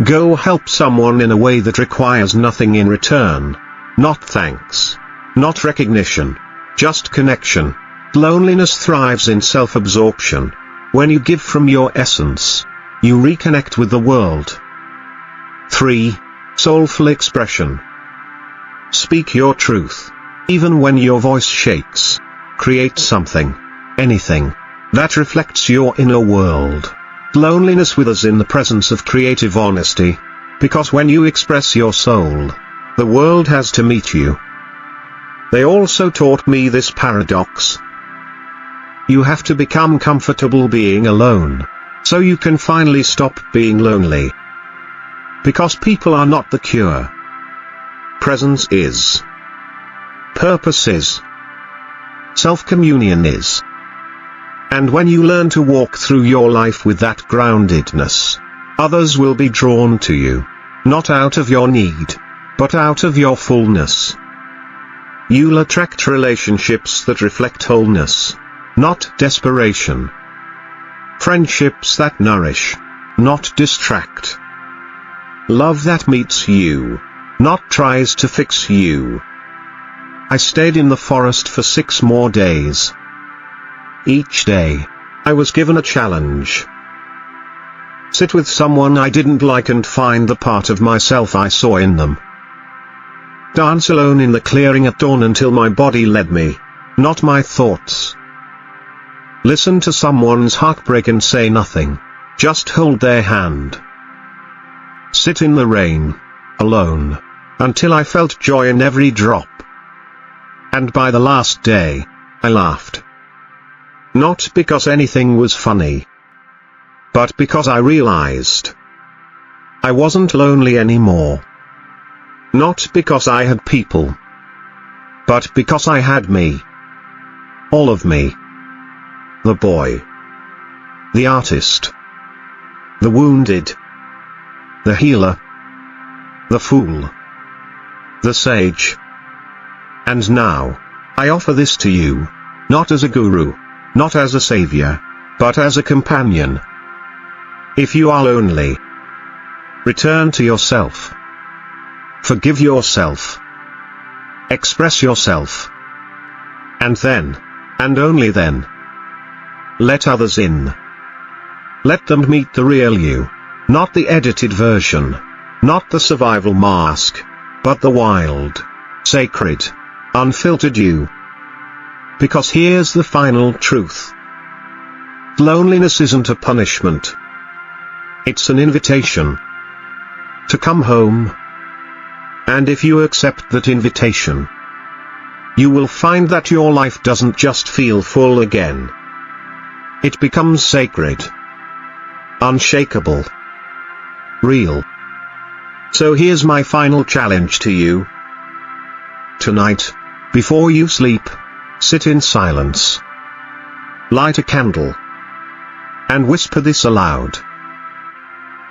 Go help someone in a way that requires nothing in return. Not thanks. Not recognition. Just connection. Loneliness thrives in self-absorption. When you give from your essence, you reconnect with the world. 3. Soulful expression. Speak your truth. Even when your voice shakes. Create something, anything, that reflects your inner world. Loneliness withers in the presence of creative honesty, because when you express your soul, the world has to meet you. They also taught me this paradox. You have to become comfortable being alone, so you can finally stop being lonely. Because people are not the cure. Presence is. Purpose is. Self-communion is. And when you learn to walk through your life with that groundedness, others will be drawn to you, not out of your need, but out of your fullness. You'll attract relationships that reflect wholeness, not desperation. Friendships that nourish, not distract. Love that meets you, not tries to fix you. I stayed in the forest for 6 more days. Each day, I was given a challenge. Sit with someone I didn't like and find the part of myself I saw in them. Dance alone in the clearing at dawn until my body led me, not my thoughts. Listen to someone's heartbreak and say nothing, just hold their hand. Sit in the rain, alone, until I felt joy in every drop. And by the last day, I laughed. Not because anything was funny, but because I realized I wasn't lonely anymore. Not because I had people, but because I had me. All of me. The boy. The artist. The wounded. The healer. The fool. The sage. And now, I offer this to you, not as a guru, not as a savior, but as a companion. If you are lonely, return to yourself. Forgive yourself. Express yourself. And then, and only then, let others in. Let them meet the real you, not the edited version, not the survival mask, but the wild, sacred, unfiltered you. Because here's the final truth. Loneliness isn't a punishment. It's an invitation to come home. And if you accept that invitation, you will find that your life doesn't just feel full again. It becomes sacred, unshakable, real. So here's my final challenge to you. Tonight, before you sleep, sit in silence. Light a candle. And whisper this aloud.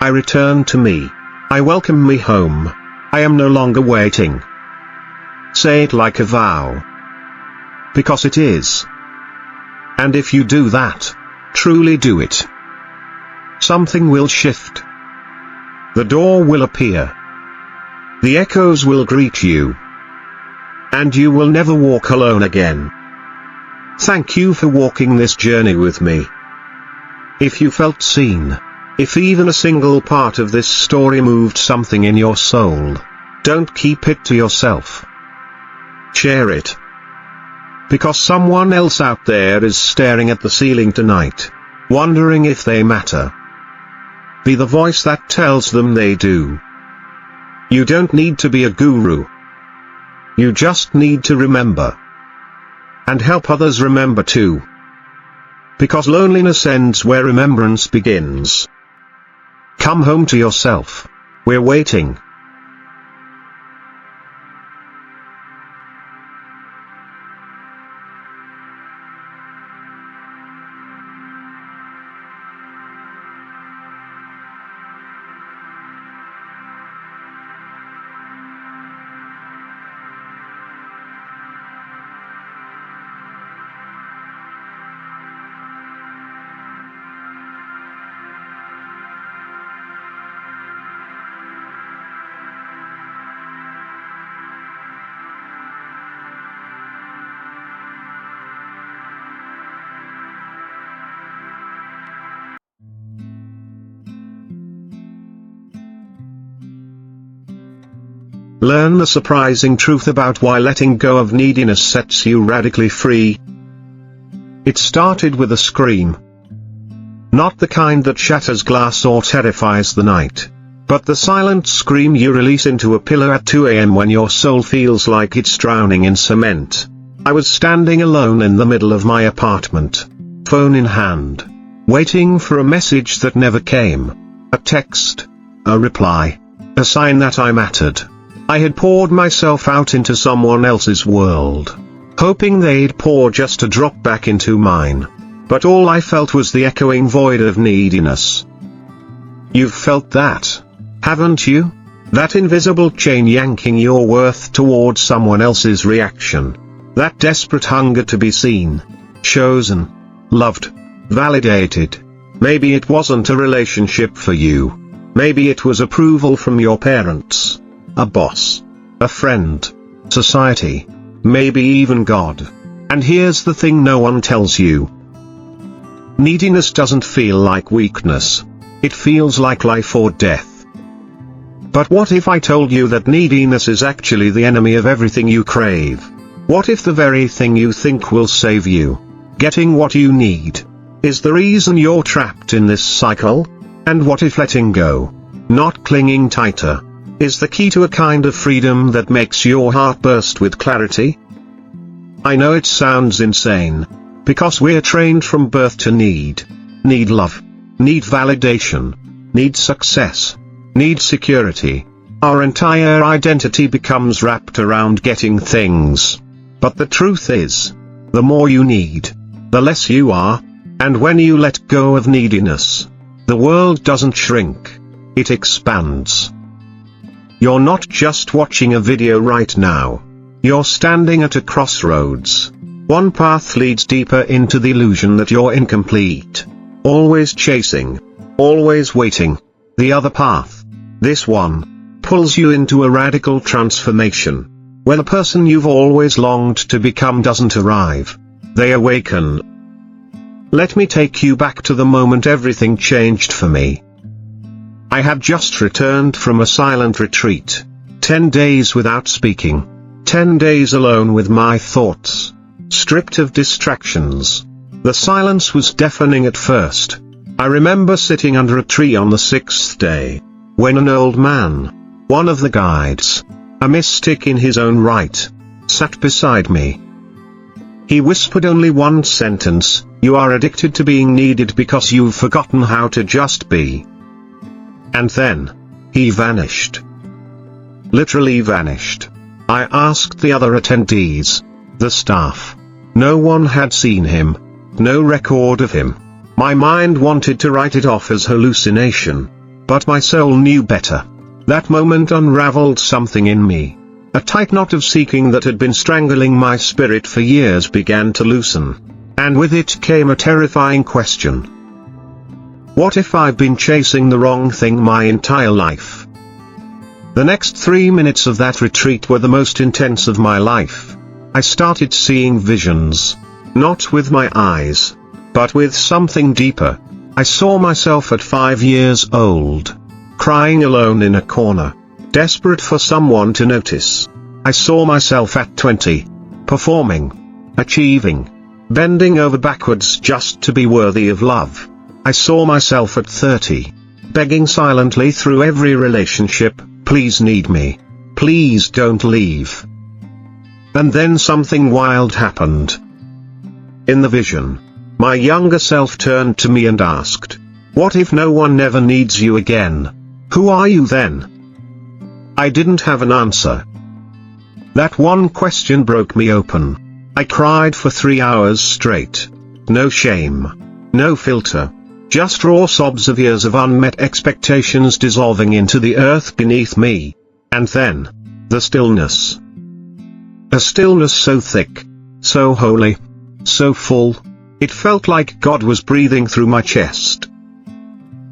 I return to me. I welcome me home. I am no longer waiting. Say it like a vow. Because it is. And if you do that, truly do it, something will shift. The door will appear. The echoes will greet you. And you will never walk alone again. Thank you for walking this journey with me. If you felt seen, if even a single part of this story moved something in your soul, don't keep it to yourself. Share it. Because someone else out there is staring at the ceiling tonight, wondering if they matter. Be the voice that tells them they do. You don't need to be a guru. You just need to remember. And help others remember too. Because loneliness ends where remembrance begins. Come home to yourself. We're waiting. Learn the surprising truth about why letting go of neediness sets you radically free. It started with a scream. Not the kind that shatters glass or terrifies the night, but the silent scream you release into a pillow at 2 a.m. when your soul feels like it's drowning in cement. I was standing alone in the middle of my apartment, phone in hand, waiting for a message that never came. A text, a reply, a sign that I mattered. I had poured myself out into someone else's world, hoping they'd pour just a drop back into mine. But all I felt was the echoing void of neediness. You've felt that, haven't you? That invisible chain yanking your worth towards someone else's reaction. That desperate hunger to be seen, chosen, loved, validated. Maybe it wasn't a relationship for you. Maybe it was approval from your parents, a boss, a friend, society, maybe even God. And here's the thing no one tells you. Neediness doesn't feel like weakness. It feels like life or death. But what if I told you that neediness is actually the enemy of everything you crave? What if the very thing you think will save you, getting what you need, is the reason you're trapped in this cycle? And what if letting go, not clinging tighter, is the key to a kind of freedom that makes your heart burst with clarity? I know it sounds insane, Because we're trained from birth to need love, need validation, need success, need security. Our entire identity becomes wrapped around getting things. But the truth is, the more you need, the less you are, and when you let go of neediness, the world doesn't shrink, it expands. You're not just watching a video right now. You're standing at a crossroads. One path leads deeper into the illusion that you're incomplete, always chasing, always waiting. The other path, this one, pulls you into a radical transformation, where the person you've always longed to become doesn't arrive. They awaken. Let me take you back to the moment everything changed for me. I had just returned from a silent retreat. 10 days without speaking. 10 days alone with my thoughts. Stripped of distractions. The silence was deafening at first. I remember sitting under a tree on the 6th day, when an old man, one of the guides, a mystic in his own right, sat beside me. He whispered only one sentence: "You are addicted to being needed because you've forgotten how to just be." And then, he vanished. Literally vanished. I asked the other attendees, the staff. No one had seen him. No record of him. My mind wanted to write it off as hallucination. But my soul knew better. That moment unraveled something in me. A tight knot of seeking that had been strangling my spirit for years began to loosen. And with it came a terrifying question. What if I've been chasing the wrong thing my entire life? The next 3 minutes of that retreat were the most intense of my life. I started seeing visions. Not with my eyes, but with something deeper. I saw myself at 5 years old, crying alone in a corner, desperate for someone to notice. I saw myself at 20, performing, achieving, bending over backwards just to be worthy of love. I saw myself at 30, begging silently through every relationship, "Please need me. Please don't leave." And then something wild happened. In the vision, my younger self turned to me and asked, "What if no one ever needs you again? Who are you then?" I didn't have an answer. That one question broke me open. I cried for 3 hours straight. No shame. No filter. Just raw sobs of years of unmet expectations dissolving into the earth beneath me. And then, the stillness. A stillness so thick, so holy, so full, it felt like God was breathing through my chest.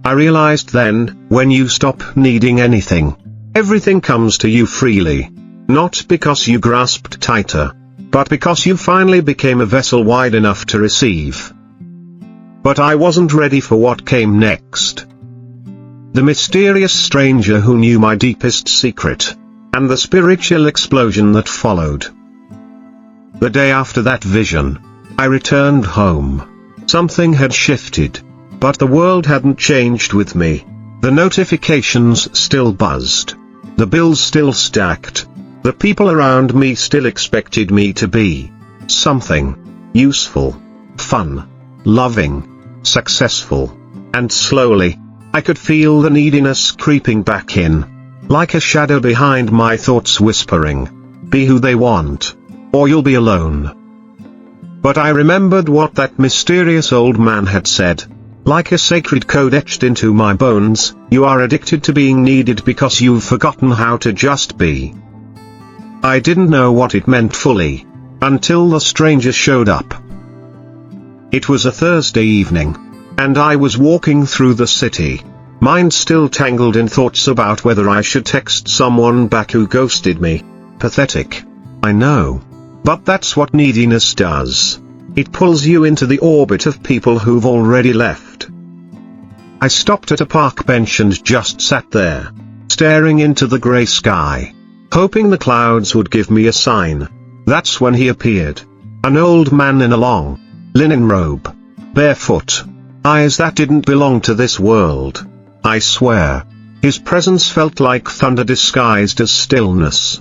I realized then, when you stop needing anything, everything comes to you freely. Not because you grasped tighter, but because you finally became a vessel wide enough to receive. But I wasn't ready for what came next. The mysterious stranger who knew my deepest secret, and the spiritual explosion that followed. The day after that vision, I returned home. Something had shifted, but the world hadn't changed with me. The notifications still buzzed. The bills still stacked. The people around me still expected me to be something useful, fun, loving, successful. And slowly, I could feel the neediness creeping back in, like a shadow behind my thoughts whispering, "Be who they want, or you'll be alone." But I remembered what that mysterious old man had said, like a sacred code etched into my bones: "You are addicted to being needed because you've forgotten how to just be." I didn't know what it meant fully, until the stranger showed up. It was a Thursday evening, and I was walking through the city, mind still tangled in thoughts about whether I should text someone back who ghosted me. Pathetic, I know. But that's what neediness does. It pulls you into the orbit of people who've already left. I stopped at a park bench and just sat there, staring into the grey sky, hoping the clouds would give me a sign. That's when he appeared. An old man in a long, linen robe, barefoot, eyes that didn't belong to this world. I swear, his presence felt like thunder disguised as stillness.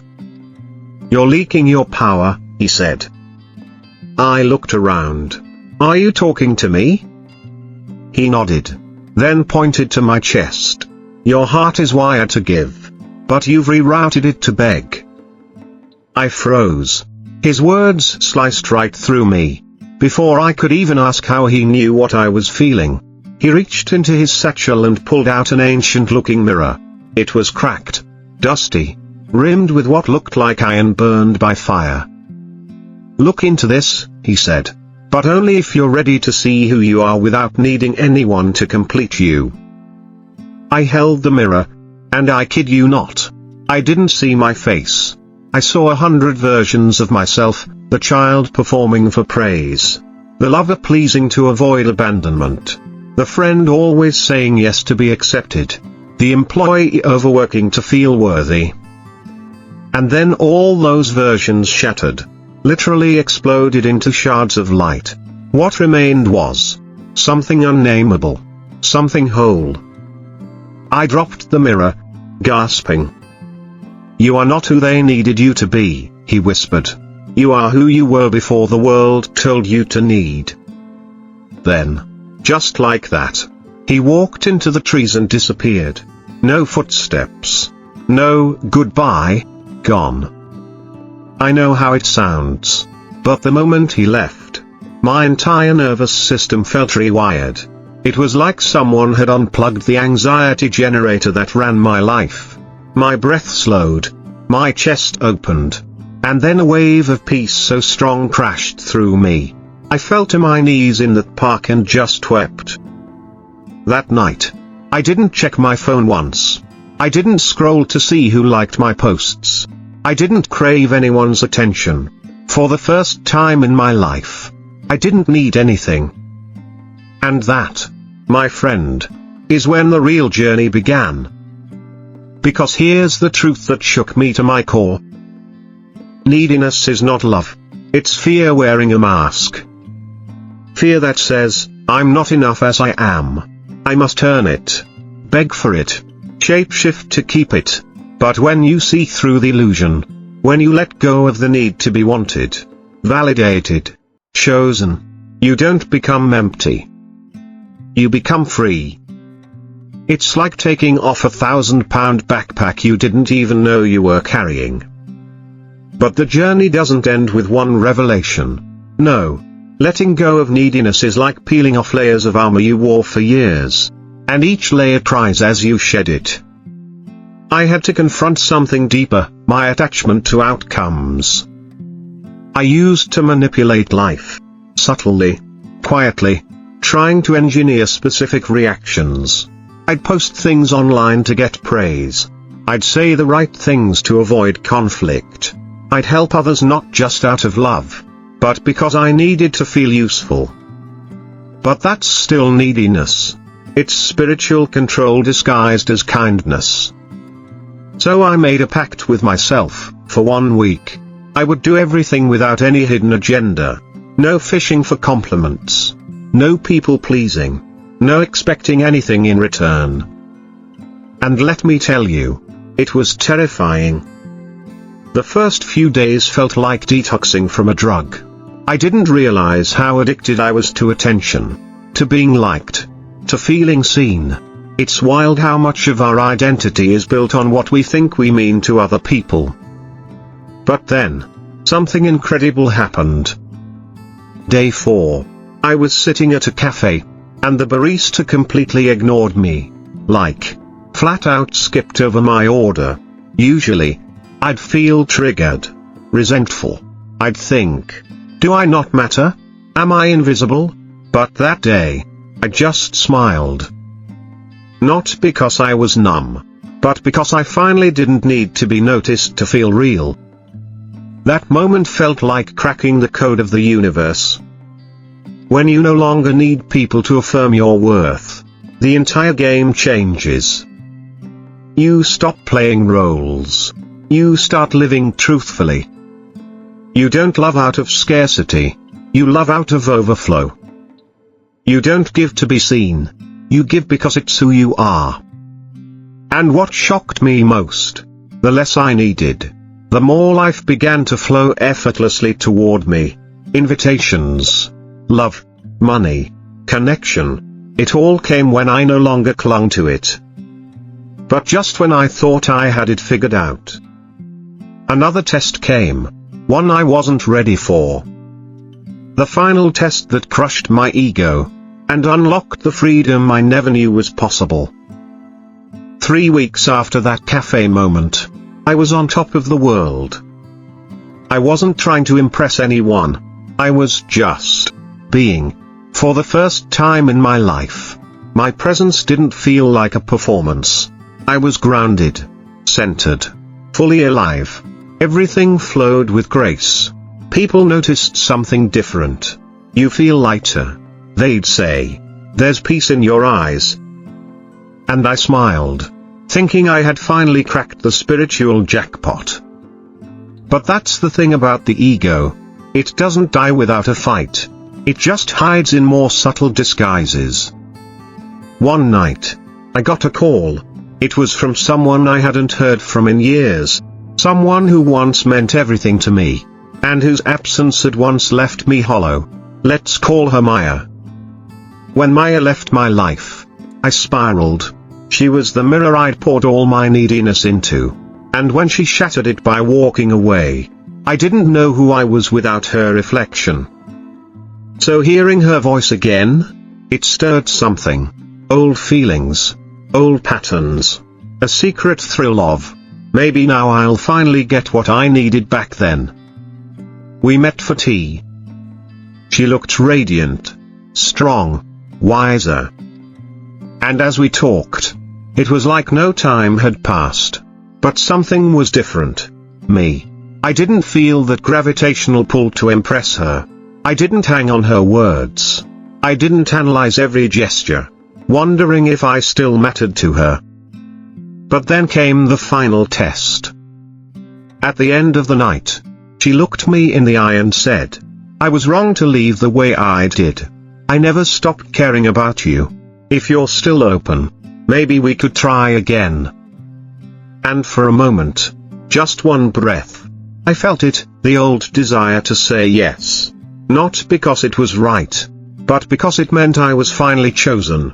"You're leaking your power," he said. I looked around. Are you talking to me? He nodded. Then pointed to my chest. Your heart is wired to give. But you've rerouted it to beg. I froze. His words sliced right through me. Before I could even ask how he knew what I was feeling, he reached into his satchel and pulled out an ancient-looking mirror. It was cracked, dusty, rimmed with what looked like iron burned by fire. Look into this, he said. But only if you're ready to see who you are without needing anyone to complete you. I held the mirror, and I kid you not, I didn't see my face. I saw 100 versions of myself, the child performing for praise, the lover pleasing to avoid abandonment, the friend always saying yes to be accepted, the employee overworking to feel worthy. And then all those versions shattered, literally exploded into shards of light. What remained was something unnameable, something whole. I dropped the mirror, gasping. You are not who they needed you to be, he whispered. You are who you were before the world told you to need. Then, just like that, he walked into the trees and disappeared. No footsteps. No goodbye, gone. I know how it sounds. But the moment he left, my entire nervous system felt rewired. It was like someone had unplugged the anxiety generator that ran my life. My breath slowed. My chest opened. And then a wave of peace so strong crashed through me. I fell to my knees in that park and just wept. That night, I didn't check my phone once. I didn't scroll to see who liked my posts. I didn't crave anyone's attention. For the first time in my life, I didn't need anything. And that, my friend, is when the real journey began. Because here's the truth that shook me to my core. Neediness is not love. It's fear wearing a mask. Fear that says, I'm not enough as I am. I must earn it. Beg for it. Shapeshift to keep it. But when you see through the illusion, when you let go of the need to be wanted, validated, chosen, you don't become empty. You become free. It's like taking off a 1,000-pound backpack you didn't even know you were carrying. But the journey doesn't end with one revelation. No. Letting go of neediness is like peeling off layers of armor you wore for years. And each layer cries as you shed it. I had to confront something deeper, my attachment to outcomes. I used to manipulate life. Subtly. Quietly. Trying to engineer specific reactions. I'd post things online to get praise. I'd say the right things to avoid conflict. I'd help others not just out of love, but because I needed to feel useful. But that's still neediness. It's spiritual control disguised as kindness. So I made a pact with myself. For 1 week, I would do everything without any hidden agenda. No fishing for compliments. No people pleasing. No expecting anything in return. And let me tell you, it was terrifying. The first few days felt like detoxing from a drug. I didn't realize how addicted I was to attention, to being liked, to feeling seen. It's wild how much of our identity is built on what we think we mean to other people. But then, something incredible happened. Day 4. I was sitting at a cafe, and the barista completely ignored me. Like, flat out skipped over my order. Usually, I'd feel triggered, resentful. I'd think, do I not matter? Am I invisible? But that day, I just smiled. Not because I was numb, but because I finally didn't need to be noticed to feel real. That moment felt like cracking the code of the universe. When you no longer need people to affirm your worth, the entire game changes. You stop playing roles. You start living truthfully. You don't love out of scarcity. You love out of overflow. You don't give to be seen. You give because it's who you are. And what shocked me most, the less I needed, the more life began to flow effortlessly toward me. Invitations. Love. money, connection, it all came when I no longer clung to it. But just when I thought I had it figured out, another test came, one I wasn't ready for. The final test that crushed my ego, and unlocked the freedom I never knew was possible. 3 weeks after that cafe moment, I was on top of the world. I wasn't trying to impress anyone, I was just being. For the first time in my life, my presence didn't feel like a performance. I was grounded, centered, fully alive. Everything flowed with grace. People noticed something different. You feel lighter, they'd say. There's peace in your eyes. And I smiled, thinking I had finally cracked the spiritual jackpot. But that's the thing about the ego. It doesn't die without a fight. It just hides in more subtle disguises. One night, I got a call. It was from someone I hadn't heard from in years. Someone who once meant everything to me, and whose absence had once left me hollow. Let's call her Maya. When Maya left my life, I spiraled. She was the mirror I'd poured all my neediness into. And when she shattered it by walking away, I didn't know who I was without her reflection. So hearing her voice again, it stirred something. Old feelings, old patterns, a secret thrill of, maybe now I'll finally get what I needed back then. We met for tea. She looked radiant, strong, wiser. And as we talked, it was like no time had passed. But something was different. Me. I didn't feel that gravitational pull to impress her. I didn't hang on her words. I didn't analyze every gesture, wondering if I still mattered to her. But then came the final test. At the end of the night, she looked me in the eye and said, I was wrong to leave the way I did. I never stopped caring about you. If you're still open, maybe we could try again. And for a moment, just one breath, I felt it, the old desire to say yes. Not because it was right, but because it meant I was finally chosen.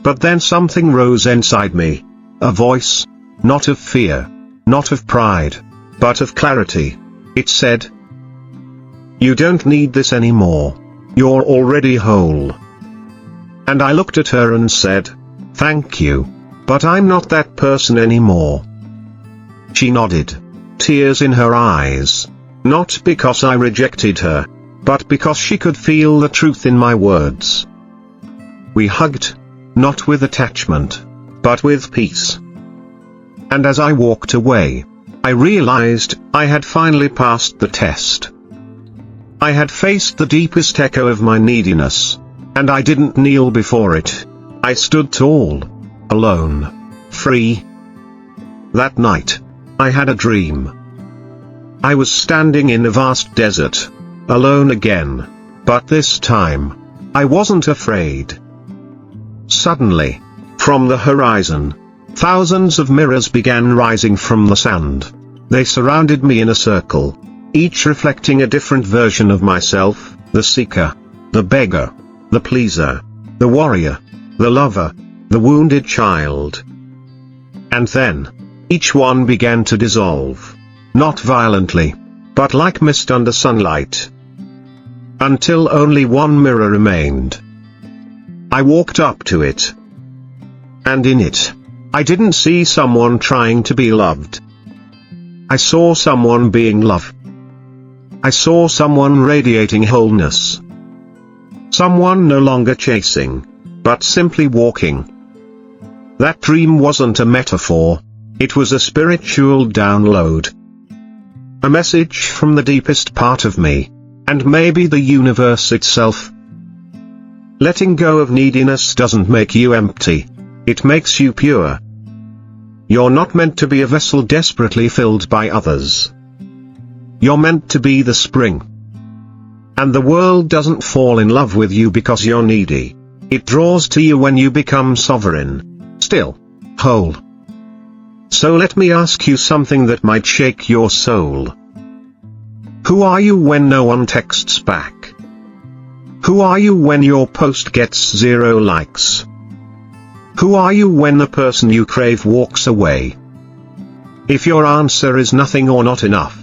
But then something rose inside me, a voice, not of fear, not of pride, but of clarity. It said, you don't need this anymore. You're already whole. And I looked at her and said, thank you. But I'm not that person anymore. She nodded, tears in her eyes, not because I rejected her, but because she could feel the truth in my words. We hugged, not with attachment, but with peace. And as I walked away, I realized I had finally passed the test. I had faced the deepest echo of my neediness, and I didn't kneel before it. I stood tall. Alone. Free. That night, I had a dream. I was standing in a vast desert, alone again, but this time, I wasn't afraid. Suddenly, from the horizon, thousands of mirrors began rising from the sand. They surrounded me in a circle, each reflecting a different version of myself, the seeker, the beggar, the pleaser, the warrior, the lover, the wounded child. And then, each one began to dissolve. Not violently, but like mist under sunlight. Until only one mirror remained. I walked up to it. And in it, I didn't see someone trying to be loved. I saw someone being loved. I saw someone radiating wholeness. Someone no longer chasing, but simply walking. That dream wasn't a metaphor, it was a spiritual download. A message from the deepest part of me, and maybe the universe itself. Letting go of neediness doesn't make you empty, it makes you pure. You're not meant to be a vessel desperately filled by others. You're meant to be the spring. And the world doesn't fall in love with you because you're needy. It draws to you when you become sovereign. Still, whole. So let me ask you something that might shake your soul. Who are you when no one texts back? Who are you when your post gets 0 likes? Who are you when the person you crave walks away? If your answer is nothing or not enough,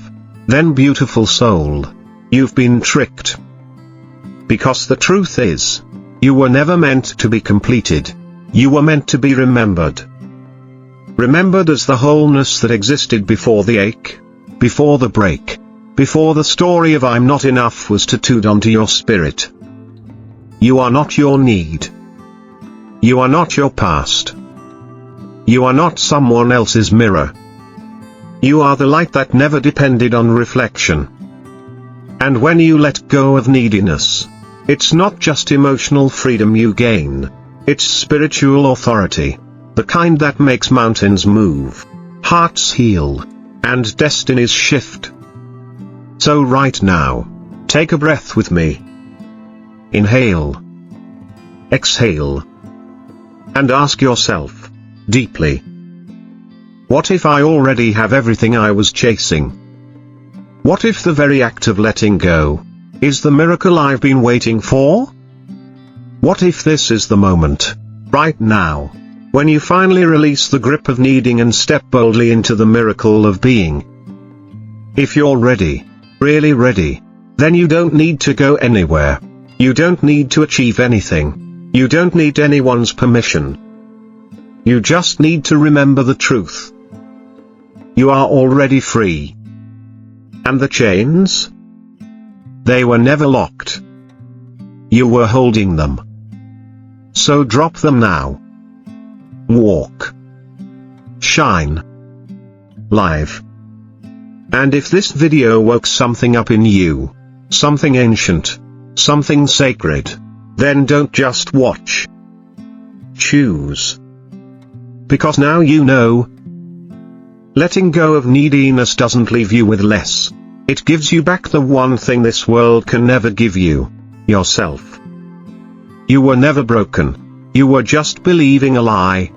then beautiful soul, you've been tricked. Because the truth is, you were never meant to be completed. You were meant to be remembered. Remembered as the wholeness that existed before the ache, before the break, before the story of I'm not enough was tattooed onto your spirit. You are not your need. You are not your past. You are not someone else's mirror. You are the light that never depended on reflection. And when you let go of neediness, it's not just emotional freedom you gain, it's spiritual authority, the kind that makes mountains move, hearts heal, and destinies shift. So right now, take a breath with me. Inhale. Exhale. And ask yourself, deeply, what if I already have everything I was chasing? What if the very act of letting go is the miracle I've been waiting for? What if this is the moment, right now, when you finally release the grip of needing and step boldly into the miracle of being? If you're ready, really ready, then you don't need to go anywhere. You don't need to achieve anything. You don't need anyone's permission. You just need to remember the truth. You are already free. And the chains? They were never locked. You were holding them. So drop them now. Walk. Shine. Live. And if this video woke something up in you, something ancient, something sacred, then don't just watch. Choose. Because now you know. Letting go of neediness doesn't leave you with less. It gives you back the one thing this world can never give you, yourself. You were never broken. You were just believing a lie.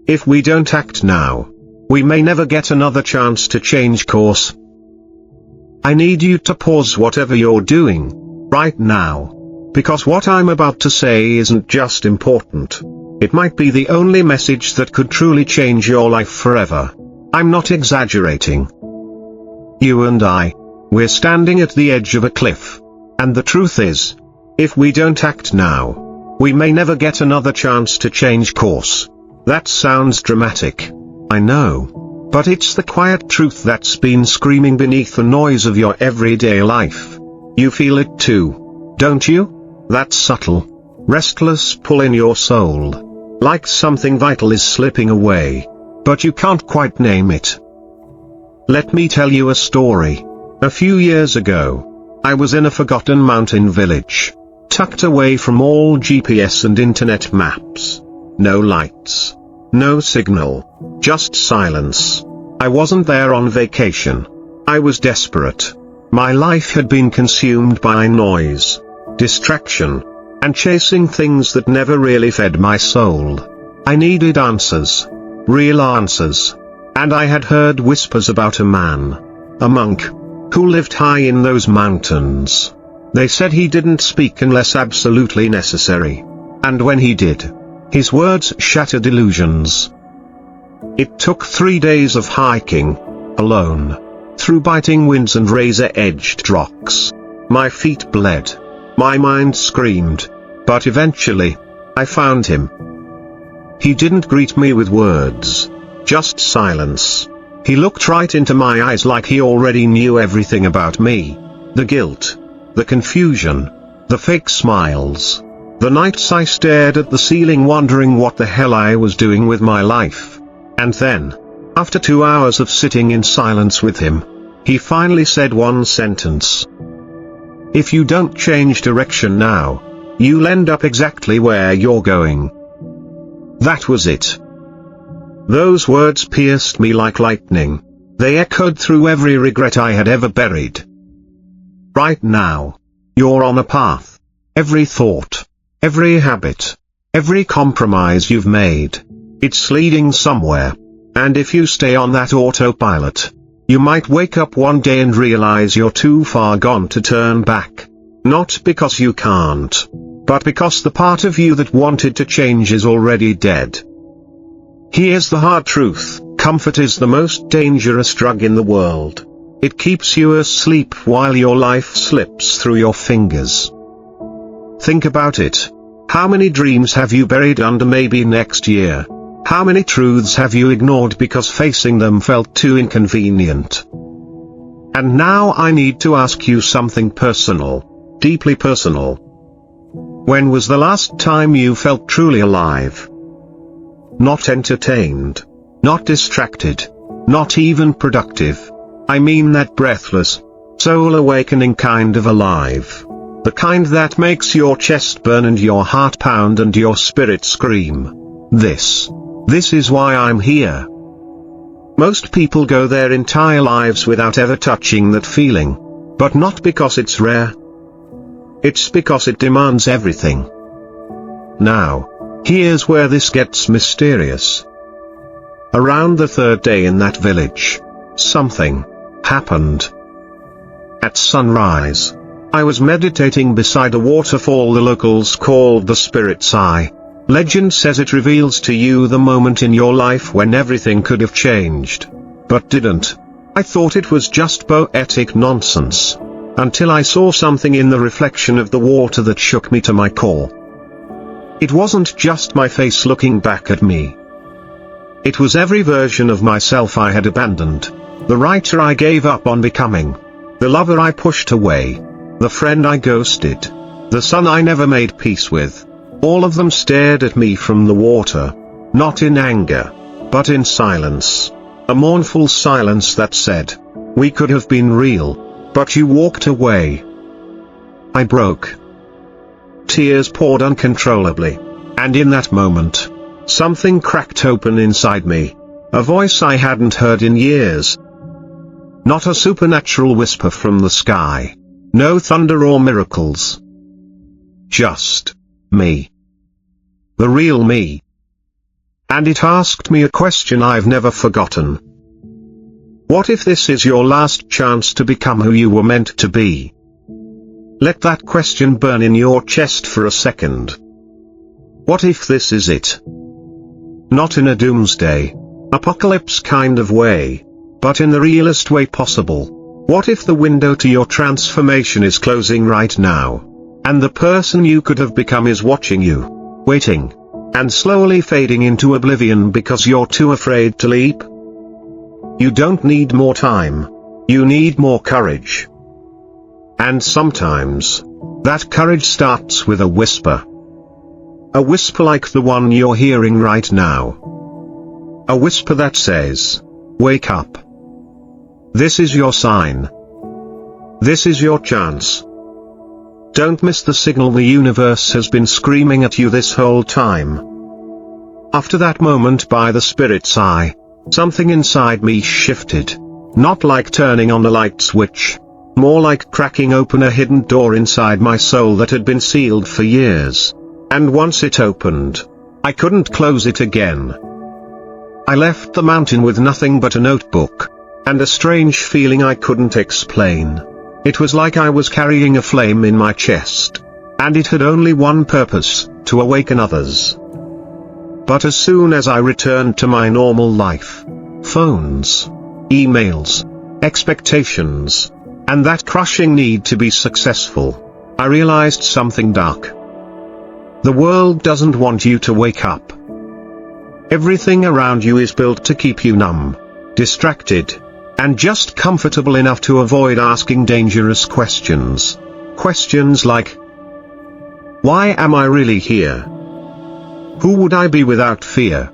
If we don't act now, we may never get another chance to change course. I need you to pause whatever you're doing, right now. Because what I'm about to say isn't just important. It might be the only message that could truly change your life forever. I'm not exaggerating. You and we're standing at the edge of a cliff. And the truth is, if we don't act now, we may never get another chance to change course. That sounds dramatic. I know. But it's the quiet truth that's been screaming beneath the noise of your everyday life. You feel it too, don't you? That subtle, restless pull in your soul. Like something vital is slipping away. But you can't quite name it. Let me tell you a story. A few years ago, I was in a forgotten mountain village, tucked away from all GPS and internet maps. No lights. No signal. Just silence. I wasn't there on vacation. I was desperate. My life had been consumed by noise, distraction, and chasing things that never really fed my soul. I needed answers. Real answers. And I had heard whispers about a man, a monk, who lived high in those mountains. They said he didn't speak unless absolutely necessary. And when he did, his words shattered illusions. It took 3 days of hiking, alone, through biting winds and razor-edged rocks. My feet bled. My mind screamed. But eventually, I found him. He didn't greet me with words. Just silence. He looked right into my eyes like he already knew everything about me. The guilt. The confusion. The fake smiles. The nights I stared at the ceiling wondering what the hell I was doing with my life. And then, after 2 hours of sitting in silence with him, he finally said one sentence. If you don't change direction now, you'll end up exactly where you're going. That was it. Those words pierced me like lightning. They echoed through every regret I had ever buried. Right now, you're on a path. Every thought, every habit, every compromise you've made, it's leading somewhere. And if you stay on that autopilot, you might wake up one day and realize you're too far gone to turn back. Not because you can't, but because the part of you that wanted to change is already dead. Here's the hard truth. Comfort is the most dangerous drug in the world. It keeps you asleep while your life slips through your fingers. Think about it. How many dreams have you buried under maybe next year? How many truths have you ignored because facing them felt too inconvenient? And now I need to ask you something personal. Deeply personal. When was the last time you felt truly alive? Not entertained. Not distracted. Not even productive. I mean that breathless, soul-awakening kind of alive. The kind that makes your chest burn and your heart pound and your spirit scream. This is why I'm here. Most people go their entire lives without ever touching that feeling. But not because it's rare. It's because it demands everything. Now, here's where this gets mysterious. Around the 3rd day in that village, something happened. At sunrise, I was meditating beside a waterfall the locals called the Spirit's Eye. Legend says it reveals to you the moment in your life when everything could have changed, but didn't. I thought it was just poetic nonsense, until I saw something in the reflection of the water that shook me to my core. It wasn't just my face looking back at me. It was every version of myself I had abandoned, the writer I gave up on becoming, the lover I pushed away, the friend I ghosted, the son I never made peace with. All of them stared at me from the water, not in anger, but in silence. A mournful silence that said, "We could have been real, but you walked away." I broke. Tears poured uncontrollably, and in that moment, something cracked open inside me, a voice I hadn't heard in years. Not a supernatural whisper from the sky. No thunder or miracles. Just me. The real me. and it asked me a question I've never forgotten. What if this is your last chance to become who you were meant to be? Let that question burn in your chest for a second. What if this is it? Not in a doomsday, apocalypse kind of way, but in the realest way possible. What if the window to your transformation is closing right now, and the person you could have become is watching you, waiting, and slowly fading into oblivion because you're too afraid to leap? You don't need more time. You need more courage. And sometimes, that courage starts with a whisper. A whisper like the one you're hearing right now. A whisper that says, "Wake up. This is your sign. This is your chance. Don't miss the signal the universe has been screaming at you this whole time." After that moment by the Spirit's eye, something inside me shifted. Not like turning on a light switch. More like cracking open a hidden door inside my soul that had been sealed for years. And once it opened, I couldn't close it again. I left the mountain with nothing but a notebook, and a strange feeling I couldn't explain. It was like I was carrying a flame in my chest, and it had only one purpose, to awaken others. But as soon as I returned to my normal life, phones, emails, expectations, and that crushing need to be successful, I realized something dark. The world doesn't want you to wake up. Everything around you is built to keep you numb, distracted, and just comfortable enough to avoid asking dangerous questions. Questions like, why am I really here? Who would I be without fear?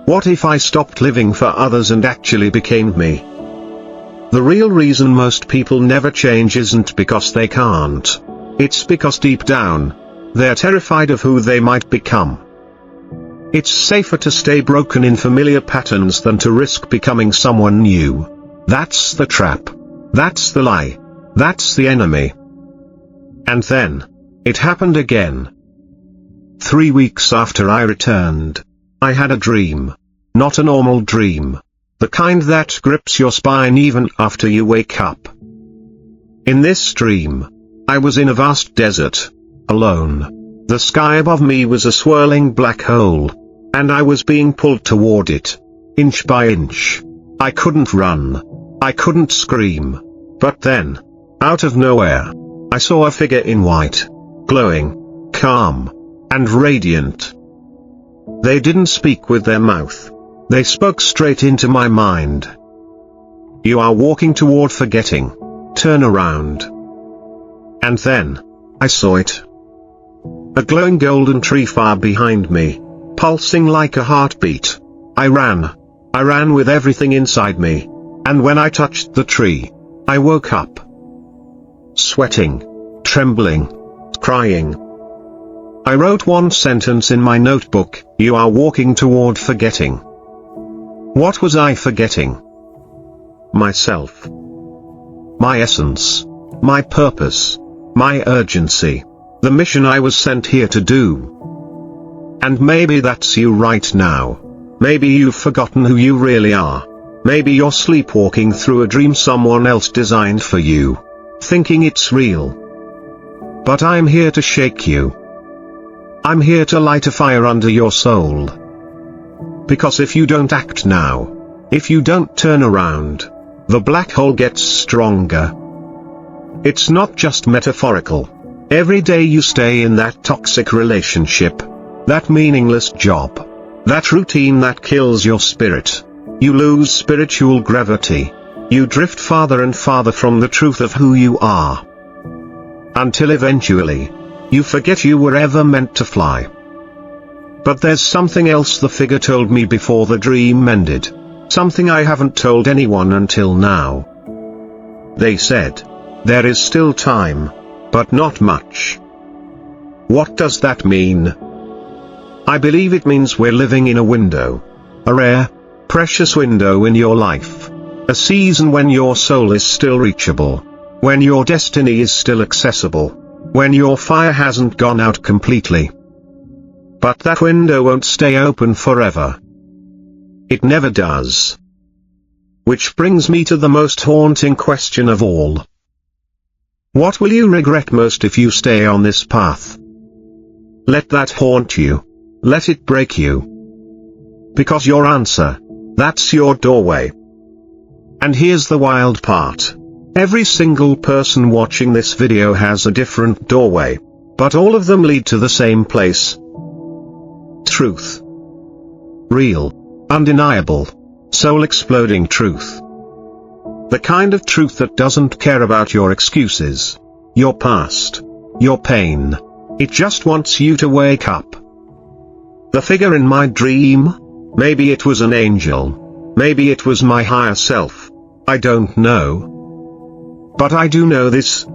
What if I stopped living for others and actually became me? The real reason most people never change isn't because they can't. It's because deep down, they're terrified of who they might become. It's safer to stay broken in familiar patterns than to risk becoming someone new. That's the trap. That's the lie. That's the enemy. And then, it happened again. 3 weeks after I returned, I had a dream. Not a normal dream. The kind that grips your spine even after you wake up. In this dream, I was in a vast desert, alone. The sky above me was a swirling black hole, and I was being pulled toward it, inch by inch. I couldn't run. I couldn't scream. But then, out of nowhere, I saw a figure in white, glowing, calm, and radiant. They didn't speak with their mouth. They spoke straight into my mind. You are walking toward forgetting. Turn around. And then, I saw it. A glowing golden tree far behind me, pulsing like a heartbeat. I ran with everything inside me, and when I touched the tree, I woke up. Sweating, trembling, crying. I wrote one sentence in my notebook, you are walking toward forgetting. What was I forgetting? Myself. My essence. My purpose. My urgency. The mission I was sent here to do. And maybe that's you right now. Maybe you've forgotten who you really are. Maybe you're sleepwalking through a dream someone else designed for you, thinking it's real. But I'm here to shake you. I'm here to light a fire under your soul. Because if you don't act now, if you don't turn around, the black hole gets stronger. It's not just metaphorical. Every day you stay in that toxic relationship, that meaningless job, that routine that kills your spirit, you lose spiritual gravity. You drift farther and farther from the truth of who you are. Until eventually, you forget you were ever meant to fly. But there's something else the figure told me before the dream ended. Something I haven't told anyone until now. They said, there is still time, but not much. What does that mean? I believe it means we're living in a window. A rare, precious window in your life. A season when your soul is still reachable. When your destiny is still accessible. When your fire hasn't gone out completely. But that window won't stay open forever. It never does. Which brings me to the most haunting question of all. What will you regret most if you stay on this path? Let that haunt you. Let it break you. Because your answer, that's your doorway. And here's the wild part. Every single person watching this video has a different doorway, but all of them lead to the same place. Truth. Real, undeniable, soul-exploding truth. The kind of truth that doesn't care about your excuses, your past, your pain. It just wants you to wake up. The figure in my dream? Maybe it was an angel. Maybe it was my higher self. I don't know. But I do know this.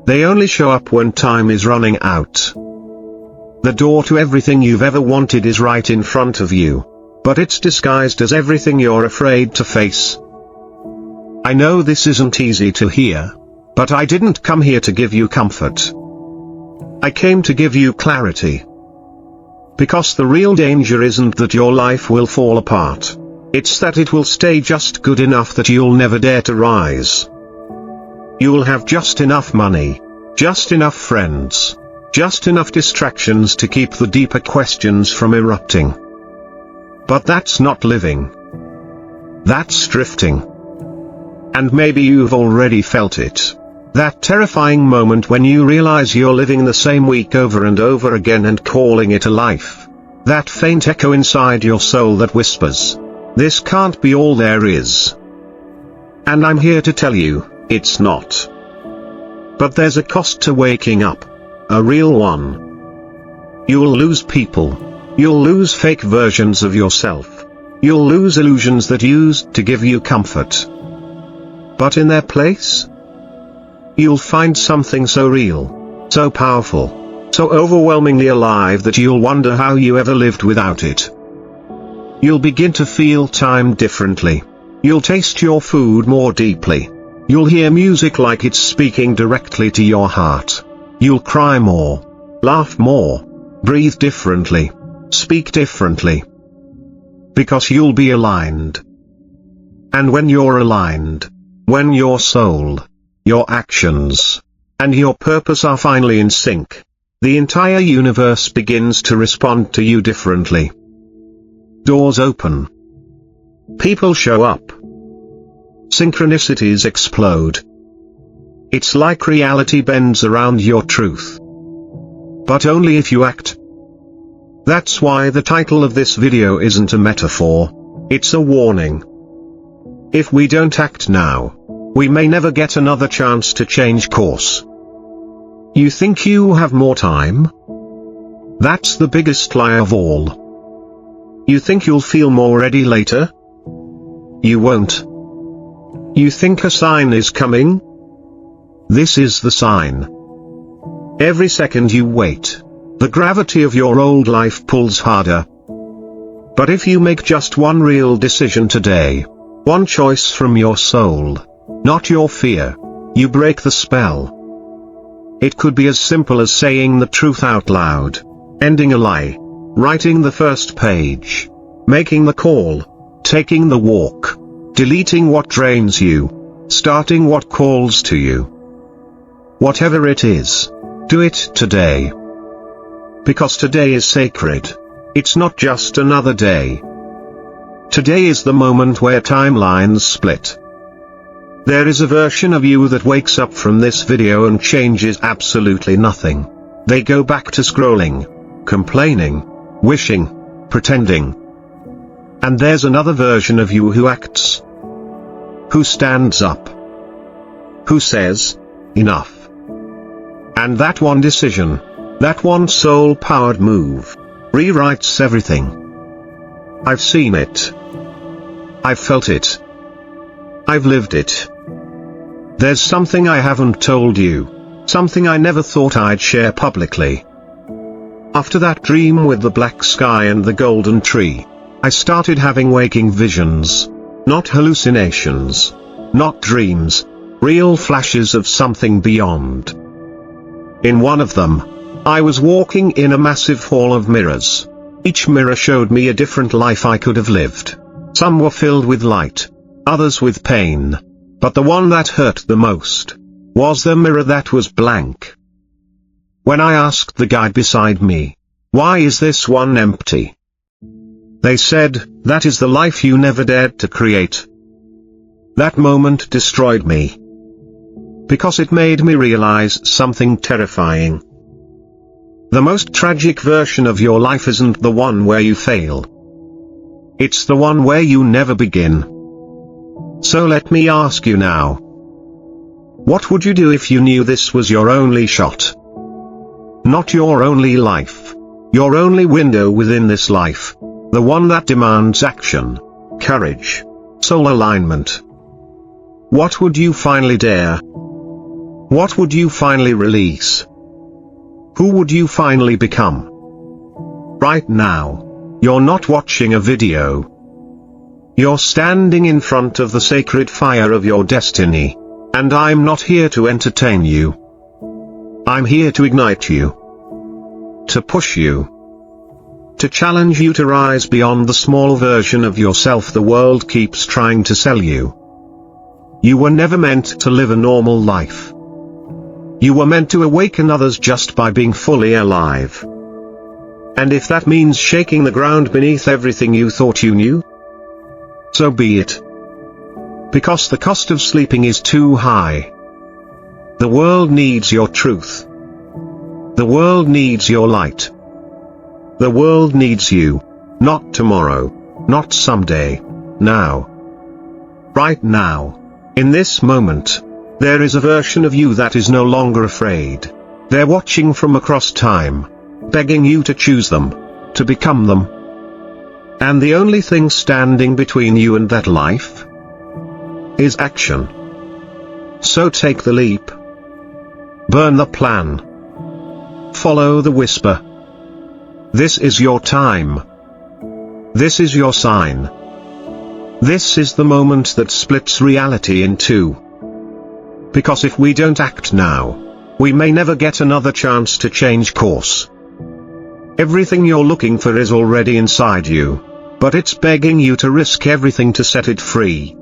They only show up when time is running out. The door to everything you've ever wanted is right in front of you, but it's disguised as everything you're afraid to face. I know this isn't easy to hear, but I didn't come here to give you comfort. I came to give you clarity. Because the real danger isn't that your life will fall apart. It's that it will stay just good enough that you'll never dare to rise. You'll have just enough money, just enough friends, just enough distractions to keep the deeper questions from erupting. But that's not living. That's drifting. And maybe you've already felt it. That terrifying moment when you realize you're living the same week over and over again and calling it a life. That faint echo inside your soul that whispers, "This can't be all there is." And I'm here to tell you, it's not. But there's a cost to waking up. A real one. You'll lose people. You'll lose fake versions of yourself. You'll lose illusions that used to give you comfort. But in their place, you'll find something so real, so powerful, so overwhelmingly alive that you'll wonder how you ever lived without it. You'll begin to feel time differently. You'll taste your food more deeply. You'll hear music like it's speaking directly to your heart. You'll cry more, laugh more, breathe differently, speak differently. Because you'll be aligned. And when you're aligned, when your soul, your actions, and your purpose are finally in sync, the entire universe begins to respond to you differently. Doors open. People show up. Synchronicities explode. It's like reality bends around your truth. But only if you act. That's why the title of this video isn't a metaphor. It's a warning. If we don't act now, we may never get another chance to change course. You think you have more time? That's the biggest lie of all. You think you'll feel more ready later? You won't. You think a sign is coming? This is the sign. Every second you wait, the gravity of your old life pulls harder. But if you make just one real decision today, one choice from your soul, not your fear, you break the spell. It could be as simple as saying the truth out loud, ending a lie, writing the first page, making the call, taking the walk, deleting what drains you, starting what calls to you. Whatever it is, do it today. Because today is sacred. It's not just another day. Today is the moment where timelines split. There is a version of you that wakes up from this video and changes absolutely nothing. They go back to scrolling, complaining, wishing, pretending. And there's another version of you who acts. Who stands up. Who says, enough. And that one decision, that one soul-powered move, rewrites everything. I've seen it. I've felt it. I've lived it. There's something I haven't told you, something I never thought I'd share publicly. After that dream with the black sky and the golden tree, I started having waking visions. Not hallucinations. Not dreams. Real flashes of something beyond. In one of them, I was walking in a massive hall of mirrors. Each mirror showed me a different life I could have lived. Some were filled with light, others with pain. But the one that hurt the most was the mirror that was blank. When I asked the guide beside me, "Why is this one empty?" they said, "That is the life you never dared to create." That moment destroyed me. Because it made me realize something terrifying. The most tragic version of your life isn't the one where you fail. It's the one where you never begin. So let me ask you now. What would you do if you knew this was your only shot? Not your only life. Your only window within this life. The one that demands action, courage, soul alignment. What would you finally dare? What would you finally release? Who would you finally become? Right now, you're not watching a video. You're standing in front of the sacred fire of your destiny. And I'm not here to entertain you. I'm here to ignite you. To push you. To challenge you to rise beyond the small version of yourself the world keeps trying to sell you. You were never meant to live a normal life. You were meant to awaken others just by being fully alive. And if that means shaking the ground beneath everything you thought you knew, so be it. Because the cost of sleeping is too high. The world needs your truth. The world needs your light. The world needs you. Not tomorrow. Not someday. Now. Right now. In this moment. There is a version of you that is no longer afraid. They're watching from across time. Begging you to choose them. To become them. And the only thing standing between you and that life is action. So take the leap. Burn the plan. Follow the whisper. This is your time. This is your sign. This is the moment that splits reality in two. Because if we don't act now, we may never get another chance to change course. Everything you're looking for is already inside you, but it's begging you to risk everything to set it free.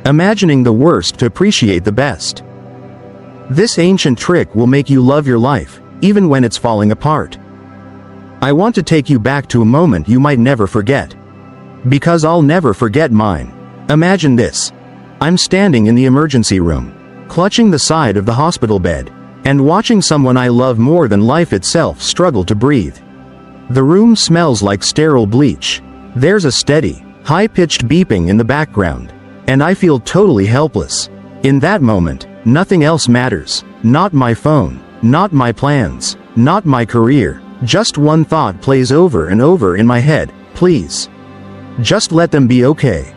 imagining the worst to appreciate the best. This ancient trick will make you love your life, even when it's falling apart. I want to take you back to a moment you might never forget. Because I'll never forget mine. Imagine this. I'm standing in the emergency room, clutching the side of the hospital bed, and watching someone I love more than life itself struggle to breathe. The room smells like sterile bleach. There's a steady, high-pitched beeping in the background, and I feel totally helpless. In that moment, nothing else matters. Not my phone, not my plans, not my career. Just one thought plays over and over in my head: please, just let them be okay.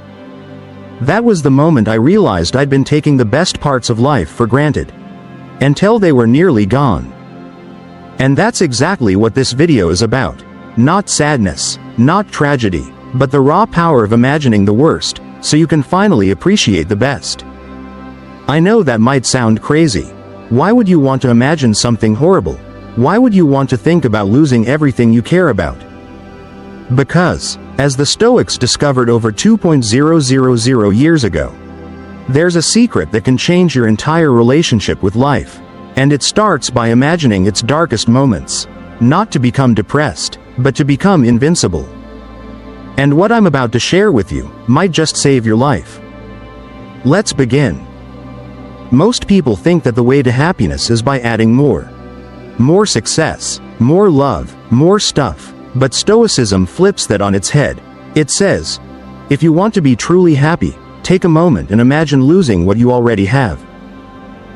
That was the moment I realized I'd been taking the best parts of life for granted, until they were nearly gone. And that's exactly what this video is about. Not sadness, not tragedy, but the raw power of imagining the worst, so you can finally appreciate the best. I know that might sound crazy. Why would you want to imagine something horrible? Why would you want to think about losing everything you care about? Because, as the Stoics discovered over 2,000 years ago, there's a secret that can change your entire relationship with life. And it starts by imagining its darkest moments. Not to become depressed, but to become invincible. And what I'm about to share with you might just save your life. Let's begin. Most people think that the way to happiness is by adding more. More success, more love, more stuff. But Stoicism flips that on its head. It says, if you want to be truly happy, take a moment and imagine losing what you already have.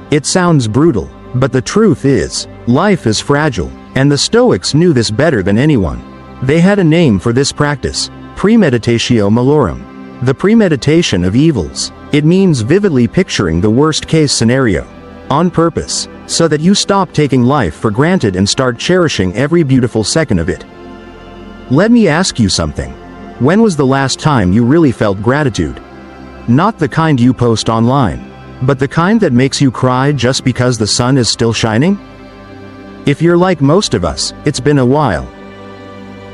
It sounds brutal, but the truth is, life is fragile, and the Stoics knew this better than anyone. They had a name for this practice: premeditatio malorum, the premeditation of evils. It means vividly picturing the worst-case scenario, on purpose, so that you stop taking life for granted and start cherishing every beautiful second of it. Let me ask you something. When was the last time you really felt gratitude? Not the kind you post online, but the kind that makes you cry just because the sun is still shining? If you're like most of us, it's been a while.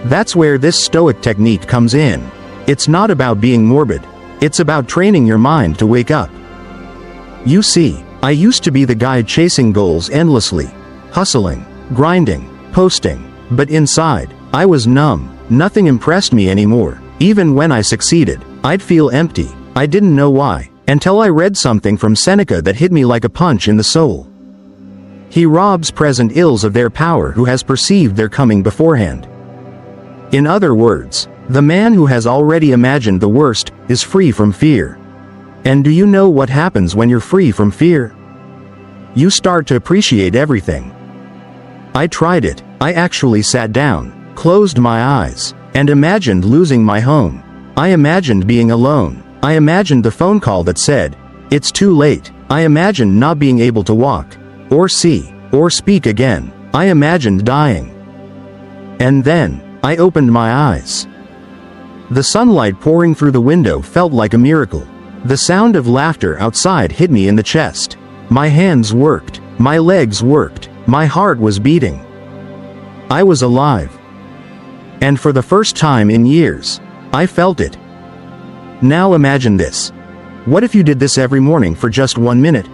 That's where this Stoic technique comes in. It's not about being morbid. It's about training your mind to wake up. You see, I used to be the guy chasing goals endlessly, hustling, grinding, posting, but inside, I was numb. Nothing impressed me anymore. Even when I succeeded, I'd feel empty. I didn't know why, until I read something from Seneca that hit me like a punch in the soul. He robs present ills of their power who has perceived their coming beforehand. In other words, the man who has already imagined the worst is free from fear. And do you know what happens when you're free from fear? You start to appreciate everything. I tried it. I actually sat down, closed my eyes, and imagined losing my home. I imagined being alone. I imagined the phone call that said, "It's too late." I imagined not being able to walk, or see, or speak again. I imagined dying. And then, I opened my eyes. The sunlight pouring through the window felt like a miracle. The sound of laughter outside hit me in the chest. My hands worked. My legs worked. My heart was beating. I was alive. And for the first time in years, I felt it. Now imagine this. What if you did this every morning for just 1 minute?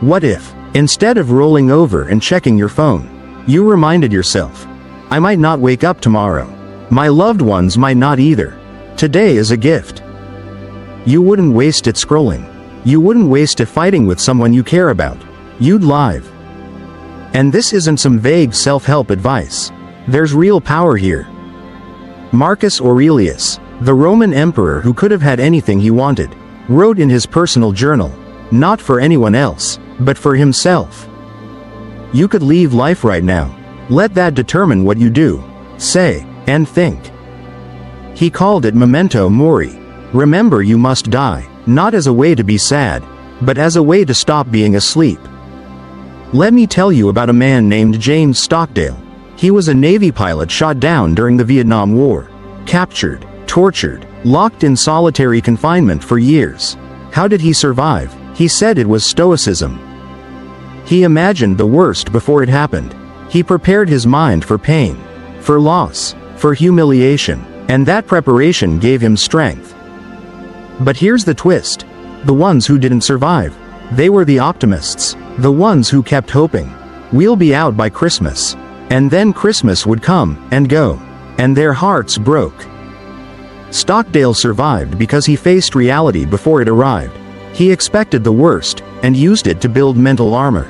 What if, instead of rolling over and checking your phone, you reminded yourself, I might not wake up tomorrow. My loved ones might not either. Today is a gift. You wouldn't waste it scrolling. You wouldn't waste it fighting with someone you care about. You'd live. And this isn't some vague self-help advice. There's real power here. Marcus Aurelius, the Roman emperor who could have had anything he wanted, wrote in his personal journal, not for anyone else, but for himself. You could leave life right now. Let that determine what you do, say, and think. He called it Memento Mori. Remember, you must die, not as a way to be sad, but as a way to stop being asleep. Let me tell you about a man named James Stockdale. He was a Navy pilot shot down during the Vietnam War. Captured, tortured, locked in solitary confinement for years. How did he survive? He said it was Stoicism. He imagined the worst before it happened. He prepared his mind for pain, for loss, for humiliation, and that preparation gave him strength. But here's the twist. the ones who didn't survive. They were the optimists, the ones who kept hoping. We'll be out by Christmas. And then Christmas would come and go. And their hearts broke. Stockdale survived because he faced reality before it arrived. He expected the worst, and used it to build mental armor.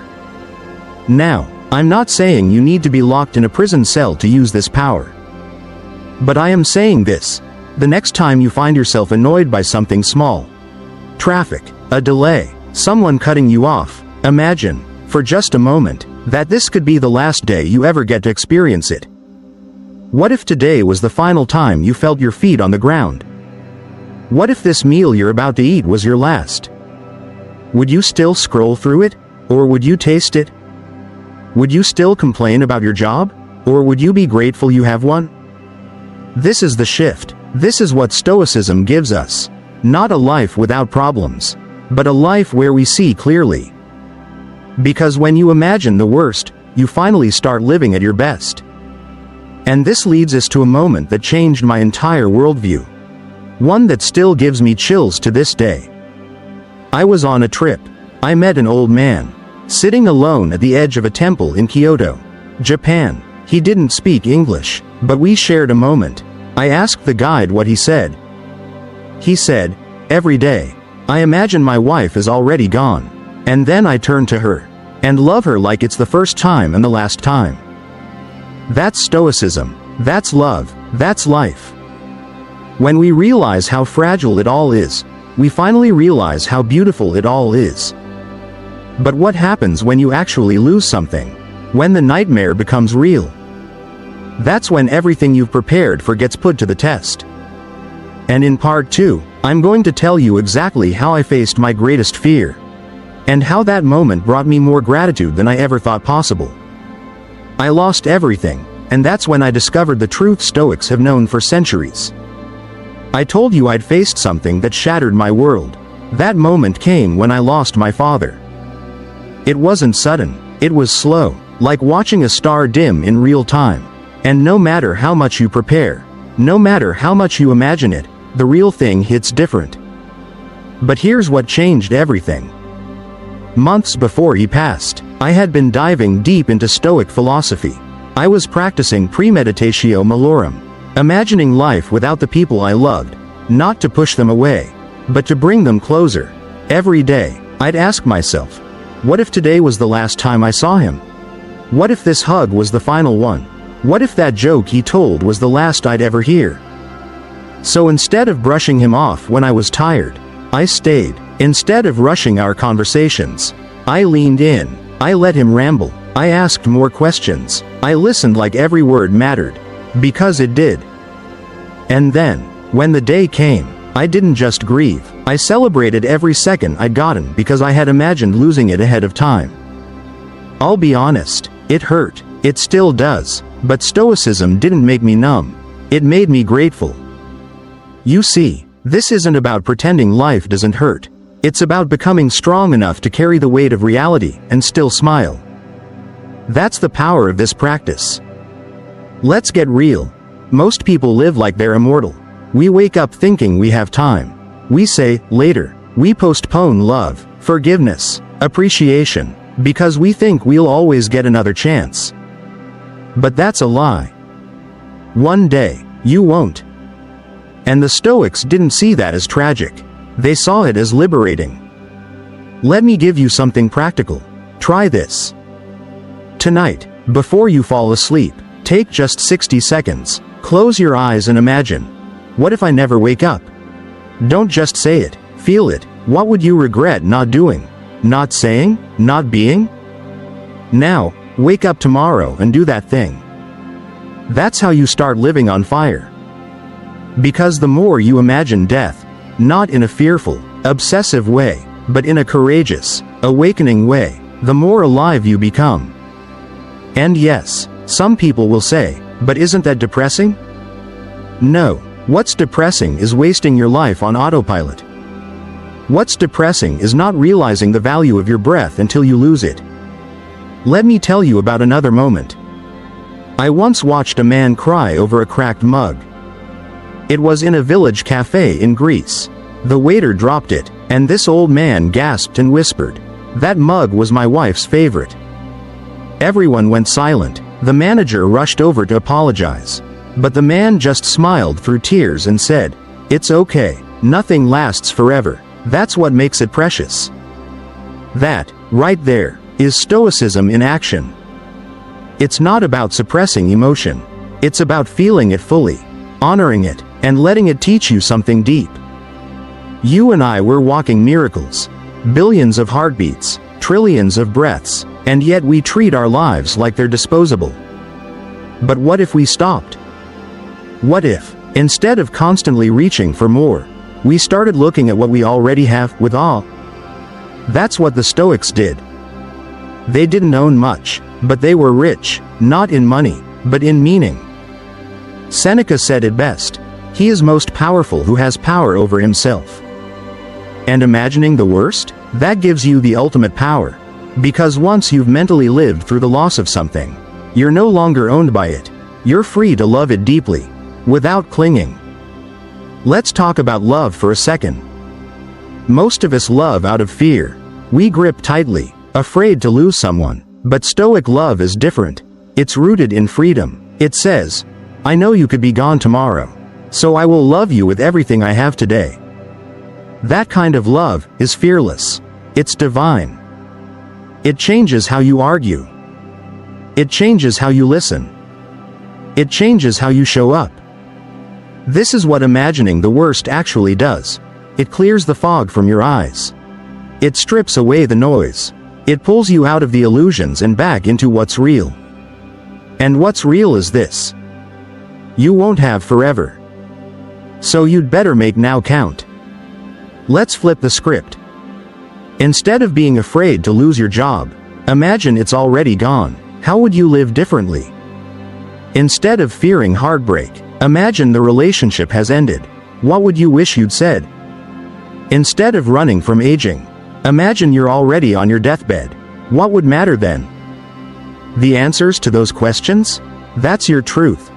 Now, I'm not saying you need to be locked in a prison cell to use this power. But I am saying this: the next time you find yourself annoyed by something small, traffic, a delay, someone cutting you off, imagine, for just a moment, that this could be the last day you ever get to experience it. What if today was the final time you felt your feet on the ground? What if this meal you're about to eat was your last? Would you still scroll through it? Or would you taste it? Would you still complain about your job? Or would you be grateful you have one? This is the shift. This is what Stoicism gives us. Not a life without problems, but a life where we see clearly. Because when you imagine the worst, you finally start living at your best. And this leads us to a moment that changed my entire worldview. One that still gives me chills to this day. I was on a trip. I met an old man, sitting alone at the edge of a temple in Kyoto, Japan. He didn't speak English, but we shared a moment. I asked the guide what he said. He said, "Every day, I imagine my wife is already gone. And then I turn to her, and love her like it's the first time and the last time." That's Stoicism. That's love. That's life. When we realize how fragile it all is, we finally realize how beautiful it all is. But what happens when you actually lose something? When the nightmare becomes real? That's when everything you've prepared for gets put to the test. And in part 2, I'm going to tell you exactly how I faced my greatest fear. And how that moment brought me more gratitude than I ever thought possible. I lost everything, and that's when I discovered the truth Stoics have known for centuries. I told you I'd faced something that shattered my world. That moment came when I lost my father. It wasn't sudden, it was slow, like watching a star dim in real time. And no matter how much you prepare, no matter how much you imagine it, the real thing hits different. But here's what changed everything. Months before he passed, I had been diving deep into Stoic philosophy. I was practicing premeditatio malorum, imagining life without the people I loved, not to push them away, but to bring them closer. Every day, I'd ask myself, what if today was the last time I saw him? What if this hug was the final one? What if that joke he told was the last I'd ever hear? So instead of brushing him off when I was tired, I stayed. Instead of rushing our conversations, I leaned in. I let him ramble. I asked more questions. I listened like every word mattered. Because it did. And then, when the day came, I didn't just grieve. I celebrated every second I'd gotten because I had imagined losing it ahead of time. I'll be honest, it hurt. It still does. But Stoicism didn't make me numb. It made me grateful. You see, this isn't about pretending life doesn't hurt. It's about becoming strong enough to carry the weight of reality and still smile. That's the power of this practice. Let's get real. Most people live like they're immortal. We wake up thinking we have time. We say, later. We postpone love, forgiveness, appreciation, because we think we'll always get another chance. But that's a lie. One day, you won't. And the Stoics didn't see that as tragic. They saw it as liberating. Let me give you something practical. Try this. Tonight, before you fall asleep, take just 60 seconds. Close your eyes and imagine. What if I never wake up? Don't just say it, feel it. What would you regret not doing? Not saying? Not being? Now, wake up tomorrow and do that thing. That's how you start living on fire. Because the more you imagine death, not in a fearful, obsessive way, but in a courageous, awakening way, the more alive you become. And yes, some people will say, but isn't that depressing? No, what's depressing is wasting your life on autopilot. What's depressing is not realizing the value of your breath until you lose it. Let me tell you about another moment. I once watched a man cry over a cracked mug. It was in a village cafe in Greece. The waiter dropped it, And this old man gasped and whispered, "That mug was my wife's favorite." Everyone went silent. The manager rushed over to apologize. But the man just smiled through tears and said, "It's okay. Nothing lasts forever. That's what makes it precious." That, right there, is Stoicism in action. It's not about suppressing emotion. It's about feeling it fully, honoring it, and letting it teach you something deep. You and I were walking miracles. Billions of heartbeats, trillions of breaths, and yet we treat our lives like they're disposable. But what if we stopped? What if, instead of constantly reaching for more, we started looking at what we already have with awe? That's what the Stoics did. They didn't own much, but they were rich, not in money, but in meaning. Seneca said it best, "He is most powerful who has power over himself." And imagining the worst? That gives you the ultimate power. Because once you've mentally lived through the loss of something, you're no longer owned by it. You're free to love it deeply, without clinging. Let's talk about love for a second. Most of us love out of fear. We grip tightly, afraid to lose someone. But Stoic love is different. It's rooted in freedom. It says, "I know you could be gone tomorrow, so I will love you with everything I have today." That kind of love is fearless. It's divine. It changes how you argue. It changes how you listen. It changes how you show up. This is what imagining the worst actually does. It clears the fog from your eyes. It strips away the noise. It pulls you out of the illusions and back into what's real. And what's real is this: you won't have forever. So you'd better make now count. Let's flip the script. Instead of being afraid to lose your job, imagine it's already gone. How would you live differently? Instead of fearing heartbreak, imagine the relationship has ended. What would you wish you'd said? Instead of running from aging, imagine you're already on your deathbed. What would matter then? The answers to those questions? That's your truth.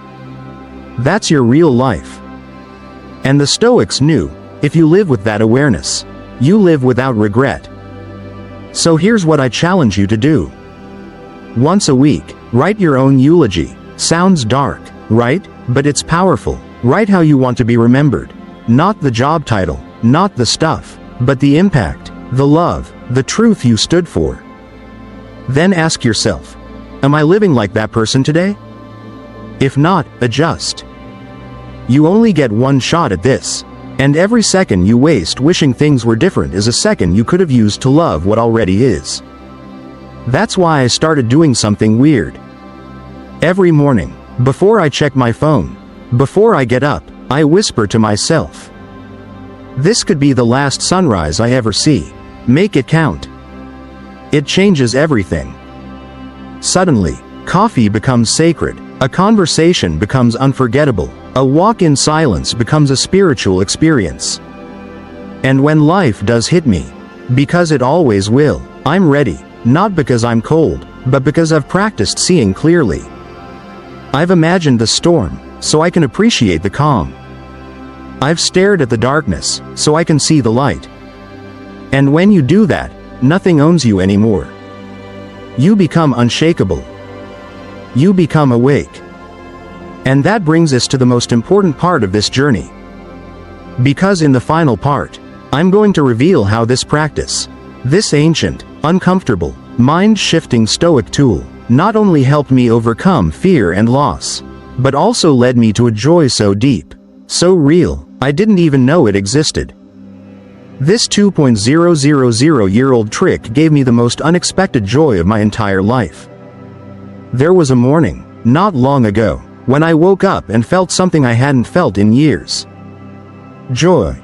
That's your real life. And the Stoics knew, if you live with that awareness, you live without regret. So here's what I challenge you to do. Once a week, write your own eulogy. Sounds dark, right? But it's powerful. Write how you want to be remembered. Not the job title, not the stuff, but the impact, the love, the truth you stood for. Then ask yourself, am I living like that person today? If not, adjust. You only get one shot at this. And every second you waste wishing things were different is a second you could have used to love what already is. That's why I started doing something weird. Every morning, before I check my phone, before I get up, I whisper to myself, "This could be the last sunrise I ever see. Make it count." It changes everything. Suddenly, coffee becomes sacred, a conversation becomes unforgettable, a walk in silence becomes a spiritual experience. And when life does hit me, because it always will, I'm ready, not because I'm cold, but because I've practiced seeing clearly. I've imagined the storm, so I can appreciate the calm. I've stared at the darkness, so I can see the light. And when you do that, nothing owns you anymore. You become unshakable. You become awake. And that brings us to the most important part of this journey. Because in the final part, I'm going to reveal how this practice, this ancient, uncomfortable, mind-shifting Stoic tool, not only helped me overcome fear and loss, but also led me to a joy so deep, so real, I didn't even know it existed. This 2.000-year-old trick gave me the most unexpected joy of my entire life. There was a morning, not long ago, when I woke up and felt something I hadn't felt in years. Joy.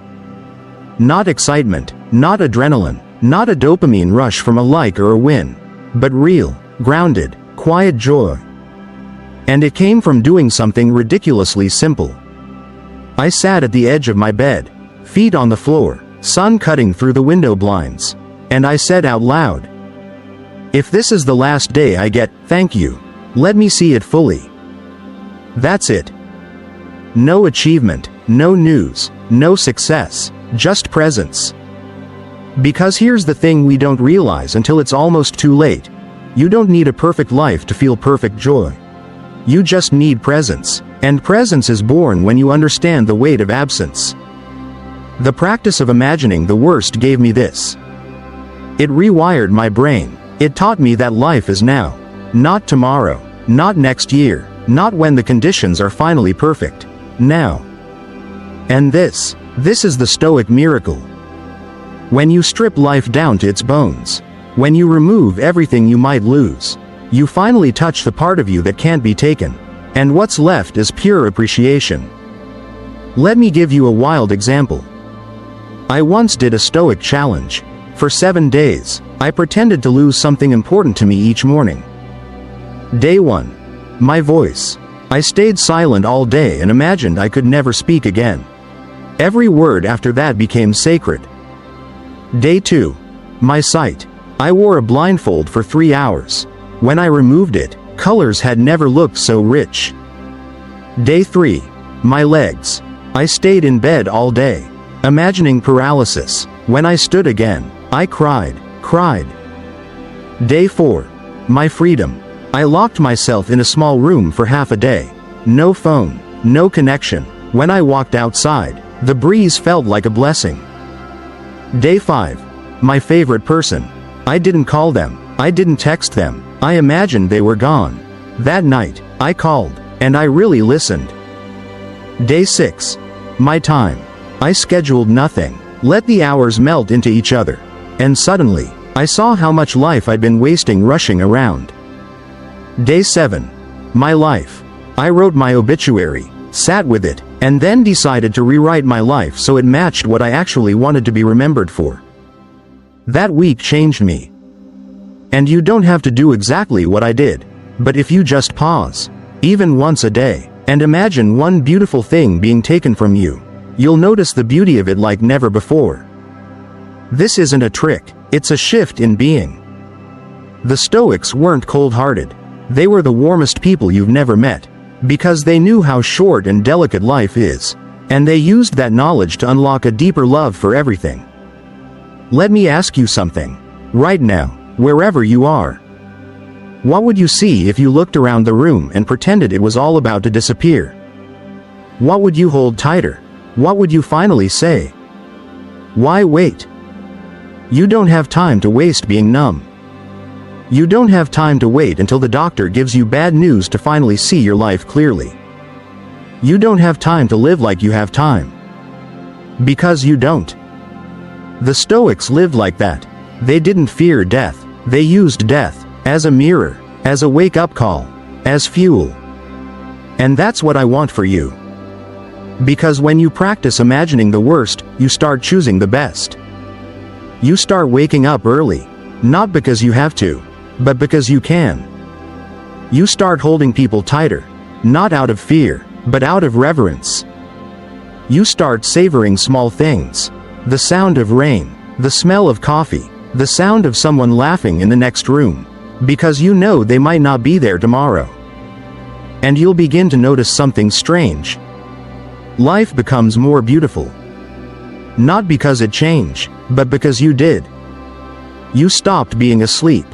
Not excitement, not adrenaline, not a dopamine rush from a like or a win, but real, grounded, quiet joy. And it came from doing something ridiculously simple. I sat at the edge of my bed, feet on the floor, sun cutting through the window blinds, and I said out loud, "If this is the last day I get, thank you. Let me see it fully." That's it. No achievement, no news, no success, just presence. Because here's the thing we don't realize until it's almost too late. You don't need a perfect life to feel perfect joy. You just need presence, and presence is born when you understand the weight of absence. The practice of imagining the worst gave me this. It rewired my brain. It taught me that life is now. Not tomorrow, not next year, not when the conditions are finally perfect. Now. And this is the Stoic miracle. When you strip life down to its bones, when you remove everything you might lose, you finally touch the part of you that can't be taken, and what's left is pure appreciation. Let me give you a wild example. I once did a Stoic challenge. For 7 days, I pretended to lose something important to me each morning. Day 1. My voice. I stayed silent all day and imagined I could never speak again. Every word after that became sacred. Day 2. My sight. I wore a blindfold for 3 hours. When I removed it, colors had never looked so rich. Day 3. My legs. I stayed in bed all day, imagining paralysis. When I stood again, I cried. Day 4. My freedom. I locked myself in a small room for half a day. No phone, no connection. When I walked outside, the breeze felt like a blessing. Day 5. My favorite person. I didn't call them, I didn't text them, I imagined they were gone. That night, I called, and I really listened. Day 6. My time. I scheduled nothing, let the hours melt into each other. And suddenly, I saw how much life I'd been wasting rushing around. Day 7. My life. I wrote my obituary, sat with it, and then decided to rewrite my life so it matched what I actually wanted to be remembered for. That week changed me. And you don't have to do exactly what I did, but if you just pause, even once a day, and imagine one beautiful thing being taken from you, you'll notice the beauty of it like never before. This isn't a trick, it's a shift in being. The Stoics weren't cold-hearted. They were the warmest people you've never met, because they knew how short and delicate life is, and they used that knowledge to unlock a deeper love for everything. Let me ask you something. Right now, wherever you are. What would you see if you looked around the room and pretended it was all about to disappear? What would you hold tighter? What would you finally say? Why wait? You don't have time to waste being numb. You don't have time to wait until the doctor gives you bad news to finally see your life clearly. You don't have time to live like you have time. Because you don't. The Stoics lived like that. They didn't fear death. They used death as a mirror, as a wake-up call, as fuel. And that's what I want for you. Because when you practice imagining the worst, you start choosing the best. You start waking up early, not because you have to, but because you can. You start holding people tighter, not out of fear, but out of reverence. You start savoring small things. The sound of rain, the smell of coffee, the sound of someone laughing in the next room, because you know they might not be there tomorrow. And you'll begin to notice something strange. Life becomes more beautiful. Not because it changed, but because you did. You stopped being asleep.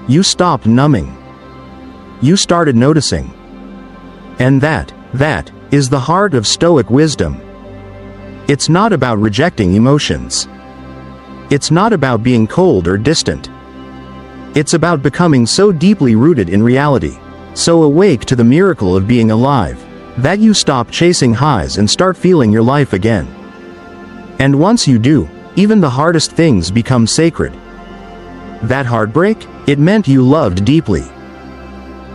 You stopped numbing. You started noticing. And that is the heart of Stoic wisdom. It's not about rejecting emotions. It's not about being cold or distant. It's about becoming so deeply rooted in reality, so awake to the miracle of being alive, that you stop chasing highs and start feeling your life again. And once you do, even the hardest things become sacred. That heartbreak? It meant you loved deeply.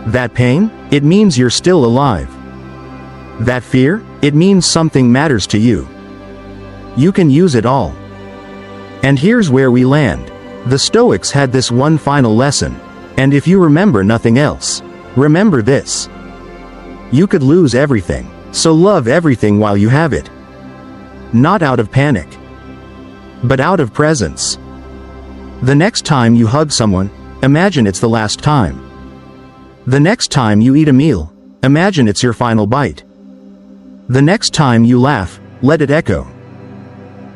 That pain? It means you're still alive. That fear? It means something matters to you. You can use it all. And here's where we land. The Stoics had this one final lesson, and if you remember nothing else, remember this. You could lose everything, so love everything while you have it. Not out of panic, but out of presence. The next time you hug someone, imagine it's the last time. The next time you eat a meal, imagine it's your final bite. The next time you laugh, let it echo.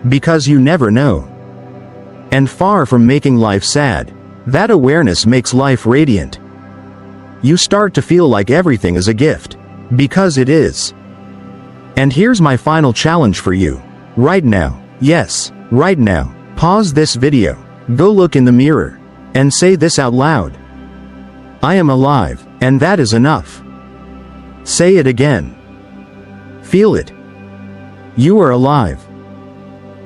Because you never know. And far from making life sad, that awareness makes life radiant. You start to feel like everything is a gift. Because it is. And here's my final challenge for you. Right now, yes, right now, pause this video, go look in the mirror, and say this out loud. I am alive, and that is enough. Say it again. Feel it. You are alive.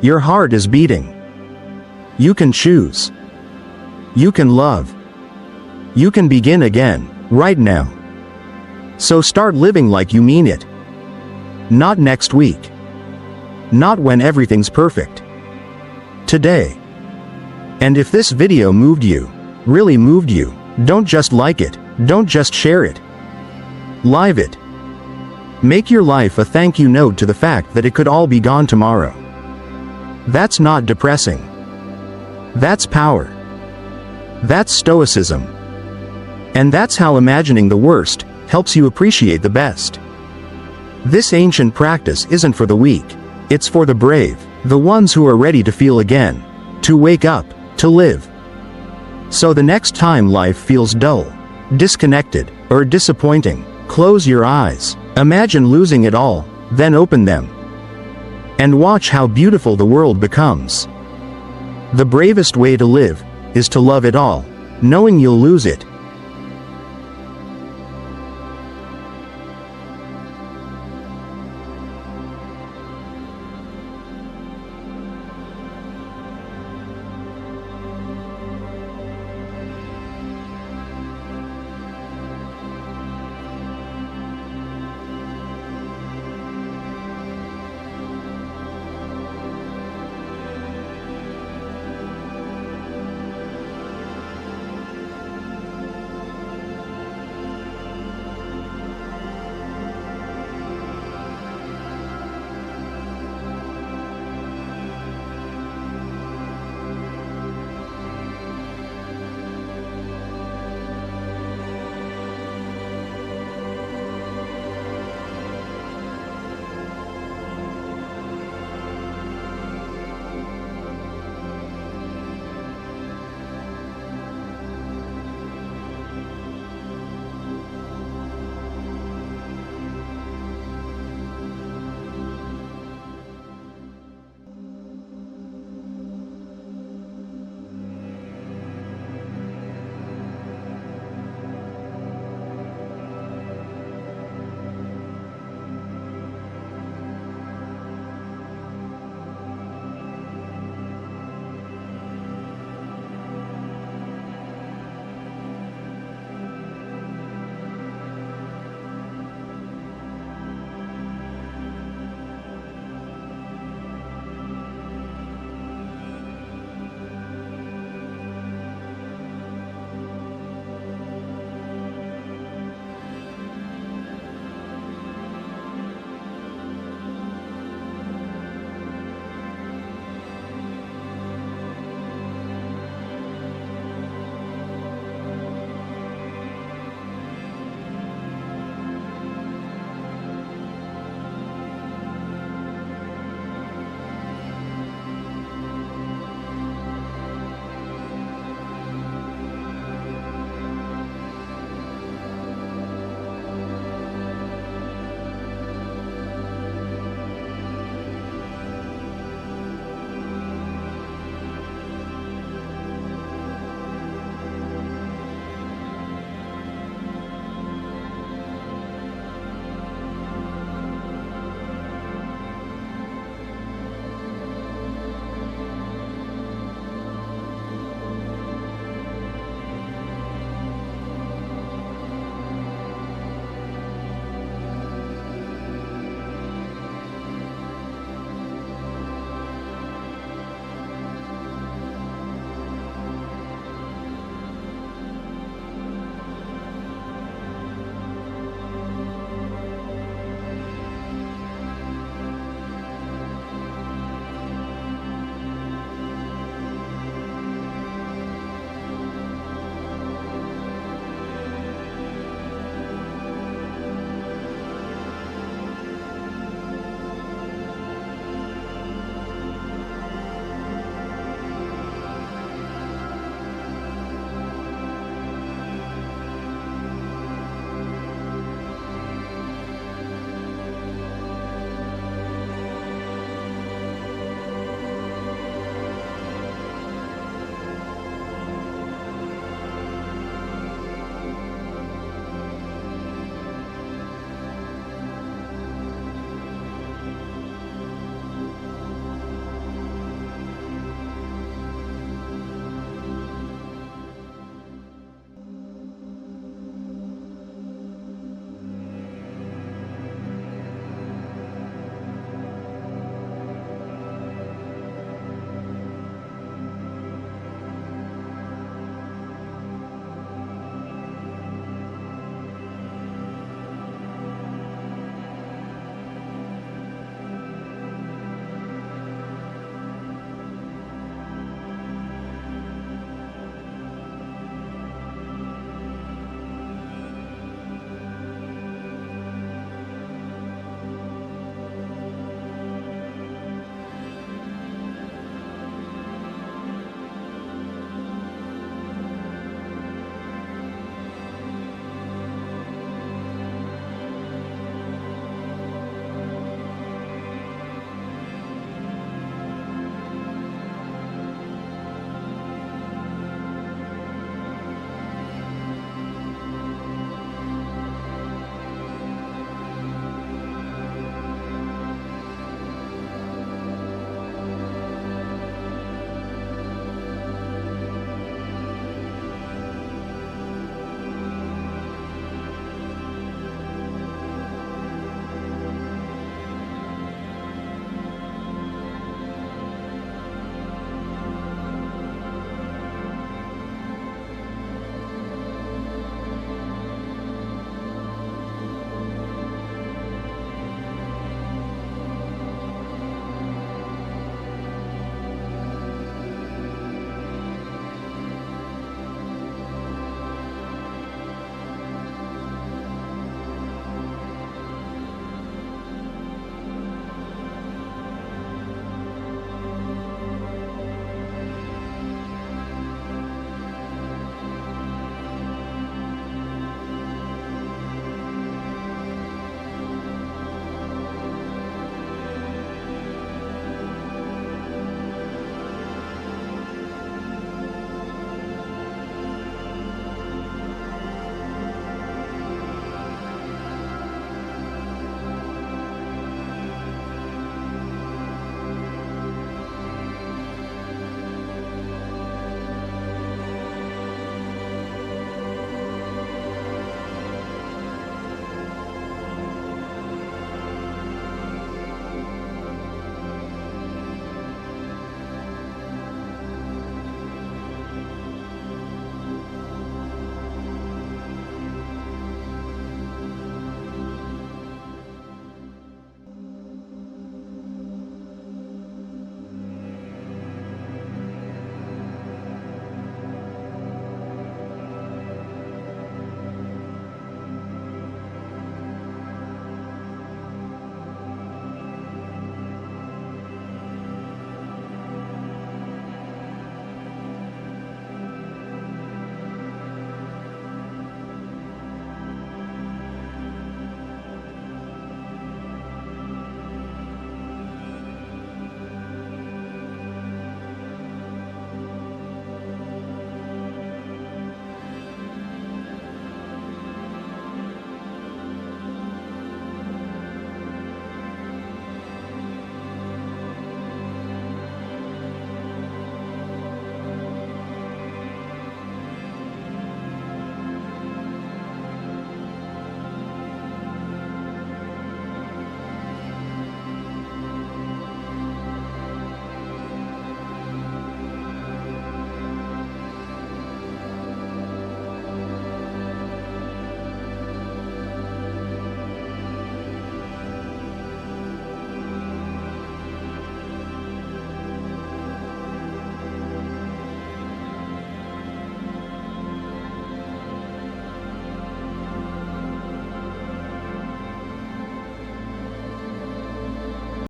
Your heart is beating. You can choose. You can love. You can begin again, right now. So start living like you mean it. Not next week. Not when everything's perfect. Today. And if this video moved you, really moved you, don't just like it, don't just share it. Live it. Make your life a thank you note to the fact that it could all be gone tomorrow. That's not depressing. That's power. That's stoicism. And that's how imagining the worst helps you appreciate the best. This ancient practice isn't for the weak, it's for the brave, the ones who are ready to feel again, to wake up, to live. So the next time life feels dull, disconnected, or disappointing, close your eyes, imagine losing it all, then open them. And watch how beautiful the world becomes. The bravest way to live is to love it all, knowing you'll lose it,